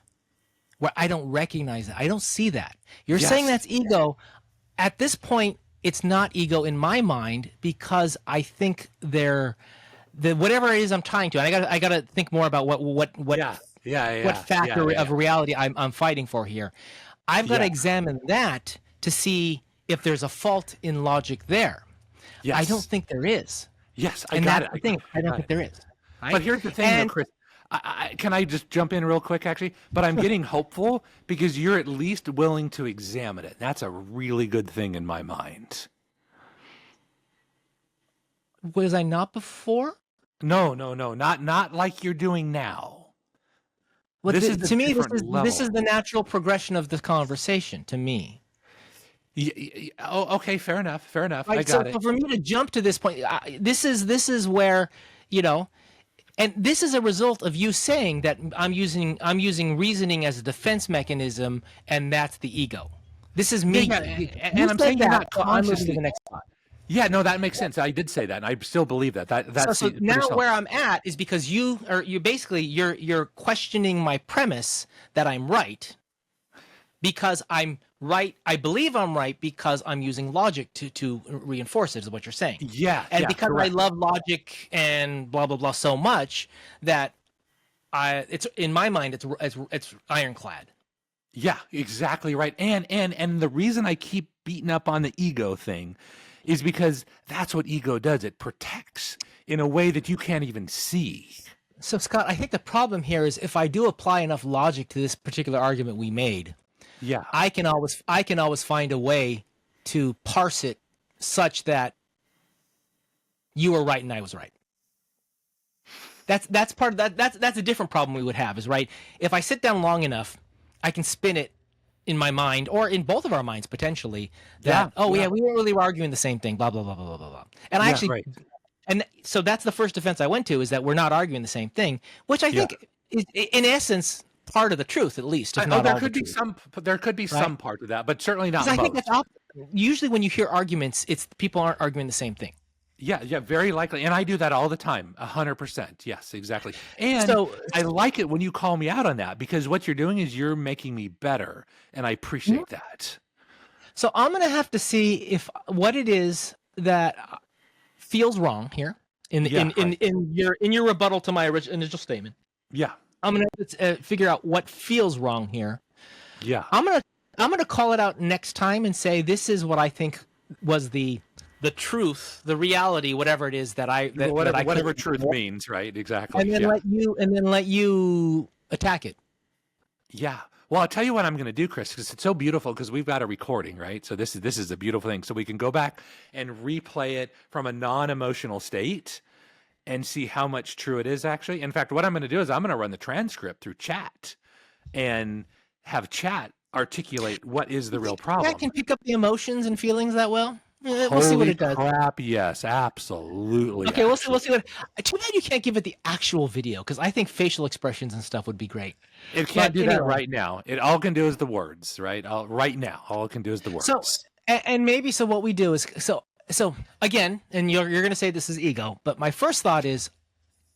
where I don't recognize that. I don't see that. You're saying that's ego. At this point, it's not ego in my mind because I think whatever it is I'm tying to. And I gotta think more about what factor of reality I'm fighting for here. I've got to examine that to see if there's a fault in logic there. Yes. I don't think there is. Yes, I don't think there is. Right? But here's the thing, though, Chris. Can I just jump in real quick, actually? But I'm getting hopeful because you're at least willing to examine it. That's a really good thing in my mind. Was I not before? No. Not like you're doing now. Well, This is to me, this level. is the natural progression of the conversation. To me, okay, fair enough. Right, I got it. So for me to jump to this point, this is where, and this is a result of you saying that I'm using reasoning as a defense mechanism, and that's the ego. This is me. And I'm saying you're not I'm moving to consciously. the next spot. Yeah, no, that makes sense. I did say that, and I still believe that. That's So now where I'm at is because you're questioning my premise that I'm right, because I'm right. I believe I'm right because I'm using logic to reinforce it, is what you're saying. Yeah, And because correct. I love logic and blah blah blah so much that it's in my mind, it's ironclad. Yeah, exactly right. And the reason I keep beating up on the ego thing is because that's what ego does. It protects in a way that you can't even see. So Scott, I think the problem here is if I do apply enough logic to this particular argument we made, Yeah. I can always find a way to parse it such that you were right and I was right. That's part of that. That's a different problem we would have, is right. If I sit down long enough, I can spin it in my mind or in both of our minds potentially that we weren't really arguing the same thing, blah blah blah blah blah blah. And I actually, right. and so that's the first defense I went to, is that we're not arguing the same thing, which I think is in essence part of the truth, at least. If not there all could the be truth. there could be some part of that, but certainly not 'Cause I most. think that's usually when you hear arguments, it's people aren't arguing the same thing. Yeah, very likely. And I do that all the time, 100%. Yes, exactly. And So I like it when you call me out on that, because what you're doing is you're making me better, and I appreciate that. So I'm going to have to see if what it is that feels wrong here in your rebuttal to my initial statement. Yeah. I'm going to figure out what feels wrong here. Yeah. I'm going to call it out next time and say this is what I think was the truth, the reality, whatever it is whatever truth means, right? Exactly. And then let you attack it. Yeah. Well, I'll tell you what I'm going to do, Chris, because it's so beautiful, because we've got a recording, right? So this is a beautiful thing. So we can go back and replay it from a non-emotional state and see how much true it is actually. In fact, what I'm going to do is I'm going to run the transcript through chat and have chat articulate what is the real problem. Chat can pick up the emotions and feelings that well. We'll see what it does. Crap, yes, absolutely. Okay, we'll see what. Too bad you can't give it the actual video, because I think facial expressions and stuff would be great. It can't do that right now. All it can do is the words, right? Right now, all it can do is the words. So, and maybe so. What we do is so again, and you're going to say this is ego, but my first thought is,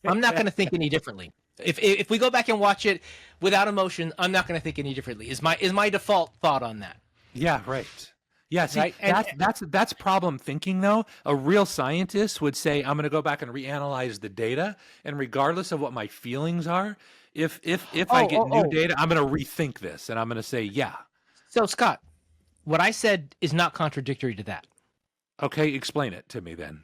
I'm not going to think any differently. If we go back and watch it without emotion, I'm not going to think any differently. Is my default thought on that? Yeah, right. Yeah, see, right? that's problem thinking, though. A real scientist would say, I'm going to go back and reanalyze the data, and regardless of what my feelings are, if I get new data, I'm going to rethink this, and I'm going to say, yeah. So, Scott, what I said is not contradictory to that. Okay, explain it to me then.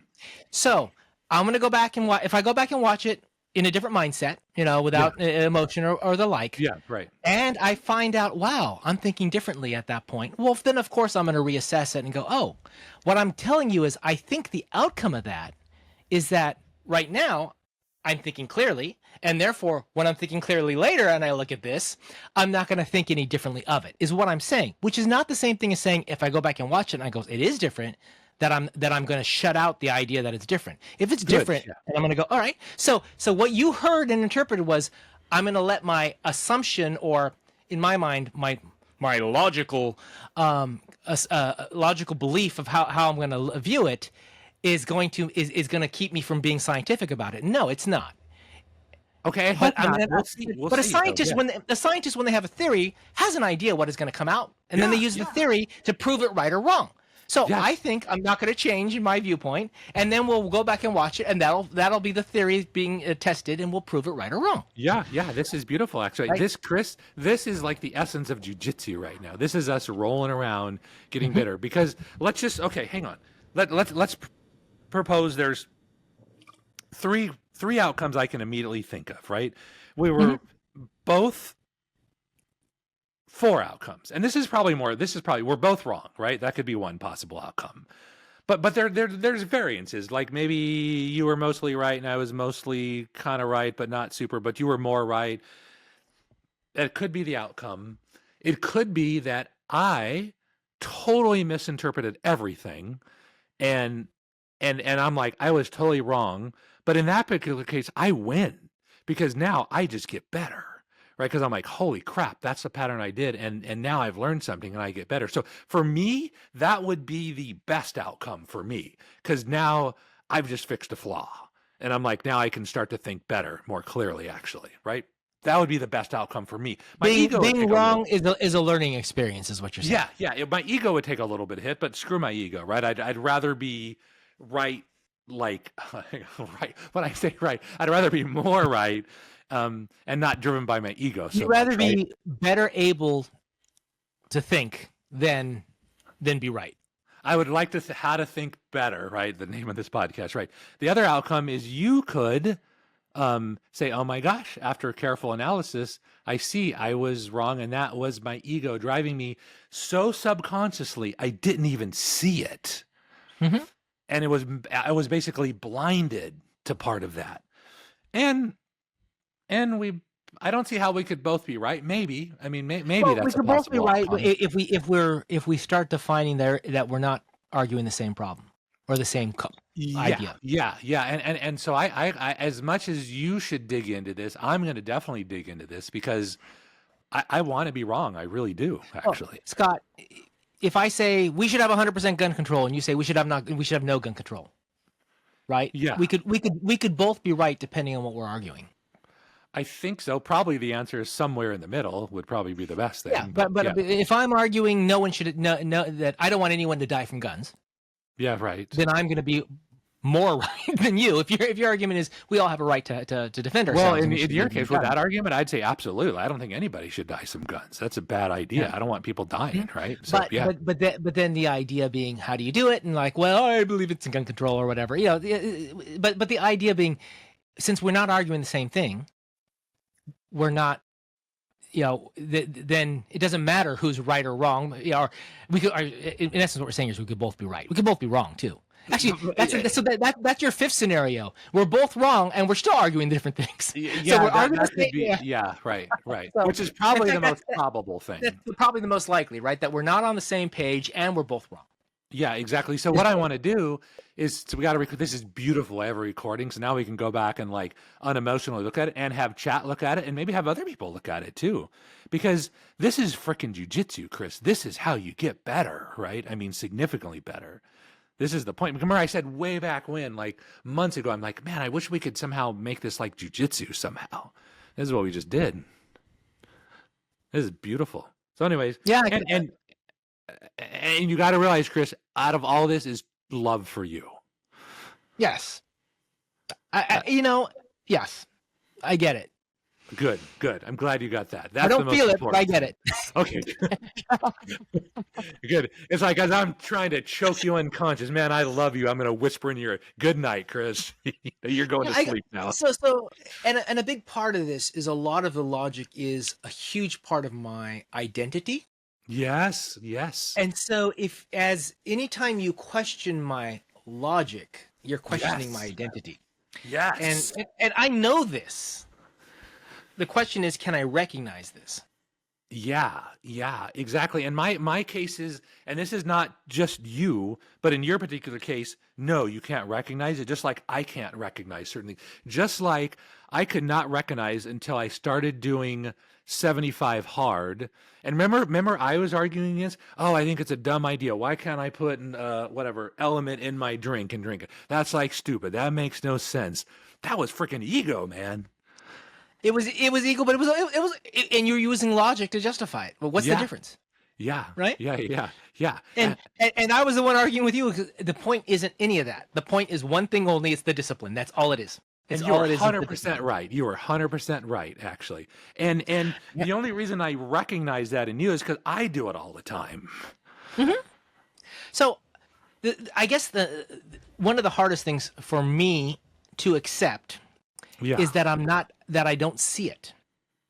So, I'm going to go back and if I go back and watch it in a different mindset, without emotion or the like. Yeah, right. And I find out, wow, I'm thinking differently at that point. Well, then, of course, I'm going to reassess it and go, oh, what I'm telling you is I think the outcome of that is that right now I'm thinking clearly. And therefore, when I'm thinking clearly later and I look at this, I'm not going to think any differently of it, is what I'm saying, which is not the same thing as saying if I go back and watch it and I go, it is different, that I'm going to shut out the idea that it's different. If it's different, and I'm going to go, all right. So what you heard and interpreted was, I'm going to let my assumption, or in my mind, my logical logical belief of how I'm going to view it is going to keep me from being scientific about it. No, it's not. Okay, but a scientist, when they have a theory, has an idea what is going to come out, and then they use the theory to prove it right or wrong. So I think I'm not going to change in my viewpoint, and then we'll go back and watch it, and that'll be the theory being tested, and we'll prove it right or wrong. Yeah, this is beautiful, actually. Right? Chris, this is like the essence of jiu-jitsu right now. This is us rolling around, getting bitter. Because hang on. Let's propose there's three outcomes I can immediately think of, right? We were both 4 outcomes, and this is probably we're both wrong, right? That could be one possible outcome, but there's variances. Like maybe you were mostly right and I was mostly kind of right, but not super. But you were more right. That could be the outcome. It could be that I totally misinterpreted everything, and I'm like, I was totally wrong. But in that particular case, I win, because now I just get better. Right, because I'm like, holy crap, that's the pattern I did, and now I've learned something and I get better. So for me, that would be the best outcome for me, because now I've just fixed a flaw, and I'm like, now I can start to think better, more clearly, actually, right? That would be the best outcome for me. Being wrong is a learning experience, is what you're saying. Yeah. My ego would take a little bit of hit, but screw my ego, right? I'd rather be right, like right. When I say right, I'd rather be more right. and not driven by my ego. So You'd rather much, right? be better able to think than be right. I would like to how to think better, right? The name of this podcast, right? The other outcome is you could say, oh my gosh, after careful analysis, I see I was wrong, and that was my ego driving me so subconsciously I didn't even see it. Mhm. And I was basically blinded to part of that. And I don't see how we could both be right. Maybe. I mean, maybe Well, we that's a could both be possible right outcome. if we start defining that we're not arguing the same problem or the same idea. Yeah. And so I as much as you should dig into this, I'm going to definitely dig into this because I want to be wrong. I really do, actually. Oh, Scott, if I say we should have 100% gun control and you say we should have no gun control, right? Yeah. We could both be right depending on what we're arguing. I think so. Probably the answer is somewhere in the middle would probably be the best thing. Yeah, but if I'm arguing no one should no that I don't want anyone to die from guns, yeah, right. then I'm going to be more right than you. If your argument is we all have a right to defend ourselves. Well, in your use case, with guns. that argument, I'd say absolutely. I don't think anybody should die from guns. That's a bad idea. Yeah. I don't want people dying, right? So, But then the idea being, how do you do it? And like, well, I believe it's in gun control or whatever. You know, but the idea being, since we're not arguing the same thing, we're not. You know, then it doesn't matter who's right or wrong. You know, or we could. In essence, what we're saying is we could both be right. We could both be wrong too. Actually, that's your fifth scenario. We're both wrong, and we're still arguing different things. Yeah, so we're arguing that the could same- be, yeah. right. So, Which is probably in the fact, most probable thing. That's probably the most likely, right? That we're not on the same page, and we're both wrong. Yeah, exactly. So what I want to do is, we got to record. This is beautiful. I have a recording, so now we can go back and like unemotionally look at it, and have chat look at it, and maybe have other people look at it too, because this is freaking jujitsu, Chris. This is how you get better, right? I mean, significantly better. This is the point. Remember, I said way back when, like months ago, I'm like, man, I wish we could somehow make this like jujitsu somehow. This is what we just did. This is beautiful. So, anyways, Yeah, and you got to realize, Chris, out of all this is love for you. yes. Yes, I get it. Good. I'm glad you got that. That's I the don't most feel it, but important I get it. Okay. Good. It's like, as I'm trying to choke you unconscious, man, I love you. I'm going to whisper in your ear, good night, Chris. You're going to sleep now. So, and a big part of this is a lot of the logic is a huge part of my identity. Yes. And so anytime you question my logic, you're questioning my identity. Yes. And I know this. The question is, can I recognize this? Yeah, exactly. And my case is, and this is not just you, but in your particular case, no, you can't recognize it, just like I can't recognize certainly. Just like I could not recognize until I started doing 75 hard. And remember I was arguing against, I think it's a dumb idea. Why can't I put whatever element in my drink and drink it? That's like stupid. That makes no sense. That was freaking ego, man. It was ego, but it was, and you're using logic to justify it. Well, what's the difference? Yeah. Right? Yeah. And I was the one arguing with you because the point isn't any of that. The point is one thing only. It's the discipline. That's all it is. And you were 100% right. You were 100% right, actually. And the only reason I recognize that in you is because I do it all the time. Mm-hmm. So, I guess one of the hardest things for me to accept is that I don't see it.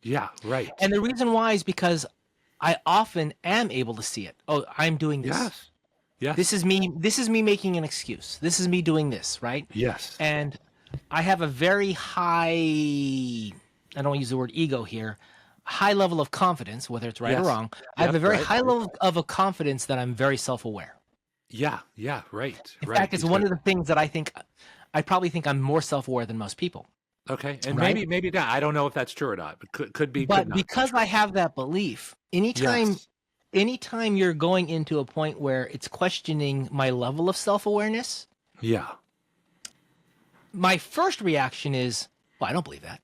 Yeah, right. And the reason why is because I often am able to see it. Oh, I'm doing this. Yes. This is me making an excuse. This is me doing this, right? Yes. And I have a very high, I don't want to use the word ego here, high level of confidence, whether it's right or wrong. I have a very high level of a confidence that I'm very self-aware. Yeah, right. In fact, it's one of the things that I probably think I'm more self-aware than most people. Okay, and maybe that, I don't know if that's true or not, but could be. But because I have that belief, anytime you're going into a point where it's questioning my level of self-awareness, my first reaction is, well, I don't believe that.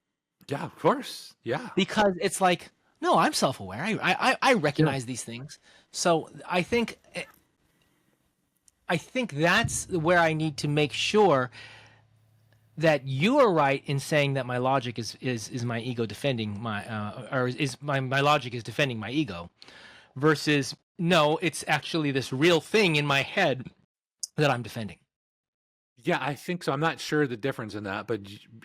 Yeah, of course. Yeah. Because it's like, no, I'm self-aware. I recognize these things. So I think that's where I need to make sure that you are right in saying that my logic is my ego defending my or is my logic is defending my ego, versus no, it's actually this real thing in my head that I'm defending. Yeah, I think so. I'm not sure the difference in that, but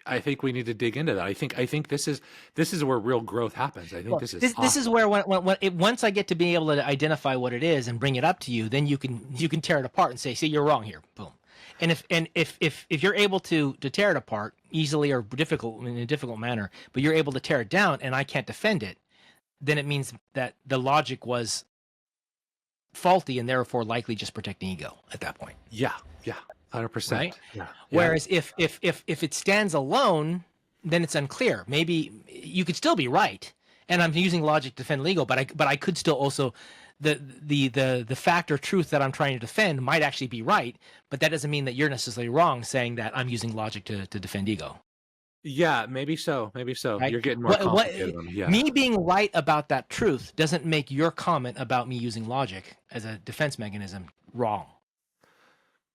I think we need to dig into that. I think this is where real growth happens. I think this is this is where once I get to be able to identify what it is and bring it up to you, then you can tear it apart and say, see, you're wrong here. Boom. And if you're able to tear it apart easily or in a difficult manner, but you're able to tear it down and I can't defend it, then it means that the logic was faulty and therefore likely just protecting ego at that point. Yeah, 100%. Right? Yeah. Whereas if it stands alone, then it's unclear. Maybe you could still be right, and I'm using logic to defend legal, but I could still also the fact or truth that I'm trying to defend might actually be right, but that doesn't mean that you're necessarily wrong saying that I'm using logic to defend ego. Yeah, maybe so. Right? You're getting more complicated on it. Yeah. Me being right about that truth doesn't make your comment about me using logic as a defense mechanism wrong.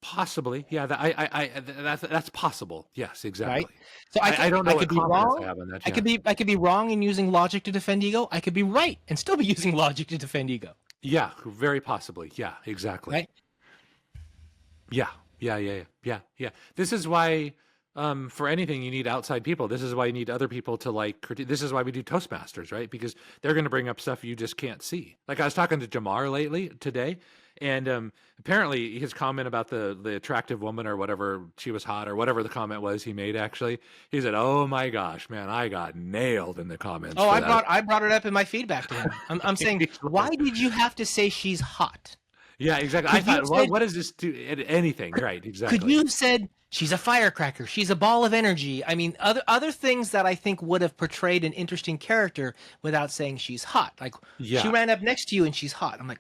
Possibly, yeah. That's possible. Yes, exactly. Right? So I don't know. I could be wrong. That, yeah. I could be wrong in using logic to defend ego. I could be right and still be using logic to defend ego. Yeah, very possibly. Yeah, exactly. Right? Yeah. This is why, for anything, you need outside people. This is why you need other people to like critique. This is why we do Toastmasters, right? Because they're going to bring up stuff you just can't see. Like I was talking to Jamar today, and apparently his comment about the attractive woman or whatever, she was hot or whatever the comment was he made, actually, he said, "Oh my gosh, man, I got nailed in the comments." Oh, I brought it up in my feedback to him. I'm saying, why did you have to say she's hot? Yeah, exactly. I thought, what does this do? Anything, right? Exactly. Could you have said she's a firecracker? She's a ball of energy. I mean, other things that I think would have portrayed an interesting character without saying she's hot. Like she ran up next to you and she's hot. I'm like,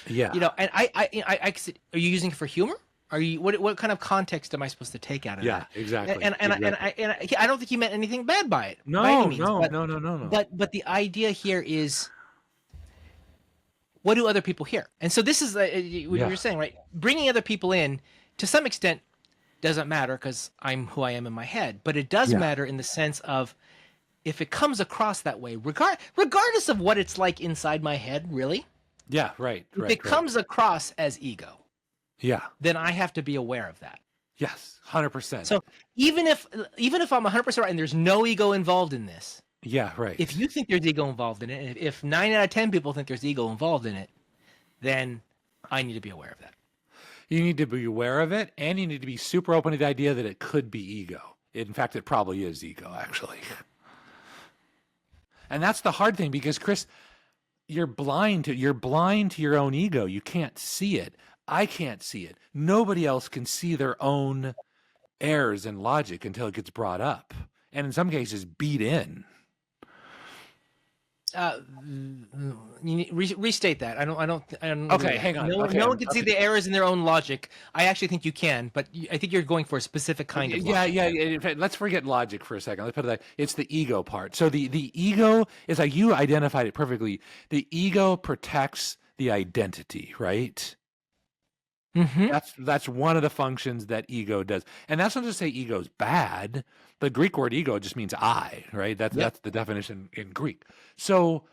Yeah. You know, and I said, are you using it for humor? Are you what kind of context am I supposed to take out of that? Yeah, exactly. And I don't think he meant anything bad by it. No, by any means, no. But the idea here is, what do other people hear? And so this is what you're saying, right? Bringing other people in, to some extent, doesn't matter because I'm who I am in my head. But it does matter in the sense of, if it comes across that way, regardless of what it's like inside my head, really. Yeah, right. If it comes across as ego, then I have to be aware of that. Yes, 100%. So even if I'm 100% right and there's no ego involved in this, yeah, right. If you think there's ego involved in it, if 9 out of 10 people think there's ego involved in it, then I need to be aware of that. You need to be aware of it, and you need to be super open to the idea that it could be ego. In fact, it probably is ego, actually. And that's the hard thing, because Chris, you're blind to your own ego. You can't see it. I can't see it. Nobody else can see their own errors in logic until it gets brought up, and in some cases beat in. Restate that. I don't. Okay, hang on. No one can see the errors in their own logic. I actually think you can, but I think you're going for a specific kind of logic. Yeah. In fact, let's forget logic for a second. Let's put it like, it's the ego part. So the ego is, like, you identified it perfectly. The ego protects the identity, right? Mm-hmm. That's one of the functions that ego does, and that's not to say ego's bad. The Greek word ego just means I, right? That's the definition in Greek. So,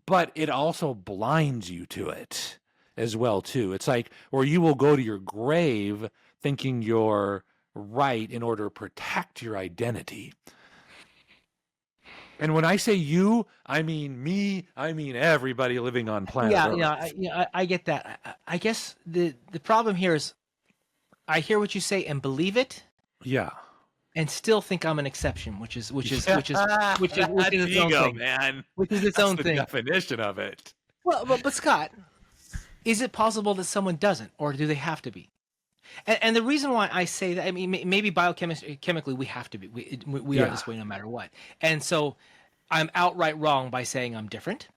but it also blinds you to it as well too. It's like, or you will go to your grave thinking you're right in order to protect your identity. And when I say you, I mean me. I mean everybody living on planet Earth. I get that. I guess the problem here is, I hear what you say and believe it. Yeah. And still think I'm an exception, which is its own thing, man. Which is its own thing. Definition of it. Well, but Scott, is it possible that someone doesn't, or do they have to be? And the reason why I say that, I mean, maybe biochemically we have to be. We are this way no matter what. And so I'm outright wrong by saying I'm different,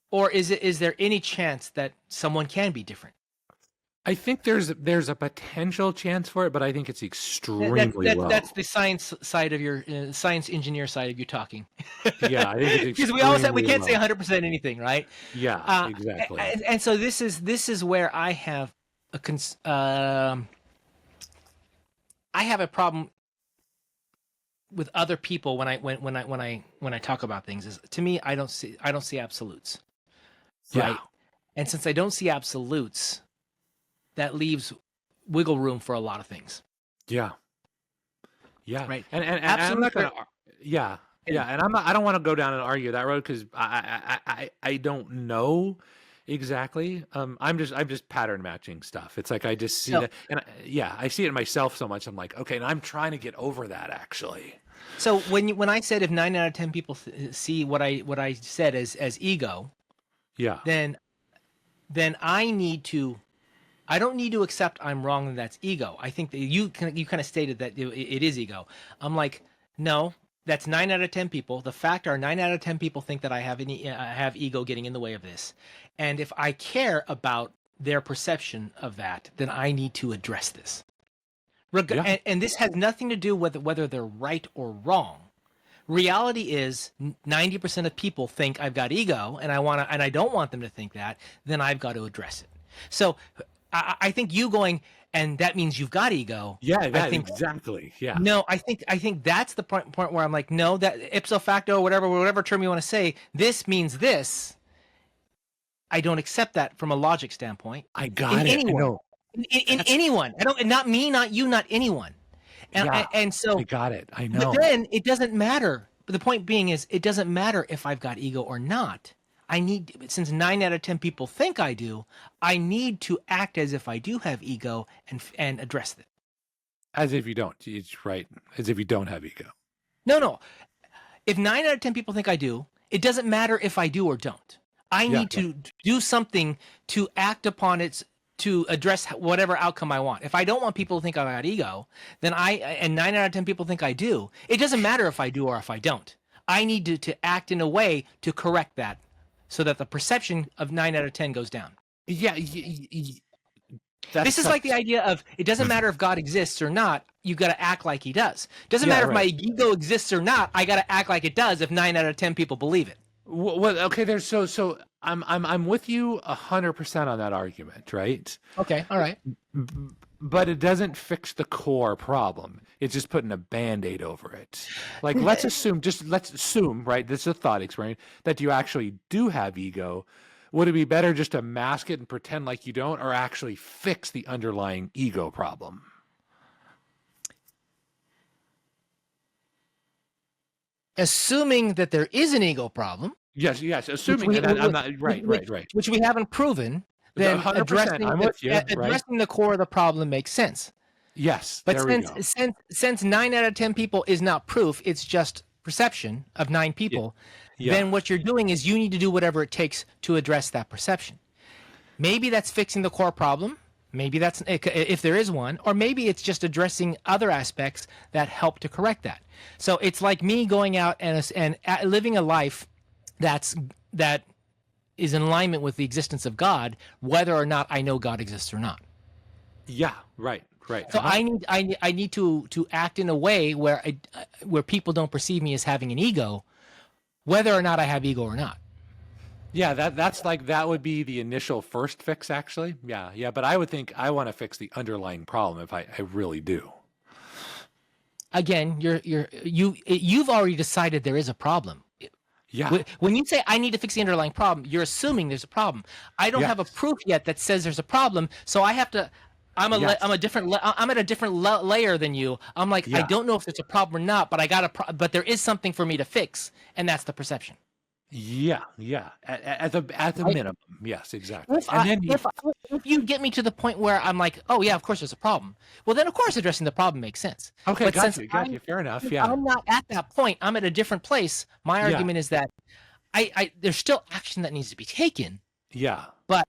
or is there any chance that someone can be different? I think there's a potential chance for it, but I think it's extremely low. That's the science side of your science engineer side of you talking. Yeah, I think it's because we always said we can't say 100% anything, right? Yeah, exactly. And so this is where I have I have a problem with other people when I talk about things. Is to me, I don't see absolutes, Yeah. right? And since I don't see absolutes, that leaves wiggle room for a lot of things. Yeah. Yeah. Right. And I'm not Absolute gonna. Yeah. Yeah. And I don't want to go down and argue that road because I don't know exactly. I'm just pattern matching stuff. It's like I just see So- that, and I see it in myself so much. I'm like, okay, and I'm trying to get over that actually. So when I said if 9 out of 10 people see what I said as ego, Yeah. then I don't need to accept I'm wrong and that's ego. I think that you kind of stated that it is ego. I'm like, no, that's 9 out of 10 people. The fact are 9 out of 10 people think that I have ego getting in the way of this. And if I care about their perception of that, then I need to address this. Yeah. And this has nothing to do with whether they're right or wrong. Reality is 90% of people think I've got ego and I don't want them to think that, then I've got to address it. So I think you going, and that means you've got ego. Yeah. I That think exactly. Yeah. no, I think that's the point where I'm like, no, that ipso facto, whatever term you want to say, this means this. I don't accept that from a logic standpoint. I got In it. anyone. I know. In anyone. I don't, not me, not you, not anyone. And so I got it. I know. but then it doesn't matter. But the point being is, it doesn't matter if I've got ego or not. Since 9 out of 10 people think I do, I need to act as if I do have ego and address it. As if you don't. It's right. As if you don't have ego. No. If 9 out of 10 people think I do, it doesn't matter if I do or don't. I need to do something to act upon it to address whatever outcome I want. If I don't want people to think I've got ego, then and 9 out of 10 people think I do, it doesn't matter if I do or if I don't. I need to act in a way to correct that so that the perception of 9 out of 10 goes down. Yeah. This is like the idea of it doesn't matter if God exists or not, you got to act like he does. Doesn't matter if my ego exists or not, I got to act like it does if 9 out of 10 people believe it. Well, okay, there's so I'm with you 100% on that argument, right? Okay, all right. But it doesn't fix the core problem. It's just putting a Band-Aid over it. Like let's assume, right? This is a thought experiment that you actually do have ego. Would it be better just to mask it and pretend like you don't, or actually fix the underlying ego problem? Assuming that there is an ego problem. Yes. Assuming that I'm not right. Which we haven't proven, then 100%, I'm with you, addressing the core of the problem makes sense. Yes, but since 9 out of 10 people is not proof, it's just perception of 9 people. Yeah. Then what you're doing is you need to do whatever it takes to address that perception. Maybe that's fixing the core problem. Maybe that's if there is one, or maybe it's just addressing other aspects that help to correct that. So it's like me going out and living a life that is in alignment with the existence of God, whether or not I know God exists or not. Yeah, right. So I need to act in a way where people don't perceive me as having an ego, whether or not I have ego or not. Yeah, that would be the initial first fix, actually. Yeah. But I would think I want to fix the underlying problem if I really do. Again, you've already decided there is a problem. Yeah. When you say I need to fix the underlying problem, you're assuming there's a problem. I don't have a proof yet that says there's a problem, so I have to. I'm at a different layer than you. I'm like, I don't know if it's a problem or not, but but there is something for me to fix, and that's the perception. Yeah. At the minimum, yes, exactly. If you get me to the point where I'm like, oh yeah, of course there's a problem. Well, then of course addressing the problem makes sense. Okay, but got you. Fair enough. Yeah. I'm not at that point. I'm at a different place. My argument is that there's still action that needs to be taken. Yeah. But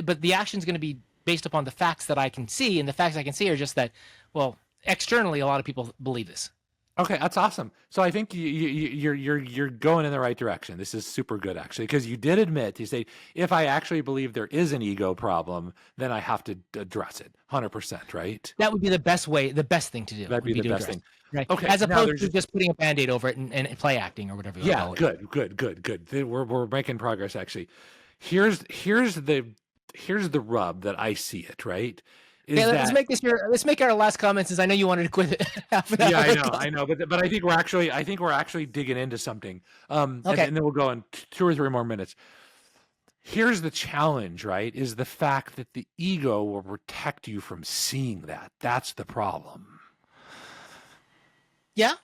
But the action is going to be based upon the facts that I can see, and the facts I can see are just that. Well, externally, a lot of people believe this. Okay, that's awesome. So I think you're going in the right direction. This is super good, actually, because you did admit, you say, if I actually believe there is an ego problem, then I have to address it 100%, right? That would be the best thing to do. That'd be the best thing. Right. Okay. As opposed to just putting a Band-Aid over it and play acting or whatever. Yeah, good. We're making progress, actually. Here's the rub that I see it, right? is Yeah, that let's make our last comment, since I know you wanted to quit it half an yeah, hour ago. I know, but I think we're actually digging into something. Okay. And then we'll go in 2 or 3 more minutes. Here's the challenge, right? Is the fact that the ego will protect you from seeing that. That's the problem. Yeah.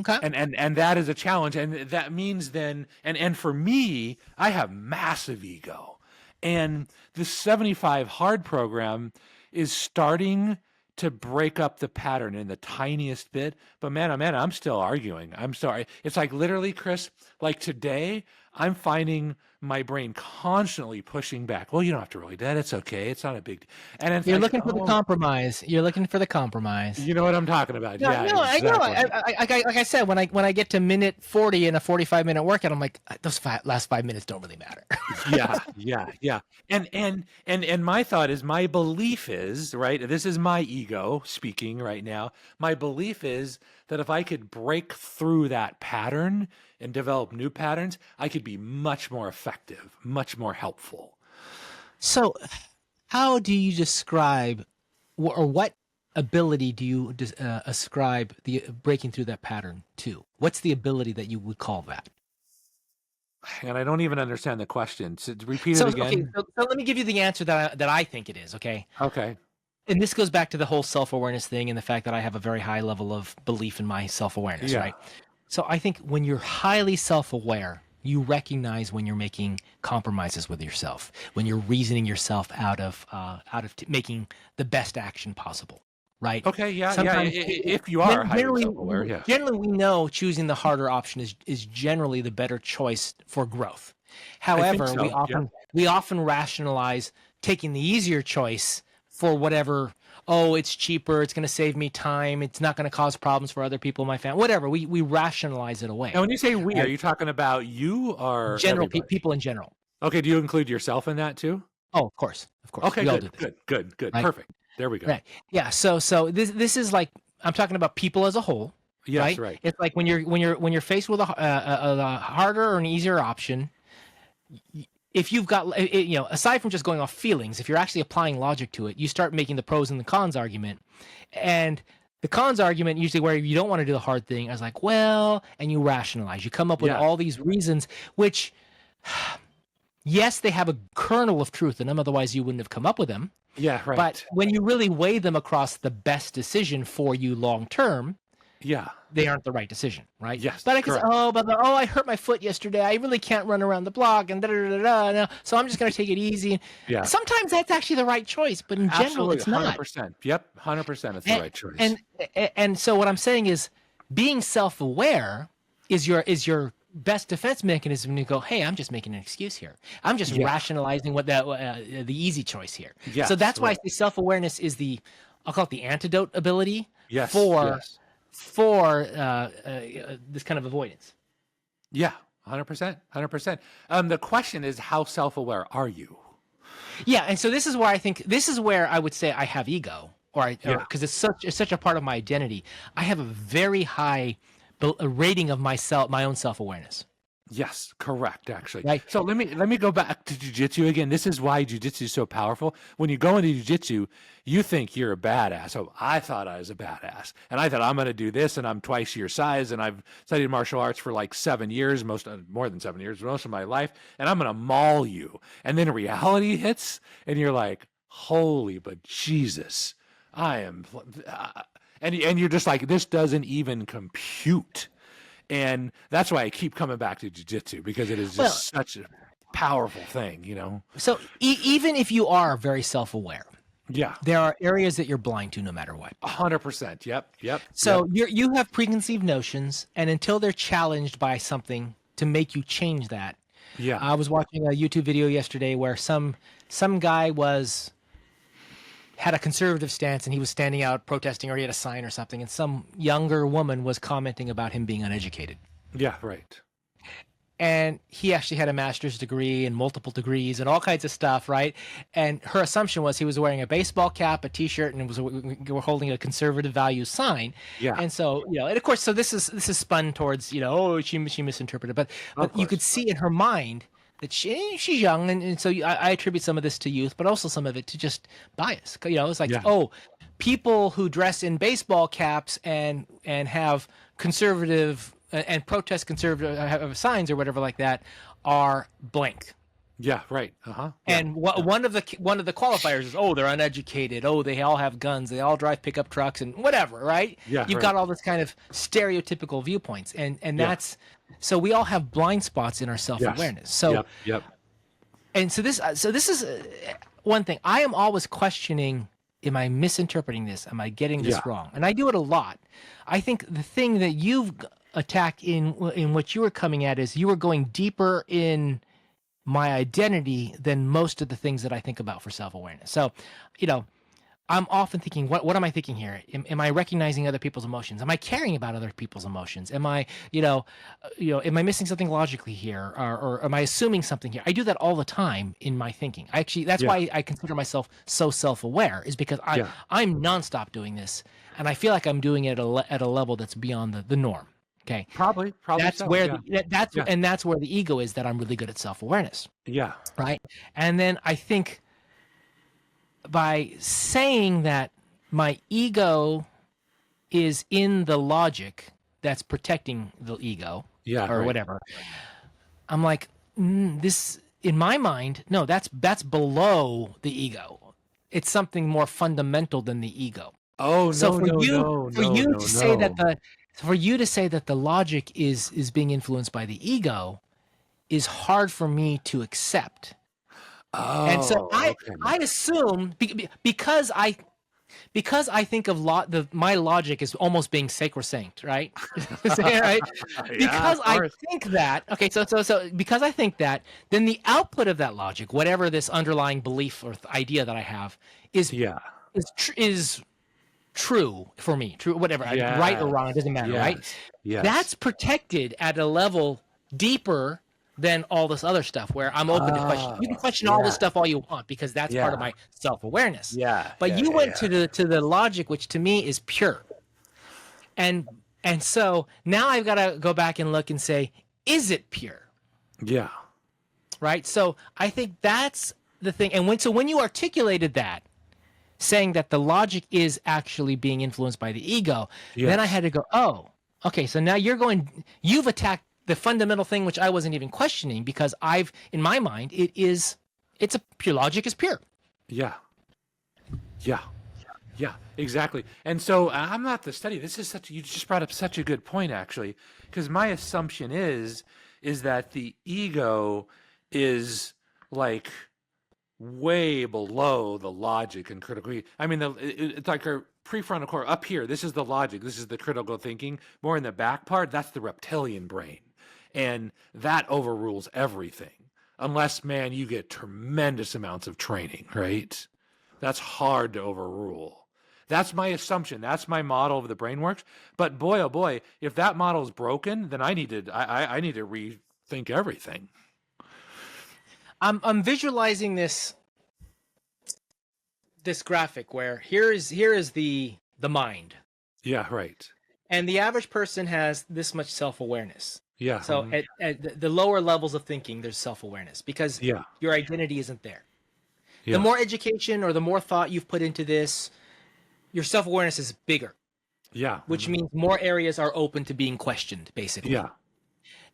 Okay. And that is a challenge. And that means then, and for me, I have massive ego. And the 75 hard program is starting to break up the pattern in the tiniest bit. But man, oh man, I'm still arguing. I'm sorry. It's like literally, Chris, like today, I'm finding my brain constantly pushing back. Well, you don't have to really do that. It's okay. It's not a big deal. And in You're fact, looking for the compromise. You're looking for the compromise. you know what I'm talking about. No, Yeah, no, I know. exactly. Like I said, when I get to minute 40 in a 45-minute workout, I'm like, those last 5 minutes don't really matter. Yeah. And my thought is, my belief is, right, this is my ego speaking right now. My belief is that if I could break through that pattern and develop new patterns, I could be much more effective, much more helpful. So, how do you describe, or what ability do you ascribe the breaking through that pattern to? What's the ability that you would call that? And I don't even understand the question. So repeat So, it again. okay, so let me give you the answer that I think it is, okay? Okay. And this goes back to the whole self-awareness thing and the fact that I have a very high level of belief in my self-awareness, Yeah. right? So I think when you're highly self-aware, you recognize when you're making compromises with yourself, when you're reasoning yourself out of making the best action possible, right? Okay. Yeah. Sometimes- If you are highly generally, self-aware, yeah. generally we know choosing the harder option is generally the better choice for growth. However, so, we often rationalize taking the easier choice for whatever. Oh, it's cheaper. It's going to save me time. It's not going to cause problems for other people in my family. Whatever. We rationalize it away. Now, when you say we, Right. are you talking about you or General everybody? people in general. Okay. Do you include yourself in that too? Oh, of course. Okay. We all do this. Good. Right. Perfect. There we go. Right. Yeah. So this is like, I'm talking about people as a whole. Yes. Right. It's like when you're faced with a harder or an easier option. If you've got, aside from just going off feelings, if you're actually applying logic to it, you start making the pros and the cons argument. And the cons argument, usually where you don't want to do the hard thing, is like, well, and you rationalize. You come up with Yeah. all these reasons, which, yes, they have a kernel of truth in them. Otherwise, you wouldn't have come up with them. Yeah. Right. But when you really weigh them across the best decision for you long term, yeah. they aren't the right decision, right? Yes, But I can say, correct. I hurt my foot yesterday. I really can't run around the block, and no, so I'm just going to take it easy. Yeah. Sometimes that's actually the right choice, but in general, Absolutely. it's not. 100%. Yep. 100%. It's the right choice. And so what I'm saying is, being self-aware is your best defense mechanism to go, hey, I'm just making an excuse here. I'm just rationalizing what the easy choice here. Yes, So that's why I right. say self-awareness is I'll call it the antidote ability Yes. for yes. this kind of avoidance. Yeah. 100%. 100%. The question is, how self-aware are you? Yeah, and so this is where I would say I have ego, because it's such a part of my identity. I have a very high rating of my own self-awareness. Yes, correct, actually. Right. So let me go back to jiu-jitsu again. This is why jiu-jitsu is so powerful. When you go into jiu-jitsu, you think you're a badass. So I thought I was a badass. And I thought I'm going to do this, and I'm twice your size, and I've studied martial arts for like 7 years, more than 7 years, most of my life, and I'm going to maul you. And then reality hits, and you're like, holy but Jesus, I am and you're just like, this doesn't even compute. And that's why I keep coming back to jiu-jitsu, because it is just such a powerful thing, So even if you are very self-aware, Yeah. there are areas that you're blind to no matter what. 100%. Yep. So you have preconceived notions, and until they're challenged by something to make you change that. Yeah. I was watching a YouTube video yesterday where some guy had a conservative stance, and he was standing out protesting, or he had a sign or something, and some younger woman was commenting about him being uneducated. Yeah, right. And he actually had a master's degree and multiple degrees and all kinds of stuff, right? And her assumption was he was wearing a baseball cap, a T-shirt, and were holding a conservative values sign. Yeah. And so, and of course, so this is spun towards, she misinterpreted, but you could see in her mind that she's young, and so I attribute some of this to youth, but also some of it to just bias. It's like, Yeah. oh, people who dress in baseball caps and have conservative and protest conservative have signs or whatever like that are blank. Yeah, right. Uh-huh. And one of the qualifiers is, oh, they're uneducated. Oh, they all have guns. They all drive pickup trucks and whatever, right? Yeah, You've right. got all this kind of stereotypical viewpoints, and that's so we all have blind spots in our self-awareness. So Yep. and so this is one thing. I am always questioning: am I misinterpreting this? Am I getting this wrong? And I do it a lot. I think the thing that you've attacked in what you were coming at is you were going deeper in my identity than most of the things that I think about for self-awareness. So, I'm often thinking, what am I thinking here? Am I recognizing other people's emotions? Am I caring about other people's emotions? Am I, am I missing something logically here, or am I assuming something here? I do that all the time in my thinking. That's why I consider myself so self-aware, is because I'm nonstop doing this, and I feel like I'm doing it at a level that's beyond the norm. Okay. Probably. That's so, where yeah. that's where the ego is, that I'm really good at self-awareness. Yeah. Right. And then I think by saying that my ego is in the logic that's protecting the ego, or whatever, I'm like, this in my mind, no, that's below the ego. It's something more fundamental than the ego. Oh, so no, for you to say that the logic is being influenced by the ego is hard for me to accept. Oh, and so I okay. assume because I think of my logic is almost being sacrosanct, right? Right? Because I think that, okay, so because I think that, then the output of that logic, whatever this underlying belief or idea that I have, is true for me, whatever, right or wrong, it doesn't matter, right? Yes. That's protected at a level deeper than all this other stuff, where I'm open to question. You can question all this stuff all you want, because that's part of my self-awareness. But you went to the logic, which to me is pure. And so now I've got to go back and look and say, is it pure? Yeah. Right? So I think that's the thing. And when you articulated that, saying that the logic is actually being influenced by the ego, then I had to go, oh, okay, so now you've attacked the fundamental thing, which I wasn't even questioning, because in my mind, it's a pure logic is pure. Yeah, exactly. And so I'm not the study. You just brought up such a good point, actually, because my assumption is that the ego is like way below the logic and critical. I mean, it's like our prefrontal cortex up here. This is the logic. This is the critical thinking. More in the back part, that's the reptilian brain. And that overrules everything. Unless, man, you get tremendous amounts of training, right? That's hard to overrule. That's my assumption. That's my model of the brain works. But boy, oh boy, if that model is broken, then I need to rethink everything. I'm visualizing this graphic where here is the mind. Yeah, right. And the average person has this much self-awareness. Yeah. So at the lower levels of thinking, there's self-awareness, because your identity isn't there. The more education or the more thought you've put into this, your self-awareness is bigger. Yeah. Which means more areas are open to being questioned, basically. Yeah.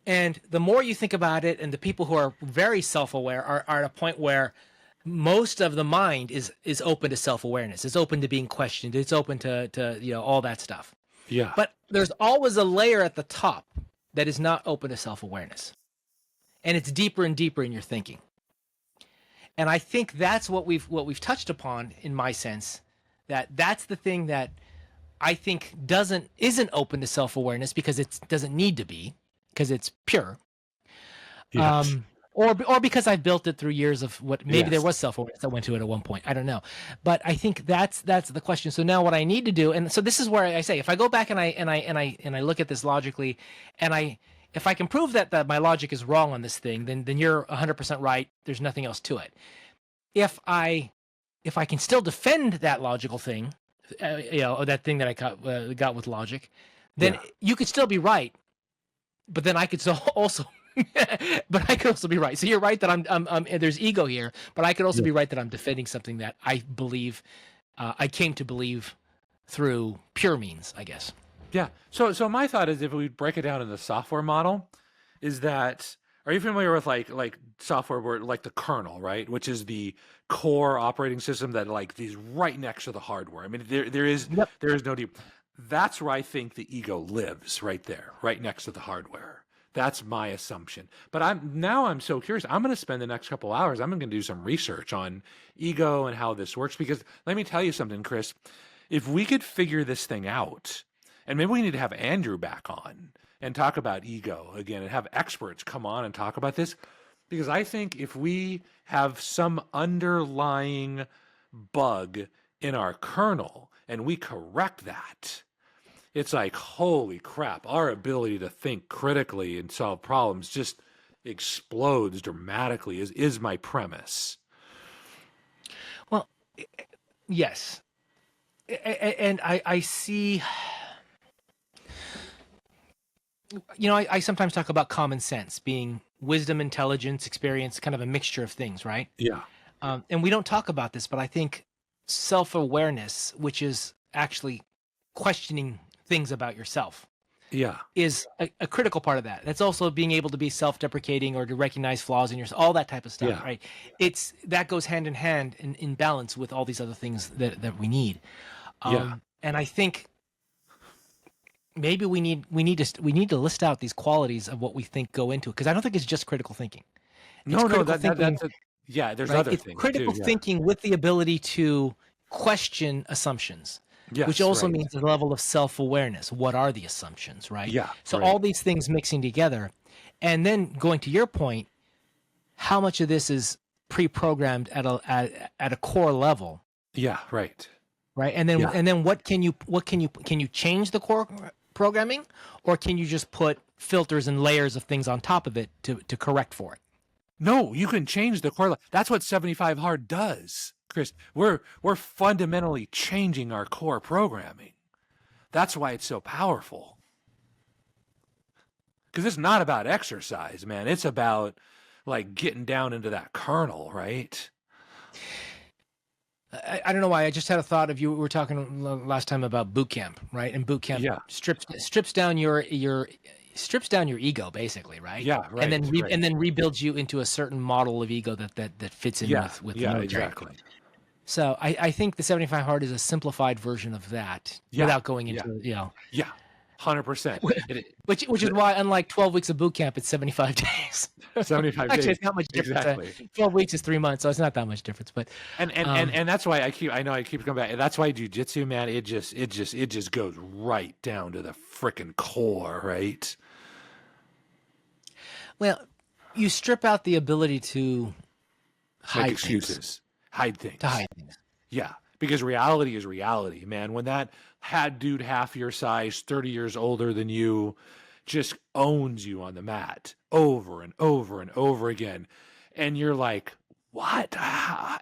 And the more you think about it, and the people who are very self-aware are at a point where most of the mind is open to self-awareness. It's open to being questioned. It's open to all that stuff. Yeah. But there's always a layer at the top that is not open to self-awareness. And it's deeper and deeper in your thinking. And I think that's what we've touched upon, in my sense, that's the thing that I think isn't open to self-awareness, because it doesn't need to be, because it's pure. Yes. Or because I've built it through years of what maybe there was self-awareness that went to it at one point. I don't know. But I think that's the question. So now what I need to do, and so this is where I say, if I go back and I look at this logically, and if I can prove that my logic is wrong on this thing, then you're 100% right. There's nothing else to it. If I can still defend that logical thing, that thing that I got with logic, then you could still be right. But then I could still also But I could also be right. So you're right that I'm there's ego here, but I could also be right that I'm defending something that I believe, I came to believe through pure means, I guess. Yeah. So my thought is, if we break it down in the software model, is that, are you familiar with like software where, like, the kernel, right? Which is the core operating system that, like, is right next to the hardware. I mean, there is no deep. That's where I think the ego lives, right there, right next to the hardware. That's my assumption. But I'm so curious. I'm going to spend the next couple hours. I'm going to do some research on ego and how this works, because let me tell you something, Chris. If we could figure this thing out, and maybe we need to have Andrew back on and talk about ego again and have experts come on and talk about this, because I think if we have some underlying bug in our kernel and we correct that, it's like, holy crap, our ability to think critically and solve problems just explodes dramatically, is my premise. Well, yes. And I see, I sometimes talk about common sense being wisdom, intelligence, experience, kind of a mixture of things, right? Yeah. And we don't talk about this, but I think self-awareness, which is actually questioning things about yourself, is a critical part of that. That's also being able to be self-deprecating or to recognize flaws in yourself, all that type of stuff, right? That goes hand in hand in balance with all these other things that we need. And I think maybe we need to list out these qualities of what we think go into it, because I don't think it's just critical thinking. There's other things It's critical too, thinking with the ability to question assumptions. Which also means a level of self-awareness. What are the assumptions, right? So all these things mixing together, and then going to your point, how much of this is pre-programmed at a core level? Right. And then what can you change the core programming, or can you just put filters and layers of things on top of it to correct for it? No, you can change the core. That's what 75 Hard does, Chris. We're fundamentally changing our core programming. That's why it's so powerful. Because it's not about exercise, man. It's about, like, getting down into that kernel, right? I don't know why. I just had a thought of you. We were talking last time about boot camp, right? And boot camp strips down your ego, basically, right? And then rebuilds you into a certain model of ego that fits in with the military. Exactly. So I think the 75 Hard is a simplified version of that, without going into 100%. Which is why, unlike 12 weeks of boot camp, it's 75 days. 75 Actually, days. it's not much difference. Exactly. 12 weeks is 3 months, so it's not that much difference. But and that's why I keep coming back. That's why jiu-jitsu, man, it just goes right down to the freaking core, right? Well, you strip out the ability to hide excuses. Hide things. To hide things. Yeah, because reality is reality, man. When that dude half your size, 30 years older than you, just owns you on the mat over and over and over again, and you're like, what?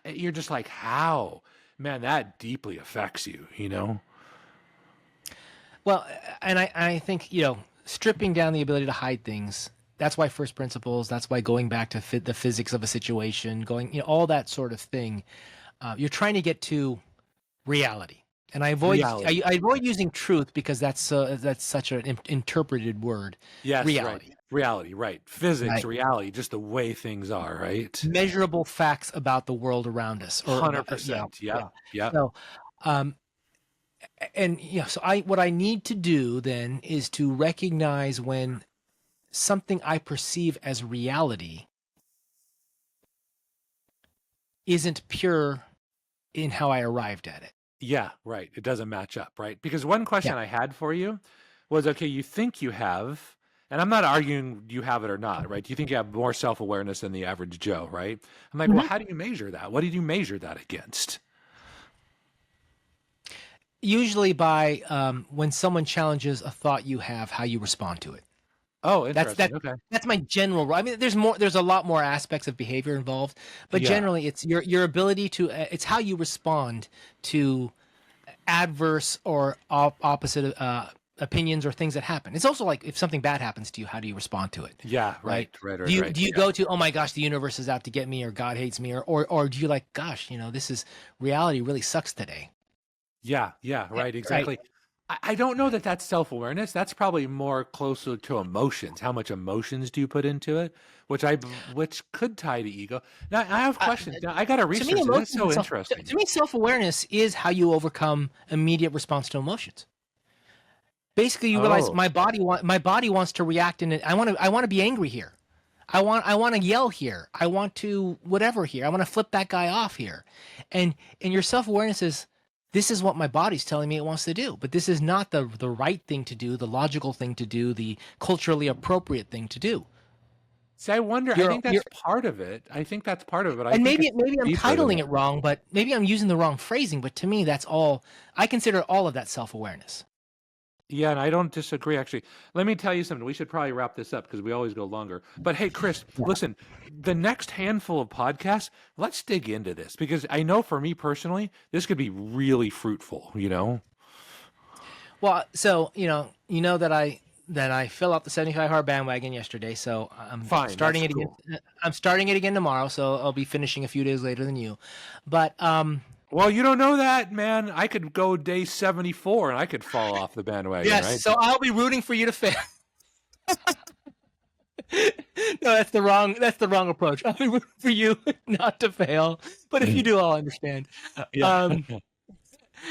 You're just like, how? Man, that deeply affects you, you know? Well, and I think, stripping down the ability to hide things, that's why first principles, that's why going back to the physics of a situation, all that sort of thing. You're trying to get to reality. And I avoid using truth, because that's such an interpreted word. Yes, reality. Reality, right. Physics, reality, just the way things are, right? Measurable facts about the world around us. 100%. Yeah. So, what I need to do then is to recognize when something I perceive as reality isn't pure in how I arrived at it. Yeah, right. It doesn't match up, right? Because one question I had for you was, okay, you think you have, and I'm not arguing you have it or not, right? You think you have more self-awareness than the average Joe, right? I'm like, well, how do you measure that? What did you measure that against? Usually by when someone challenges a thought you have, how you respond to it. Oh, interesting. Okay. That's my general rule. I mean, there's a lot more aspects of behavior involved, but generally it's your ability to, it's how you respond to adverse or opposite opinions or things that happen. It's also like if something bad happens to you, how do you respond to it? Yeah, right. Do you go to, oh my gosh, the universe is out to get me, or God hates me, or do you like, gosh, this is reality really sucks today. Yeah, right, exactly. I don't know that that's self-awareness. That's probably more closer to emotions. How much emotions do you put into it? Which could tie to ego. Now, I have questions. Now, I got to research it. That's so interesting. To me, self-awareness is how you overcome immediate response to emotions. Basically, you realize my body wants to react in it. I want to be angry here. I want to yell here. I want to whatever here. I want to flip that guy off here. And your self-awareness is, this is what my body's telling me it wants to do, but this is not the right thing to do, the logical thing to do, the culturally appropriate thing to do. See, I wonder. I think that's part of it. I think that's part of it. And maybe I'm titling it wrong, but maybe I'm using the wrong phrasing. But to me, that's all. I consider all of that self-awareness. Yeah, and I don't disagree, actually. Let me tell you something. We should probably wrap this up because we always go longer. But hey, Chris, listen, the next handful of podcasts, let's dig into this because I know for me personally, this could be really fruitful, Well, so, that I fill out the 75-hour bandwagon yesterday, so I'm starting it again. I'm starting it again tomorrow, so I'll be finishing a few days later than you. But well, you don't know that, man. I could go day 74 and I could fall off the bandwagon. Yes, right? So I'll be rooting for you to fail. No, that's the wrong approach. I'll be rooting for you not to fail. But if you do, I'll understand. Yeah.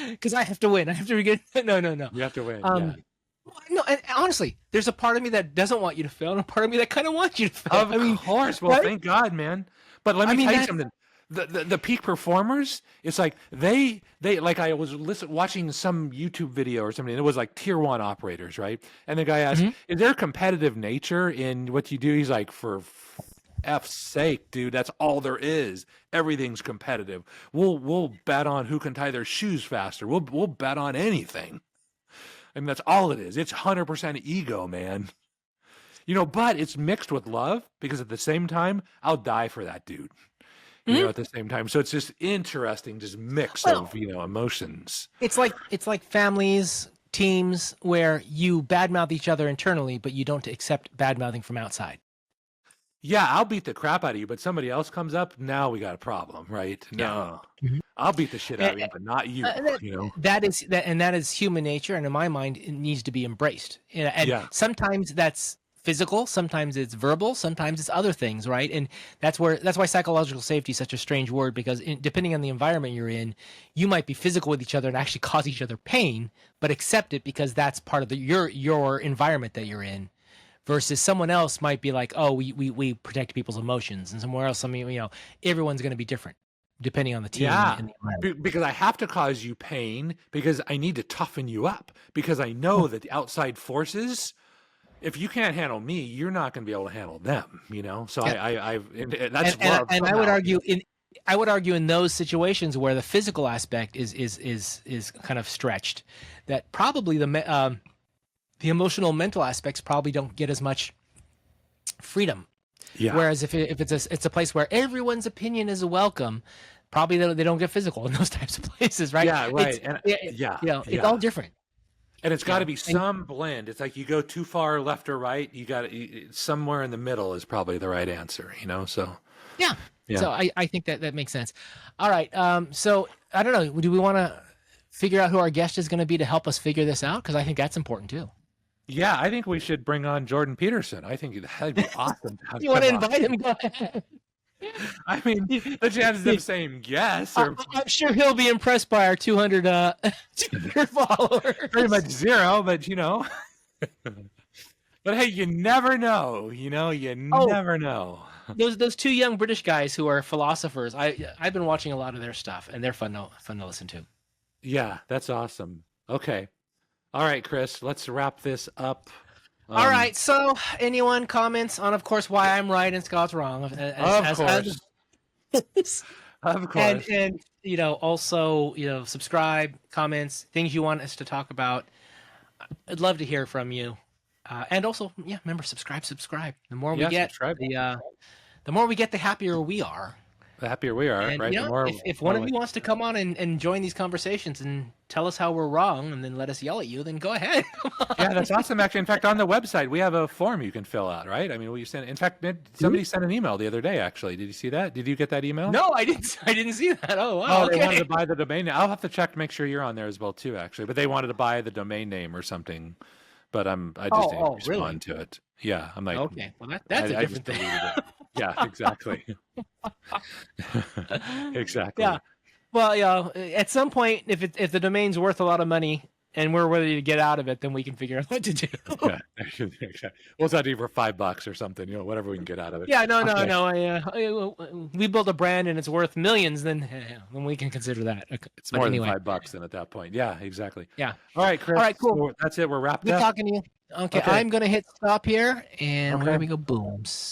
Because I have to win. I have to get. No. You have to win. No, and honestly, there's a part of me that doesn't want you to fail, and a part of me that kind of wants you to fail. Of course. Well, thank God, man. But let me tell you something. The peak performers, it's like they like I was watching some YouTube video or something, and it was like tier 1 operators, right? And the guy asked, is there competitive nature in what you do? He's like, for F's sake, dude, that's all there is. Everything's competitive. We'll bet on who can tie their shoes faster. We'll bet on anything. I mean, that's all it is. It's 100% ego, man. But it's mixed with love because at the same time, I'll die for that dude. At the same time. So it's just interesting, just mix of, emotions. It's like families, teams where you badmouth each other internally, but you don't accept badmouthing from outside. Yeah, I'll beat the crap out of you, but somebody else comes up, now we got a problem, right? No. I'll beat the shit out of you, but not you, That is human nature, and in my mind, it needs to be embraced. And sometimes that's physical, sometimes it's verbal, sometimes it's other things, right? And that's why psychological safety is such a strange word, because depending on the environment you're in, you might be physical with each other and actually cause each other pain, but accept it because that's part of your environment that you're in. Versus someone else might be like, oh, we protect people's emotions, and somewhere else, everyone's going to be different depending on the team. Yeah, because I have to cause you pain because I need to toughen you up because I know that the outside forces, if you can't handle me, you're not going to be able to handle them. So that's love. And I would argue in those situations where the physical aspect is kind of stretched, that probably the emotional, mental aspects probably don't get as much freedom. Yeah. Whereas if it's a place where everyone's opinion is welcome, probably they don't get physical in those types of places, right? Yeah, right. It's all different. And it's got to be some blend. It's like you go too far left or right. You got somewhere in the middle is probably the right answer. So yeah. So I think that makes sense. All right. So I don't know. Do we want to figure out who our guest is going to be to help us figure this out? Because I think that's important too. Yeah, I think we should bring on Jordan Peterson. I think that'd be awesome. You want to invite him? Go ahead. I mean, the chances of saying yes are... I'm sure he'll be impressed by our 200 followers. Pretty much zero, but But hey, you never know. Never know. Those two young British guys who are philosophers, I've been watching a lot of their stuff, and they're fun to listen to. Yeah, that's awesome. Okay. All right, Chris, let's wrap this up. All right. So, anyone comments on, of course, why I'm right and Scott's wrong? Of course. Of course. And also, subscribe, comments, things you want us to talk about. I'd love to hear from you. And also, remember, subscribe. The more we get, the more we get, the happier we are. the happier we are, And right? you The know, more if one of more you wants to come on and join these conversations and tell us how we're wrong, and then let us yell at you, then go ahead. yeah, that's awesome. Actually, in fact, on the website we have a form you can fill out, right? I mean, we send. In fact, somebody sent an email the other day. Actually, did you see that? Did you get that email? No, I didn't. I didn't see that. Oh, wow. Oh, they wanted Okay. to buy the domain name. I'll have to check to make sure you're on there as well too, actually. But they wanted to buy the domain name or something. But I just didn't Oh, really? respond to it. Yeah, I'm like, Okay. Well, that's a I just different thing. deleted it. Yeah, exactly. Exactly. Yeah. Well, at some point, if the domain's worth a lot of money and we're ready to get out of it, then we can figure out what to do. Yeah. We'll sell it to you for $5 or something, whatever we can get out of it. Yeah, no. We build a brand and it's worth millions, then we can consider that. Okay. It's But more anyway. than $5 then at that point. Yeah, exactly. Yeah. All right, Chris. All right, cool. So that's it. We're wrapped Good up. talking to you. Okay, Okay. I'm gonna hit stop here, and we're Okay. gonna go booms.